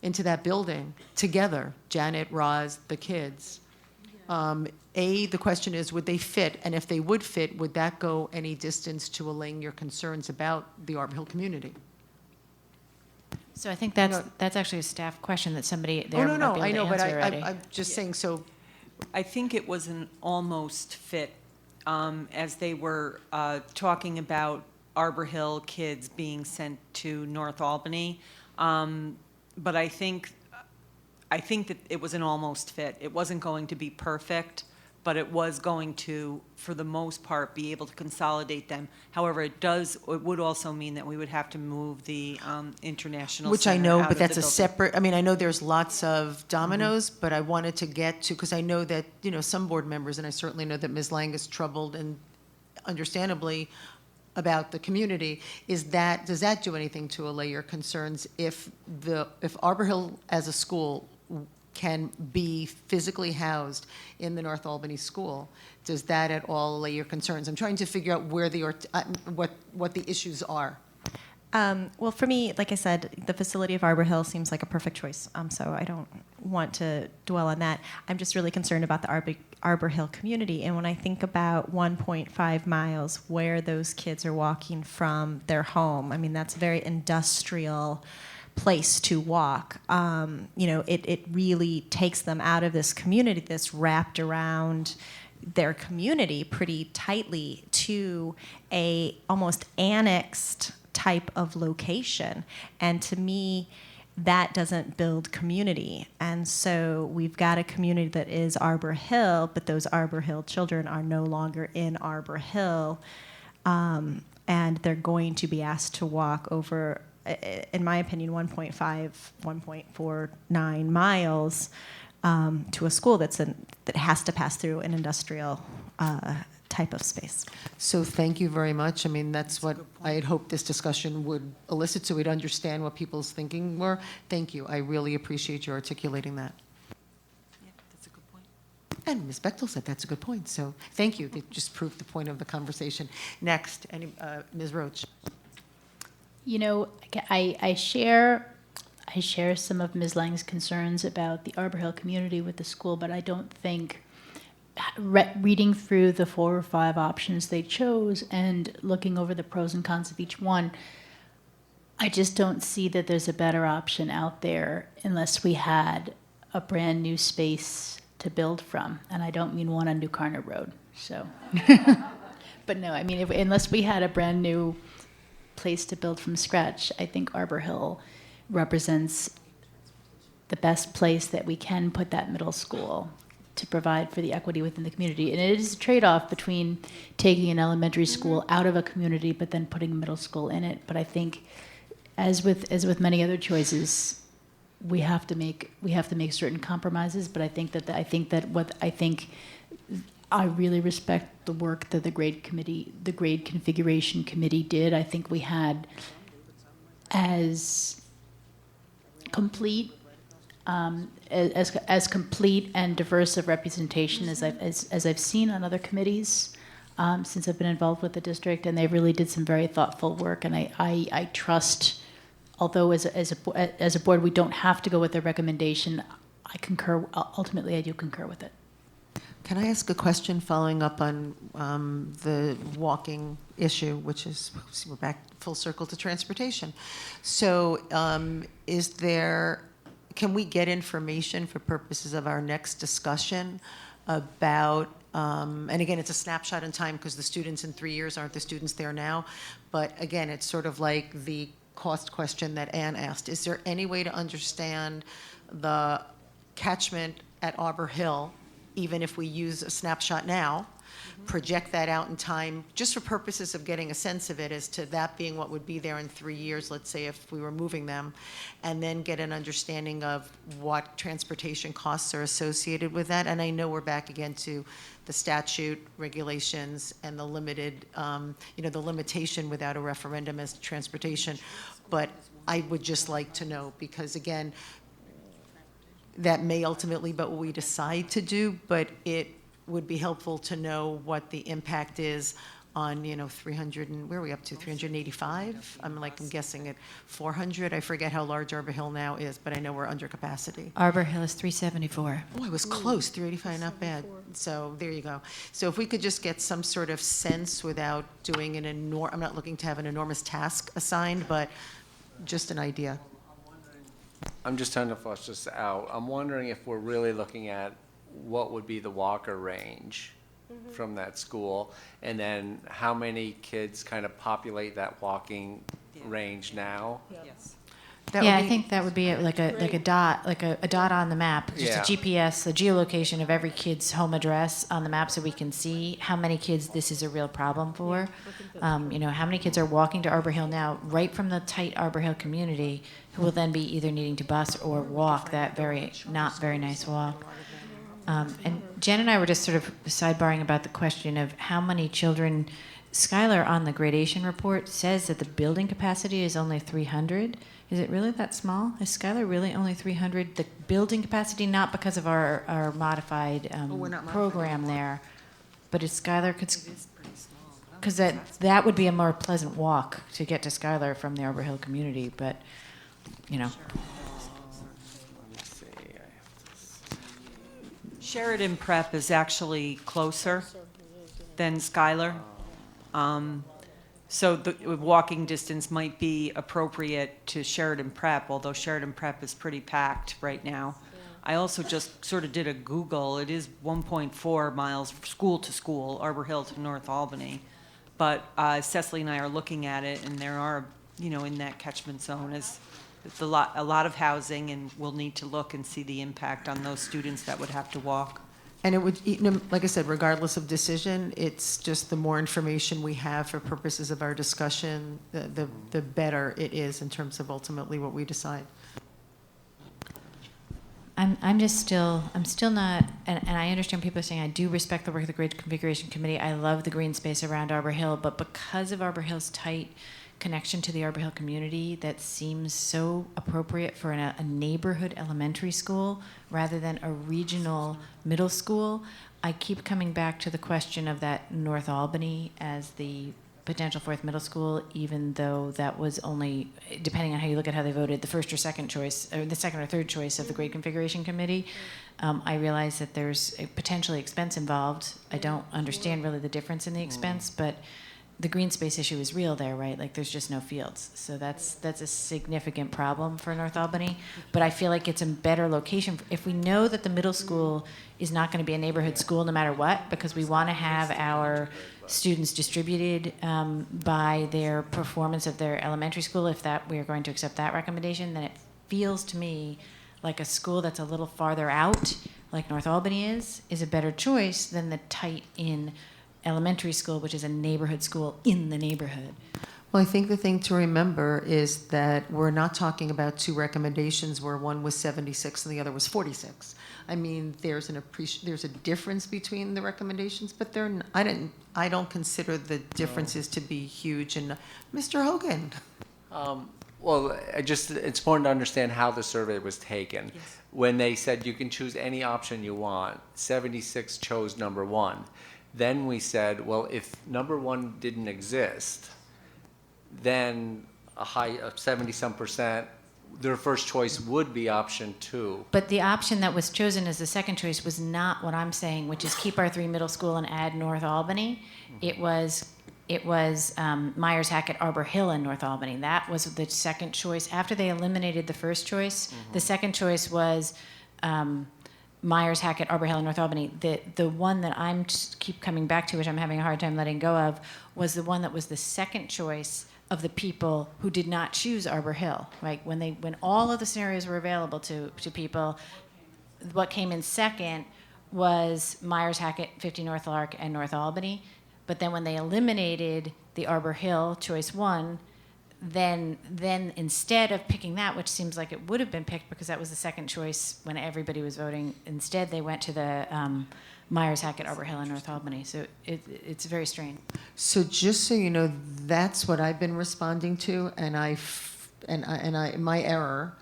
into that building, together, Janet, Roz, the kids, the question is, would they fit? And if they would fit, would that go any distance to allaying your concerns about the Arbor Hill community?
So I think that's actually a staff question that somebody
Oh,
there
no,
might
no,
be
I
able
know,
to
but
answer already.
I'm just saying, so,
I think it was an almost fit, as they were talking about Arbor Hill kids being sent to North Albany. But I think that it was an almost fit. It wasn't going to be perfect, but it was going to, for the most part, be able to consolidate them. However, it would also mean that we would have to move the international
which I
center
know,
out
but
of the
that's a
building.
separate, I mean, I know there's lots of dominoes, but I wanted to get to, because I know that, some board members, and I certainly know that Ms. Lang is troubled and understandably about the community, does that do anything to allay your concerns if Arbor Hill as a school can be physically housed in the North Albany school? Does that at all allay your concerns? I'm trying to figure out where what the issues are.
Well, for me, like I said, the facility of Arbor Hill seems like a perfect choice. So I don't want to dwell on that. I'm just really concerned about the Arbor Hill community. And when I think about 1.5 miles where those kids are walking from their home, I mean, that's a very industrial place to walk. It really takes them out of this community that's wrapped around their community pretty tightly to a almost annexed type of location. And to me, that doesn't build community. And so we've got a community that is Arbor Hill, but those Arbor Hill children are no longer in Arbor Hill. And they're going to be asked to walk over, in my opinion, 1.49 miles to a school that has to pass through an industrial type of space.
So thank you very much. I mean, that's what I had hoped this discussion would elicit, so we'd understand what people's thinking were. Thank you. I really appreciate you articulating that.
Yeah, that's a good point.
And Ms. Bechtel said that's a good point, so thank you. It just proved the point of the conversation. Next, Ms. Roach.
I share some of Ms. Lang's concerns about the Arbor Hill community with the school, but I don't think reading through the 4 or 5 options they chose and looking over the pros and cons of each one, I just don't see that there's a better option out there unless we had a brand new space to build from. And I don't mean one on New Carner Road. So, but no, I mean, unless we had a brand new place to build from scratch, I think Arbor Hill represents the best place that we can put that middle school to provide for the equity within the community. And it is a trade-off between taking an elementary school out of a community but then putting a middle school in it. But I think, as with many other choices, we have to make certain compromises. But I think that I really respect the work that the grade configuration committee did. I think we had as complete as complete and diverse of representation as I've seen on other committees since I've been involved with the district, and they really did some very thoughtful work. And I trust, although as a board we don't have to go with their recommendation, I concur. Ultimately, I do concur with it.
Can I ask a question following up on the walking issue, which is, we're back full circle to transportation. So can we get information for purposes of our next discussion about, and again, it's a snapshot in time because the students in 3 years aren't the students there now, but again, it's sort of like the cost question that Ann asked. Is there any way to understand the catchment at Arbor Hill, even if we use a snapshot now, project that out in time, just for purposes of getting a sense of it as to that being what would be there in 3 years, let's say if we were moving them, and then get an understanding of what transportation costs are associated with that. And I know we're back again to the statute, regulations, and the limited, the limitation without a referendum as to transportation. But I would just like to know, because again, that may ultimately be what we decide to do, but it would be helpful to know what the impact is on, 300 and, where are we up to, 385? I'm guessing at 400. I forget how large Arbor Hill now is, but I know we're under capacity.
Arbor Hill is 374.
Oh, I was close, 385, not bad. So there you go. So if we could just get some sort of sense without doing I'm not looking to have an enormous task assigned, but just an idea.
I'm just trying to flush this out. I'm wondering if we're really looking at what would be the walker range from that school, and then how many kids kind of populate that walking range now?
Yes.
Yeah, I think that would be like a dot on the map, just
Yeah.
a GPS, a geolocation of every kid's home address on the map, so we can see how many kids this is a real problem for. How many kids are walking to Arbor Hill now, right from the tight Arbor Hill community, who will then be either needing to bus or walk that not very nice walk. And Jen and I were just sort of sidebarring about the question of how many children. Skylar on the gradation report says that the building capacity is only 300. Is it really that small? Is Skylar really only 300? The building capacity, not because of our modified
we're not
program there, but is Skylar, because that would be a more pleasant walk to get to Skylar from the Arbor Hill community, but,
Sheridan Prep is actually closer than Schuyler. So the walking distance might be appropriate to Sheridan Prep, although Sheridan Prep is pretty packed right now. I also just sort of did a Google. It is 1.4 miles school to school, Arbor Hill to North Albany. But Cecily and I are looking at it, and there are, in that catchment zone it's a lot of housing, and we'll need to look and see the impact on those students that would have to walk.
And it would, like I said, regardless of decision, it's just the more information we have for purposes of our discussion, the better it is in terms of ultimately what we decide.
I'm still not, and I understand people are saying I do respect the work of the Grade Configuration Committee. I love the green space around Arbor Hill, but because of Arbor Hill's tight connection to the Arbor Hill community, that seems so appropriate for a neighborhood elementary school rather than a regional middle school. I keep coming back to the question of that North Albany as the potential fourth middle school, even though that was only, depending on how you look at how they voted, the first or second choice, or the second or third choice of the Grade Configuration Committee. I realize that there's a potentially expense involved. I don't understand really the difference in the expense, but the green space issue is real there, right? Like there's just no fields. So that's a significant problem for North Albany. But I feel like it's a better location. If we know that the middle school is not going to be a neighborhood school no matter what, because we want to have our students distributed by their performance of their elementary school, if that we are going to accept that recommendation, then it feels to me like a school that's a little farther out, like North Albany is a better choice than the tight-in elementary school, which is a neighborhood school in the neighborhood.
Well, I think the thing to remember is that we're not talking about two recommendations where one was 76 and the other was 46. I mean, there's a difference between the recommendations, but I don't consider the differences to be huge. And Mr. Hogan.
Well, it's important to understand how the survey was taken.
Yes.
When they said you can choose any option you want, 76 chose number one. Then we said, well, if number one didn't exist, then a high of 70-some%, their first choice would be option two.
But the option that was chosen as the second choice was not what I'm saying, which is keep our 3 middle school and add North Albany. It was Myers Hackett Arbor Hill in North Albany. That was the second choice. After they eliminated the first choice, the second choice was Myers Hackett Arbor Hill in North Albany. The one that I'm keep coming back to, which I'm having a hard time letting go of, was the one that was the second choice of the people who did not choose Arbor Hill. Right, when all of the scenarios were available to people, what came in second was Myers Hackett, 50 North Lark, and North Albany. But then when they eliminated the Arbor Hill choice one, then instead of picking that, which seems like it would have been picked because that was the second choice when everybody was voting, instead they went to the Myers Hackett Arbor Hill in North Albany. So it's very strange.
So just so you know, that's what I've been responding to, and my error,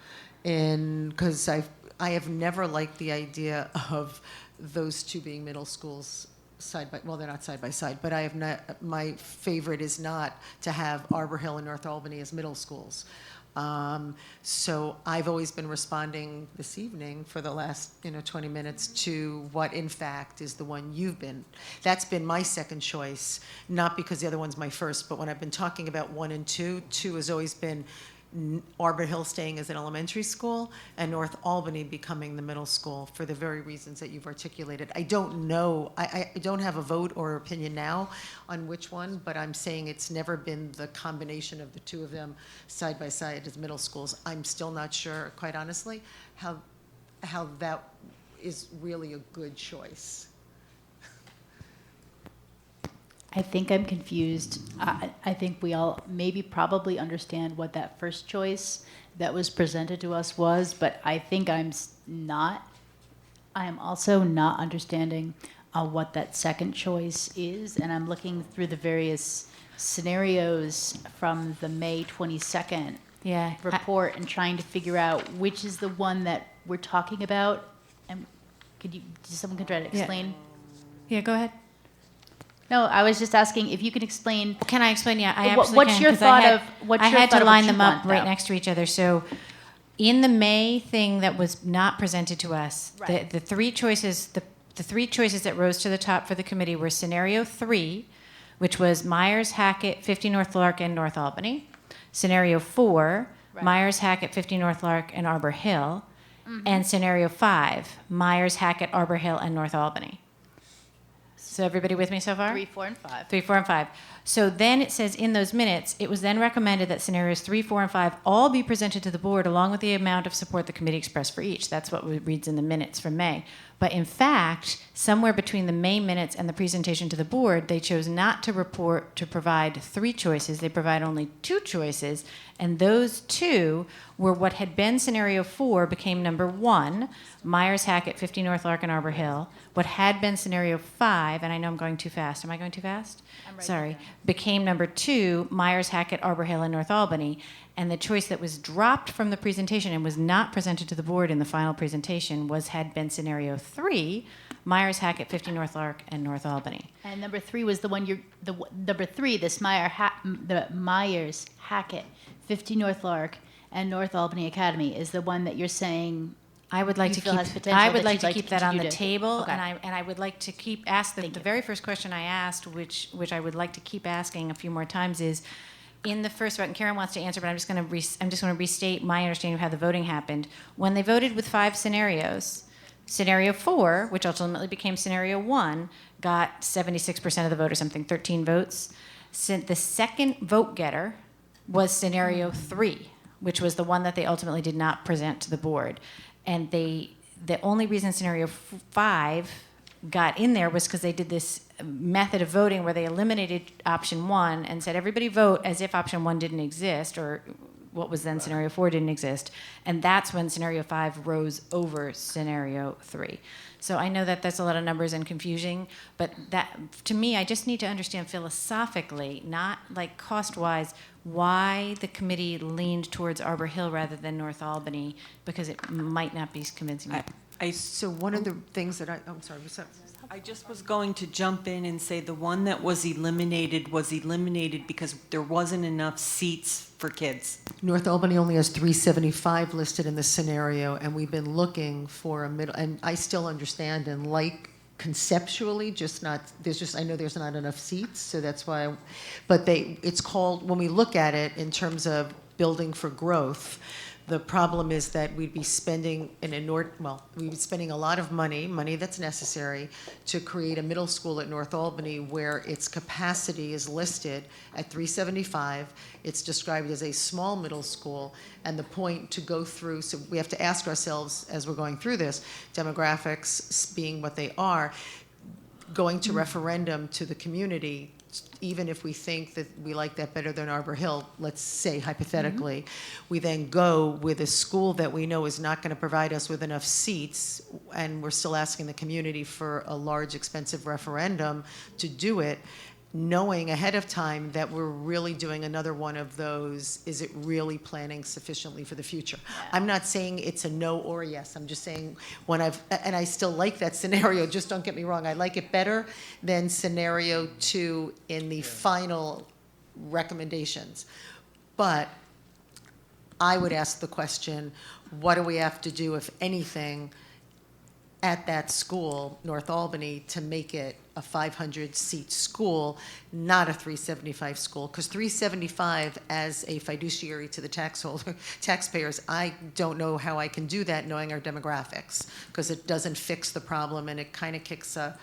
because I have never liked the idea of those two being middle schools well, they're not side by side, but I have not, my favorite is not to have Arbor Hill and North Albany as middle schools. So I've always been responding this evening for the last, 20 minutes to what in fact is the one you've been. That's been my second choice, not because the other one's my first, but when I've been talking about 1 and 2, 2 has always been Arbor Hill staying as an elementary school and North Albany becoming the middle school for the very reasons that you've articulated. I don't know, I don't have a vote or opinion now on which one, but I'm saying it's never been the combination of the two of them side by side as middle schools. I'm still not sure, quite honestly, how that is really a good choice.
I think I'm confused. I think we all maybe probably understand what that first choice that was presented to us was, but I think I am also not understanding what that second choice is, and I'm looking through the various scenarios from the May 22nd report and trying to figure out which is the one that we're talking about. And someone try to explain?
Yeah, go ahead.
No, I was just asking if you could explain.
Can I explain? Yeah, I
What's
absolutely can.
your
'Cause
thought
I had,
of what's
I
your
had
thought
to
of what
line
you
them up
want,
right
though?
next to each other. So, in the May thing that was not presented to us,
Right.
the three choices, the three choices that rose to the top for the committee were scenario 3, which was Myers, Hackett, 50 North Lark, and North Albany. Scenario 4, Myers, Hackett, 50 North Lark, and Arbor Hill. And scenario 5, Myers, Hackett, Arbor Hill, and North Albany. So everybody with me so far?
3, 4, and 5.
3, 4, and 5. So then it says in those minutes, it was then recommended that scenarios 3, 4, and 5 all be presented to the board along with the amount of support the committee expressed for each. That's what reads in the minutes from May. But in fact, somewhere between the May minutes and the presentation to the board, they chose not to provide 3 choices. They provide only 2 choices. And those 2 were what had been scenario 4 became number 1, Myers, Hackett, 50 North Lark, and Arbor Hill. What had been scenario 5, and I know I'm going too fast. Am I going too fast? Sorry. Became number 2, Myers, Hackett, Arbor Hill, and North Albany. And the choice that was dropped from the presentation and was not presented to the board in the final presentation had been scenario 3, Myers, Hackett, 50 North Lark, and North Albany.
And number 3 was the one number 3, the Myers, Hackett, 50 North Lark, and North Albany Academy is the one that you're saying.
I would like
you
to
feel
keep.
has potential
I would
that
like
you'd
to keep that on the
continue to-
table,
Okay.
and I would like to keep ask the very first question I asked, which I would like to keep asking a few more times is, in the first vote, and Karen wants to answer, but I'm just going to restate my understanding of how the voting happened. When they voted with 5 scenarios, scenario 4, which ultimately became scenario 1, got 76% of the vote or something, 13 votes. The second vote getter was scenario 3, which was the one that they ultimately did not present to the board. And the only reason scenario 5 got in there was because they did this method of voting where they eliminated option 1 and said everybody vote as if option 1 didn't exist, or what was then scenario 4 didn't exist. And that's when scenario 5 rose over scenario 3. So I know that that's a lot of numbers and confusing, but that, to me, I just need to understand philosophically, not like cost-wise, why the committee leaned towards Arbor Hill rather than North Albany, because it might not be convincing.
So one of the things that I'm sorry, what's up?
I just was going to jump in and say the one that was eliminated because there wasn't enough seats for kids.
North Albany only has 375 listed in this scenario, and we've been looking for a middle, and I still understand and like conceptually, I know there's not enough seats, so that's why, it's called, when we look at it in terms of building for growth, the problem is that we'd be spending a lot of money that's necessary to create a middle school at North Albany where its capacity is listed at 375. It's described as a small middle school, and the point to go through, so we have to ask ourselves as we're going through this, demographics being what they are, going to referendum to the community, even if we think that we like that better than Arbor Hill, let's say hypothetically, we then go with a school that we know is not going to provide us with enough seats, and we're still asking the community for a large, expensive referendum to do it. knowing ahead of time that we're really doing another one of those, is it really planning sufficiently for the future? I'm not saying it's a no or a yes. I'm just saying and I still like that scenario, just don't get me wrong. I like it better than scenario 2 in the final recommendations. But I would ask the question, what do we have to do, if anything, at that school, North Albany, to make it a 500-seat school, not a 375 school? Because 375, as a fiduciary to the taxpayers, I don't know how I can do that knowing our demographics, because it doesn't fix the problem and it kind of kicks a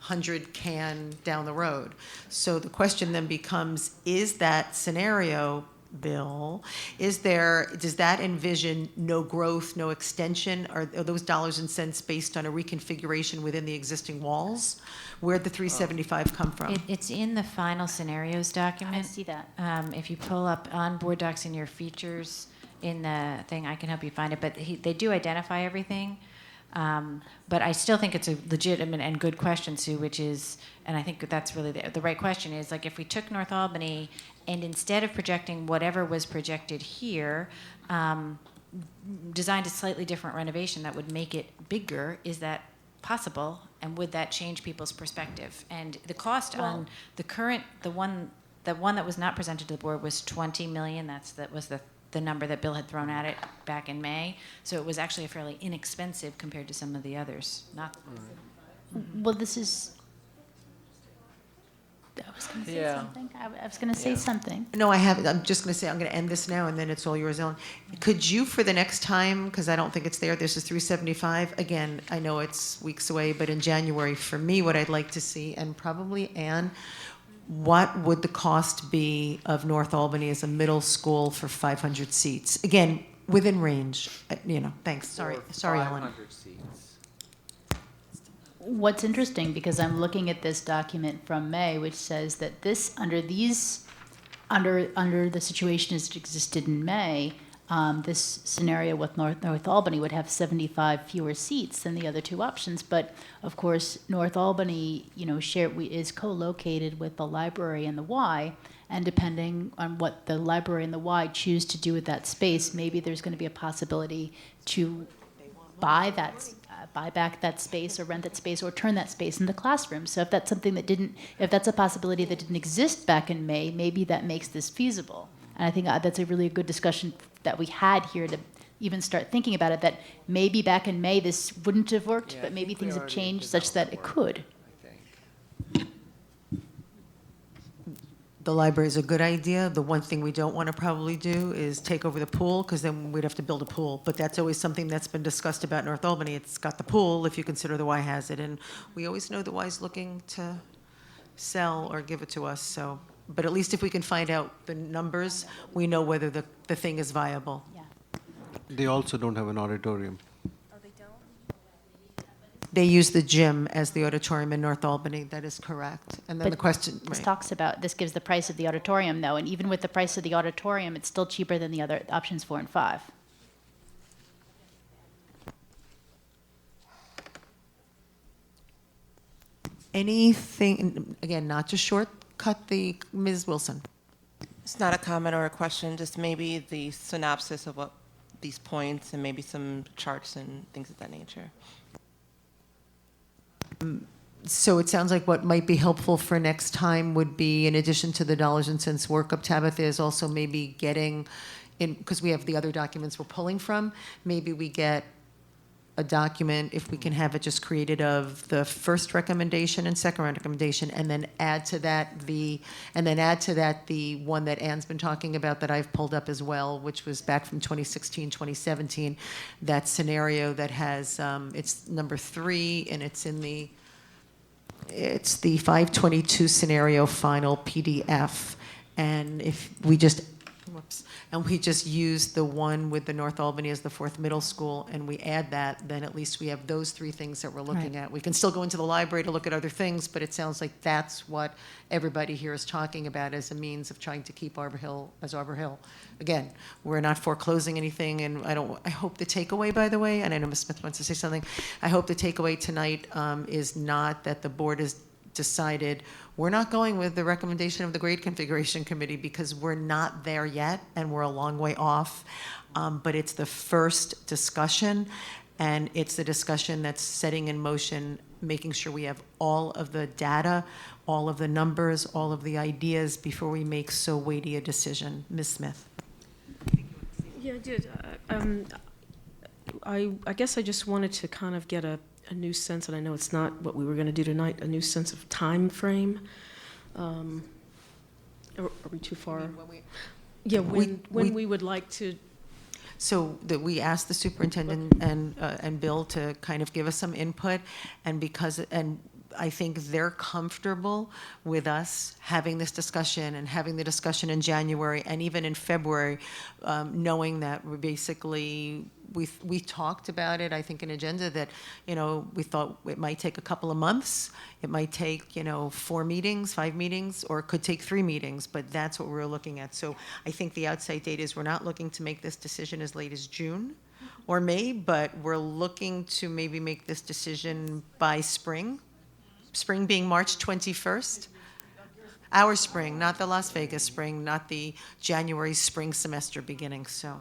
100 can down the road. So the question then becomes, is that scenario, Bill, does that envision no growth, no extension? Are those dollars and cents based on a reconfiguration within the existing walls? Where'd the 375 come from?
It's in the final scenarios document.
I see that.
If you pull up on board docs in your features in the thing, I can help you find it. But they do identify everything. But I still think it's a legitimate and good question, Sue, which is, and I think that's really the right question, is like if we took North Albany and instead of projecting whatever was projected here, designed a slightly different renovation that would make it bigger, is that possible? And would that change people's perspective? And the cost on the one that was not presented to the board was $20 million. That was the number that Bill had thrown at it back in May. So it was actually fairly inexpensive compared to some of the others.
Well, this is. I was going to say something. I was going to say something.
No, I haven't. I'm just going to say, I'm going to end this now, and then it's all yours, Ellen. Could you, for the next time, because I don't think it's there, this is 375. Again, I know it's weeks away, but in January, for me, what I'd like to see, and probably Anne, what would the cost be of North Albany as a middle school for 500 seats? Again, within range. Thanks. Sorry, Ellen.
500 seats.
What's interesting, because I'm looking at this document from May, which says that this under the situation as it existed in May, this scenario with North Albany would have 75 fewer seats than the other two options. But of course, North Albany, is co-located with the library and the Y, and depending on what the library and the Y choose to do with that space, maybe there's going to be a possibility to buy back that space or rent that space or turn that space into classrooms. So if that's a possibility that didn't exist back in May, maybe that makes this feasible. And I think that's a really good discussion that we had here to even start thinking about it, that maybe back in May this wouldn't have worked, but maybe things have changed such that it could.
The library is a good idea. The one thing we don't want to probably do is take over the pool, because then we'd have to build a pool. But that's always something that's been discussed about North Albany. It's got the pool, if you consider the Y has it. And we always know the Y's looking to sell or give it to us. So, but at least if we can find out the numbers, we know whether the thing is viable.
They also don't have an auditorium.
They use the gym as the auditorium in North Albany. That is correct. And then the question.
This gives the price of the auditorium, though, and even with the price of the auditorium, it's still cheaper than the other options 4 and 5.
Anything, again, not to shortcut Ms. Wilson.
It's not a comment or a question, just maybe the synopsis of what these points and maybe some charts and things of that nature.
So it sounds like what might be helpful for next time would be, in addition to the dollars and cents workup, Tabitha, is also maybe getting in, because we have the other documents we're pulling from, maybe we get a document, if we can have it just created, of the first recommendation and second recommendation, and then add to that the one that Anne's been talking about that I've pulled up as well, which was back from 2016, 2017, that scenario that has, it's number 3, and it's the 522 scenario final PDF. And if we just, and we just use the one with the North Albany as the 4th middle school, and we add that, then at least we have those 3 things that we're looking at. We can still go into the library to look at other things, but it sounds like that's what everybody here is talking about as a means of trying to keep Arbor Hill as Arbor Hill. Again, we're not foreclosing anything, and I hope the takeaway, by the way, and I know Ms. Smith wants to say something, I hope the takeaway tonight is not that the board is decided we're not going with the recommendation of the grade configuration committee because we're not there yet and we're a long way off. But it's the first discussion, and it's the discussion that's setting in motion, making sure we have all of the data, all of the numbers, all of the ideas before we make so weighty a decision. Ms. Smith.
Yeah, I did. I guess I just wanted to kind of get a new sense, and I know it's not what we were going to do tonight, a new sense of time frame. Are we too far? Yeah, when we would like to.
So that we asked the superintendent and Bill to kind of give us some input, and I think they're comfortable with us having this discussion and having the discussion in January and even in February, knowing that we're basically, we talked about it, I think, in agenda that, we thought it might take a couple of months. It might take, 4 meetings, 5 meetings, or it could take 3 meetings, but that's what we're looking at. So I think the outside date is we're not looking to make this decision as late as June or May, but we're looking to maybe make this decision by spring. Spring being March 21st. Our spring, not the Las Vegas spring, not the January spring semester beginning, so.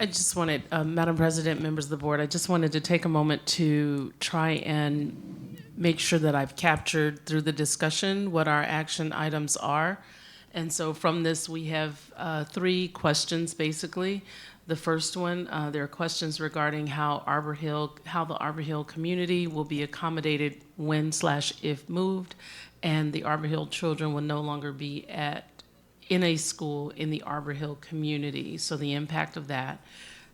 I just wanted, Madam President, members of the board, I just wanted to take a moment to try and make sure that I've captured through the discussion what our action items are. And so from this, we have 3 questions, basically. The first one, there are questions regarding how the Arbor Hill community will be accommodated when/if moved, and the Arbor Hill children will no longer be in a school in the Arbor Hill community, so the impact of that.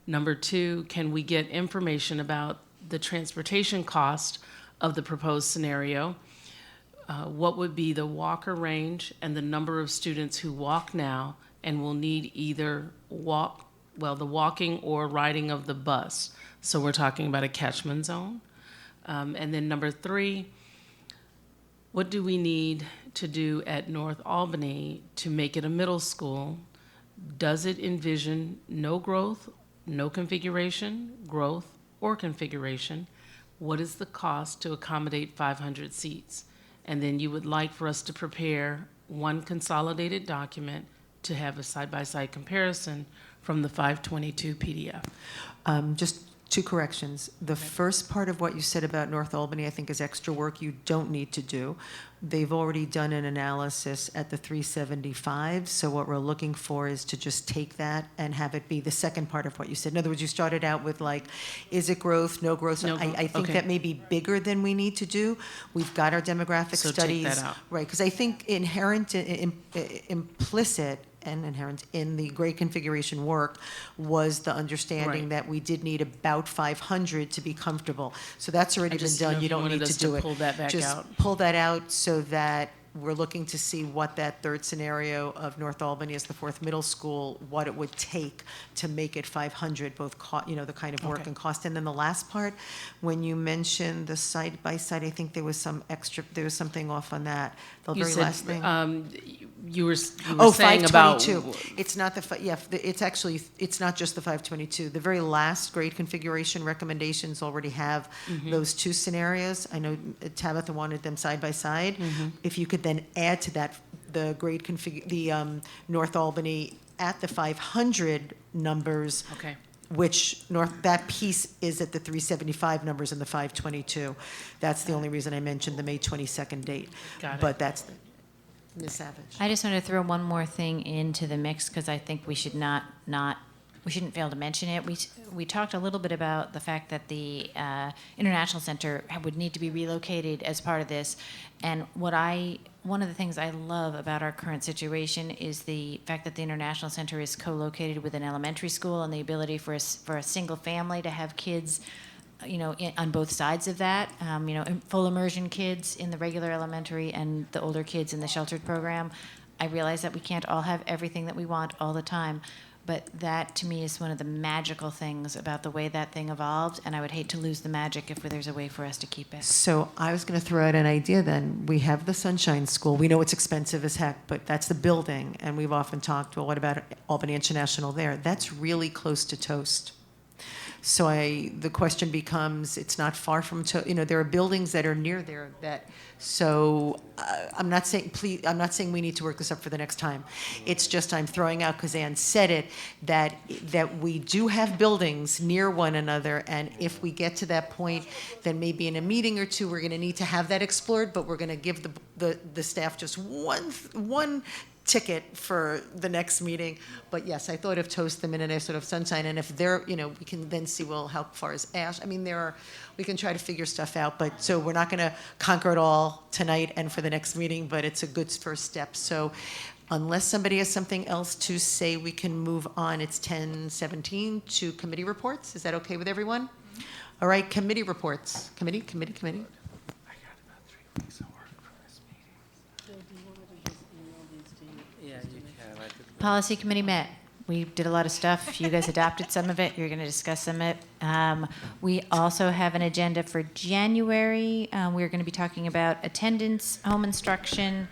Number 2, can we get information about the transportation cost of the proposed scenario? What would be the walker range and the number of students who walk now and will need either the walking or riding of the bus? So we're talking about a catchment zone. And then number 3, what do we need to do at North Albany to make it a middle school? Does it envision no growth, no configuration, growth, or configuration? What is the cost to accommodate 500 seats? And then you would like for us to prepare one consolidated document to have a side-by-side comparison from the 522 PDF.
Just 2 corrections. The first part of what you said about North Albany, I think, is extra work you don't need to do. They've already done an analysis at the 375, so what we're looking for is to just take that and have it be the second part of what you said. In other words, you started out with is it growth, no growth?
No growth,
I think
okay.
that may be bigger than we need to do. We've got our demographic
So take
studies.
that out.
Right, because I think implicit and inherent in the grade configuration work was the understanding
Right.
that we did need about 500 to be comfortable. So that's already
I
been
just didn't know
done.
if
You
you
don't
wanted
need to
us
do
to
it.
pull that back
Just
out.
pull that out so that we're looking to see what that third scenario of North Albany as the 4th middle school, what it would take to make it 500, both the kind of work
Okay.
and cost. And then the last part, when you mentioned the side by side, I think there was something off on that. The
You
very
said,
last thing.
You were
Oh,
saying about
522. It's not it's not just the 522. The very last grade configuration recommendations already have
Mhm.
those 2 scenarios. I know Tabitha wanted them side by side.
Mhm.
If you could then add to that the North Albany at the 500 numbers.
Okay.
Which that piece is at the 375 numbers and the 522. That's the only reason I mentioned the May 22nd date.
Got it.
But that's Ms. Savage.
I just want to throw one more thing into the mix because I think we should we shouldn't fail to mention it. We talked a little bit about the fact that the International Center would need to be relocated as part of this, and one of the things I love about our current situation is the fact that the International Center is co-located with an elementary school and the ability for a single family to have kids on both sides of that, full immersion kids in the regular elementary and the older kids in the sheltered program. I realize that we can't all have everything that we want all the time, but that to me is one of the magical things about the way that thing evolved, and I would hate to lose the magic if there's a way for us to keep it.
So I was going to throw out an idea then. We have the Sunshine School. We know it's expensive as heck, but that's the building, and we've often talked, well, what about Albany International there? That's really close to Toast. So the question becomes, it's not far from, there are buildings that are near there that, so I'm not saying we need to work this up for the next time. It's just I'm throwing out, because Ann said it, that we do have buildings near one another, and if we get to that point, then maybe in a meeting or two, we're going to need to have that explored, but we're going to give the staff just one ticket for the next meeting. But yes, I thought of Toast them in a sort of sunshine, and if they're, we can then see, well, how far is Ash? I mean, we can try to figure stuff out, but so we're not going to conquer it all tonight and for the next meeting, but it's a good first step. So unless somebody has something else to say, we can move on. It's 10:17 to committee reports. Is that okay with everyone? All right, committee reports. Committee.
Policy committee met. We did a lot of stuff. You guys adopted some of it. You're going to discuss some of it. We also have an agenda for January. We're going to be talking about attendance, home instruction,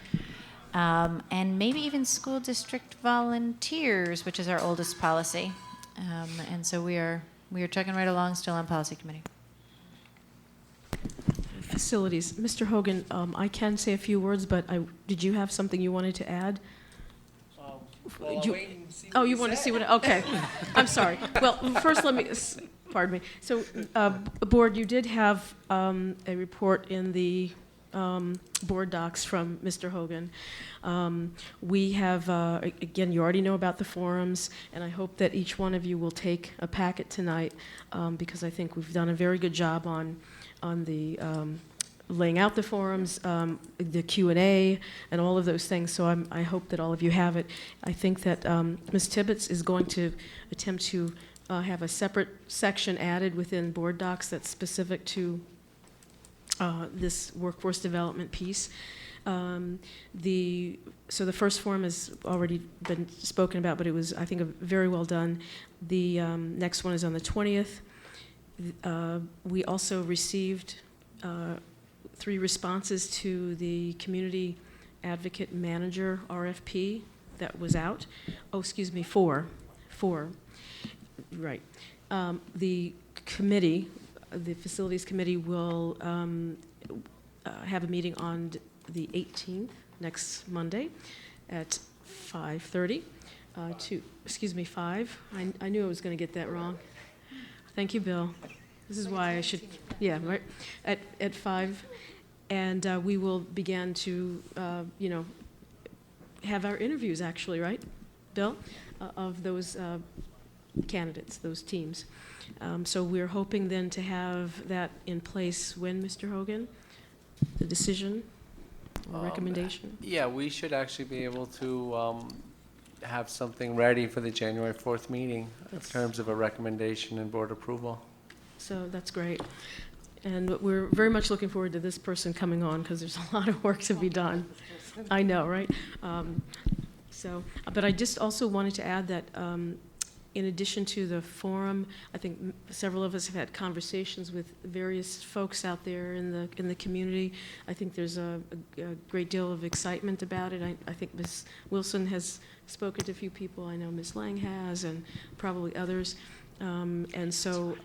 and maybe even school district volunteers, which is our oldest policy. And so we are chugging right along still on policy committee.
Facilities. Mr. Hogan, I can say a few words, but did you have something you wanted to add?
Well,
you want to see what? Okay, I'm sorry. Well, first pardon me. So, board, you did have a report in the board docs from Mr. Hogan. We have, again, you already know about the forums, and I hope that each one of you will take a packet tonight, because I think we've done a very good job on the laying out the forums, the Q&A, and all of those things. So I hope that all of you have it. I think that Ms. Tibbetts is going to attempt to have a separate section added within board docs that's specific to this workforce development piece. So the first forum has already been spoken about, but it was, I think, very well done. The next one is on the 20th. We also received 3 responses to the community advocate manager RFP that was out. Oh, excuse me, 4. Right. The committee, the facilities committee, will have a meeting on the 18th, next Monday, at 5:30. 5. I knew I was going to get that wrong. Thank you, Bill. This is why I should, yeah, right, at 5. And we will begin to, have our interviews, actually, right, Bill, of those candidates, those teams. So we're hoping then to have that in place when, Mr. Hogan, the decision or recommendation?
Yeah, we should actually be able to have something ready for the January 4th meeting in terms of a recommendation and board approval.
So that's great. And we're very much looking forward to this person coming on, because there's a lot of work to be done. I know, right? But I just also wanted to add that in addition to the forum, I think several of us have had conversations with various folks out there in the community. I think there's a great deal of excitement about it. I think Ms. Wilson has spoken to a few people. I know Ms. Lang has, and probably others. And so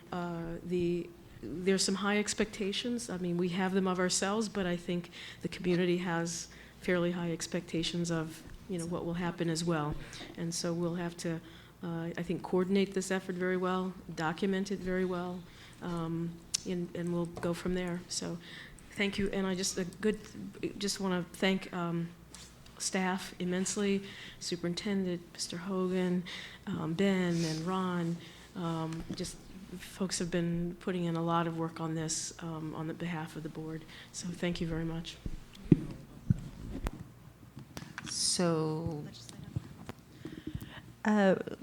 there's some high expectations. I mean, we have them of ourselves, but I think the community has fairly high expectations of, what will happen as well. And so we'll have to, I think, coordinate this effort very well, document it very well, and we'll go from there. So thank you. And I just want to thank staff immensely, Superintendent, Mr. Hogan, Ben and Ron. Folks have been putting in a lot of work on this on the behalf of the board. So thank you very much.
So,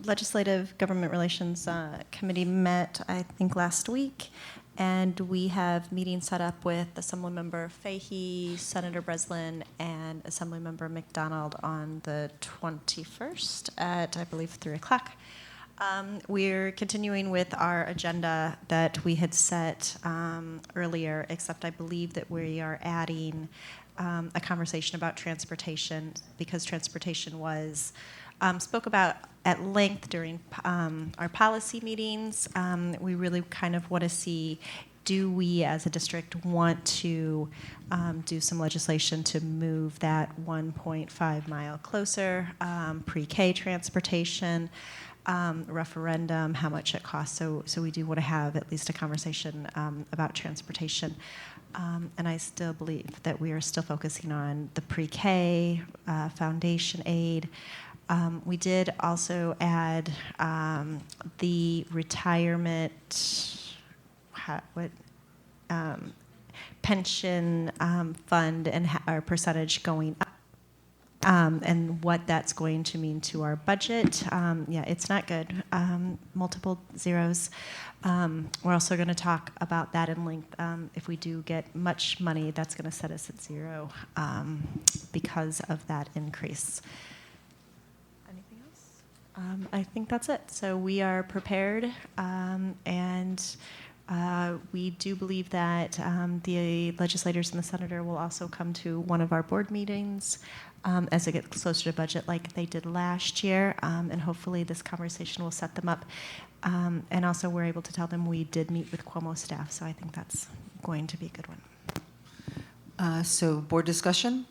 Legislative Government Relations Committee met, I think, last week, and we have meetings set up with Assemblymember Fahey, Senator Breslin, and Assemblymember McDonald on the 21st at, I believe, 3 o'clock. We're continuing with our agenda that we had set earlier, except I believe that we are adding a conversation about transportation, because transportation was spoke about at length during our policy meetings. We really kind of want to see, do we as a district want to do some legislation to move that 1.5 mile closer, pre-K transportation, referendum, how much it costs. So we do want to have at least a conversation about transportation. And I still believe that we are still focusing on the pre-K, foundation aid. We did also add the retirement pension fund and our percentage going up. And what that's going to mean to our budget. Yeah, it's not good. Multiple zeros. We're also going to talk about that in length. If we do get much money, that's going to set us at zero because of that increase. Anything else? I think that's it. So we are prepared, and we do believe that the legislators and the senator will also come to one of our board meetings as it gets closer to budget like they did last year, and hopefully this conversation will set them up. And also we're able to tell them we did meet with Cuomo staff, so I think that's going to be a good one.
So board discussion.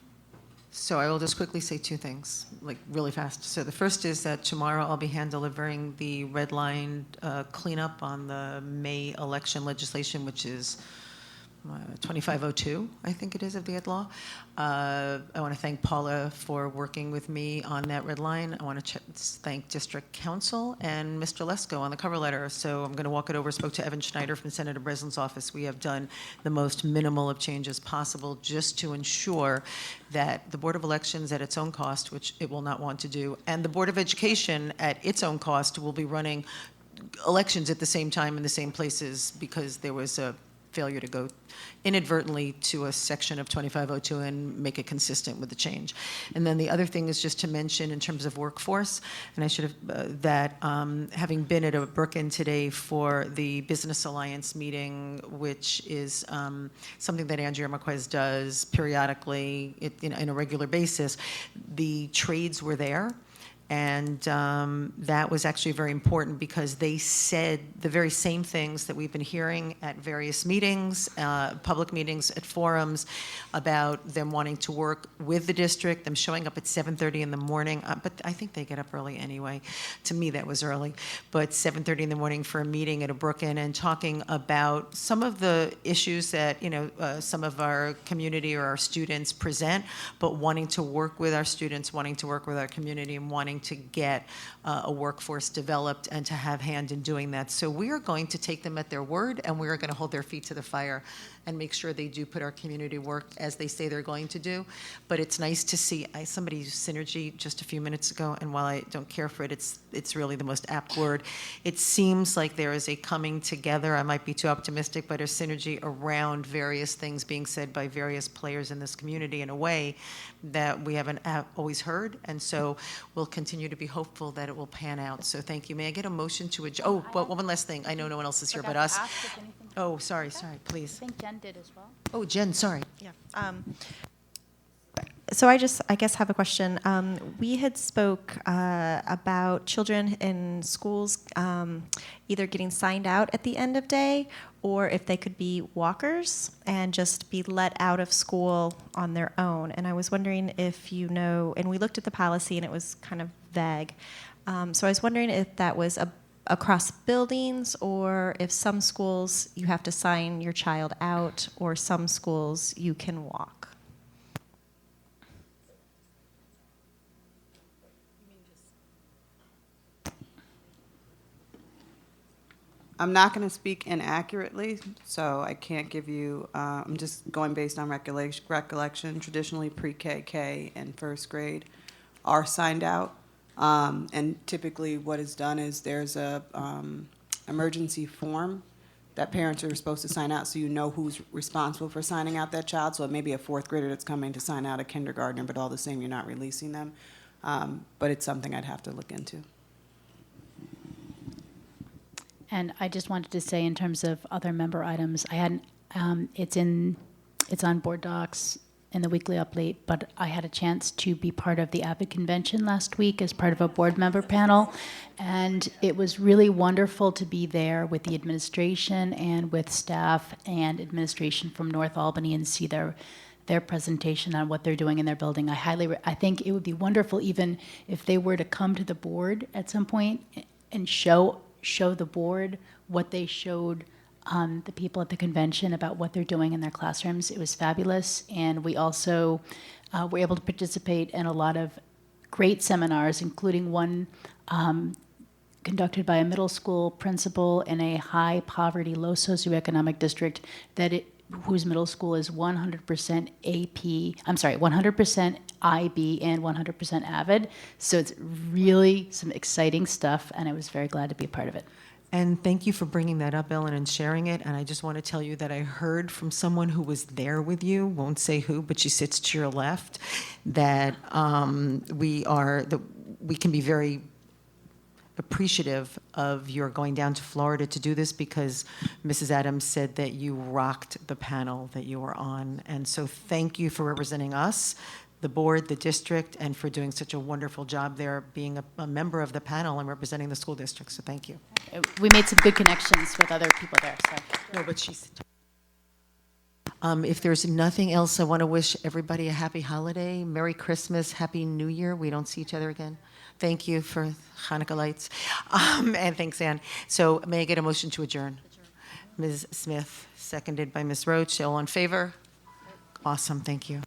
So I will just quickly say two things, like really fast. So the first is that tomorrow I'll be hand delivering the red line cleanup on the May election legislation, which is 2502, I think it is, of the ed law. I want to thank Paula for working with me on that red line. I want to thank District Council and Mr. Lesko on the cover letter. So I'm going to walk it over. Spoke to Evan Schneider from Senator Breslin's office. We have done the most minimal of changes possible just to ensure that the Board of Elections at its own cost, which it will not want to do, and the Board of Education at its own cost will be running elections at the same time in the same places because there was a failure to go inadvertently to a section of 2502 and make it consistent with the change. And then the other thing is just to mention in terms of workforce, and I should have, that having been at a Brooklyn today for the Business Alliance meeting, which is something that Andrea Marquez does periodically in a regular basis, the trades were there. And that was actually very important because they said the very same things that we've been hearing at various meetings, public meetings, at forums, about them wanting to work with the district, them showing up at 7:30 in the morning. But I think they get up early anyway. To me, that was early. But 7:30 in the morning for a meeting at a Brooklyn and talking about some of the issues that some of our community or our students present, but wanting to work with our students, wanting to work with our community, and wanting to get a workforce developed and to have hand in doing that. So we are going to take them at their word, and we are going to hold their feet to the fire and make sure they do put our community work as they say they're going to do. But it's nice to see, somebody used synergy just a few minutes ago, and while I don't care for it, it's really the most apt word. It seems like there is a coming together, I might be too optimistic, but a synergy around various things being said by various players in this community in a way that we haven't always heard, and so we'll continue to be hopeful that it will pan out. So thank you. May I get a motion to adjourn? Oh, but one last thing. I know no one else is here but us. Oh, sorry, please.
I think Jen did as well.
Oh, Jen, sorry.
Yeah. So I guess have a question. We had spoke about children in schools either getting signed out at the end of day or if they could be walkers and just be let out of school on their own. And I was wondering if and we looked at the policy and it was kind of vague. So I was wondering if that was across buildings or if some schools you have to sign your child out or some schools you can walk.
I'm not going to speak inaccurately, so I can't give you, I'm just going based on recollection. Traditionally, pre-KK and first grade are signed out. And typically what is done is there's a emergency form that parents are supposed to sign out so you know who's responsible for signing out that child. So it may be a fourth grader that's coming to sign out a kindergartner, but all the same, you're not releasing them. But it's something I'd have to look into.
And I just wanted to say, in terms of other member items, I hadn't. It's on board docs. in the weekly update, but I had a chance to be part of the AVID convention last week as part of a board member panel, and it was really wonderful to be there with the administration and with staff and administration from North Albany and see their presentation on what they're doing in their building. I think it would be wonderful even if they were to come to the board at some point and show the board what they showed the people at the convention about what they're doing in their classrooms. It was fabulous, and we also were able to participate in a lot of great seminars, including one conducted by a middle school principal in a high poverty, low socioeconomic district whose middle school is 100% 100% IB and 100% AVID. So it's really some exciting stuff, and I was very glad to be a part of it.
And thank you for bringing that up, Ellen, and sharing it. And I just want to tell you that I heard from someone who was there with you, won't say who, but she sits to your left, that we can be very appreciative of your going down to Florida to do this, because Mrs. Adams said that you rocked the panel that you were on. And so thank you for representing us, the board, the district, and for doing such a wonderful job there, being a member of the panel and representing the school district. So thank you.
We made some good connections with other people there. So.
No, but she's... if there's nothing else, I want to wish everybody a happy holiday, Merry Christmas, Happy New Year. We don't see each other again. Thank you for Hanukkah lights. And thanks, Ann. So may I get a motion to adjourn? Ms. Smith, seconded by Ms. Roach. All in favor? Awesome, thank you.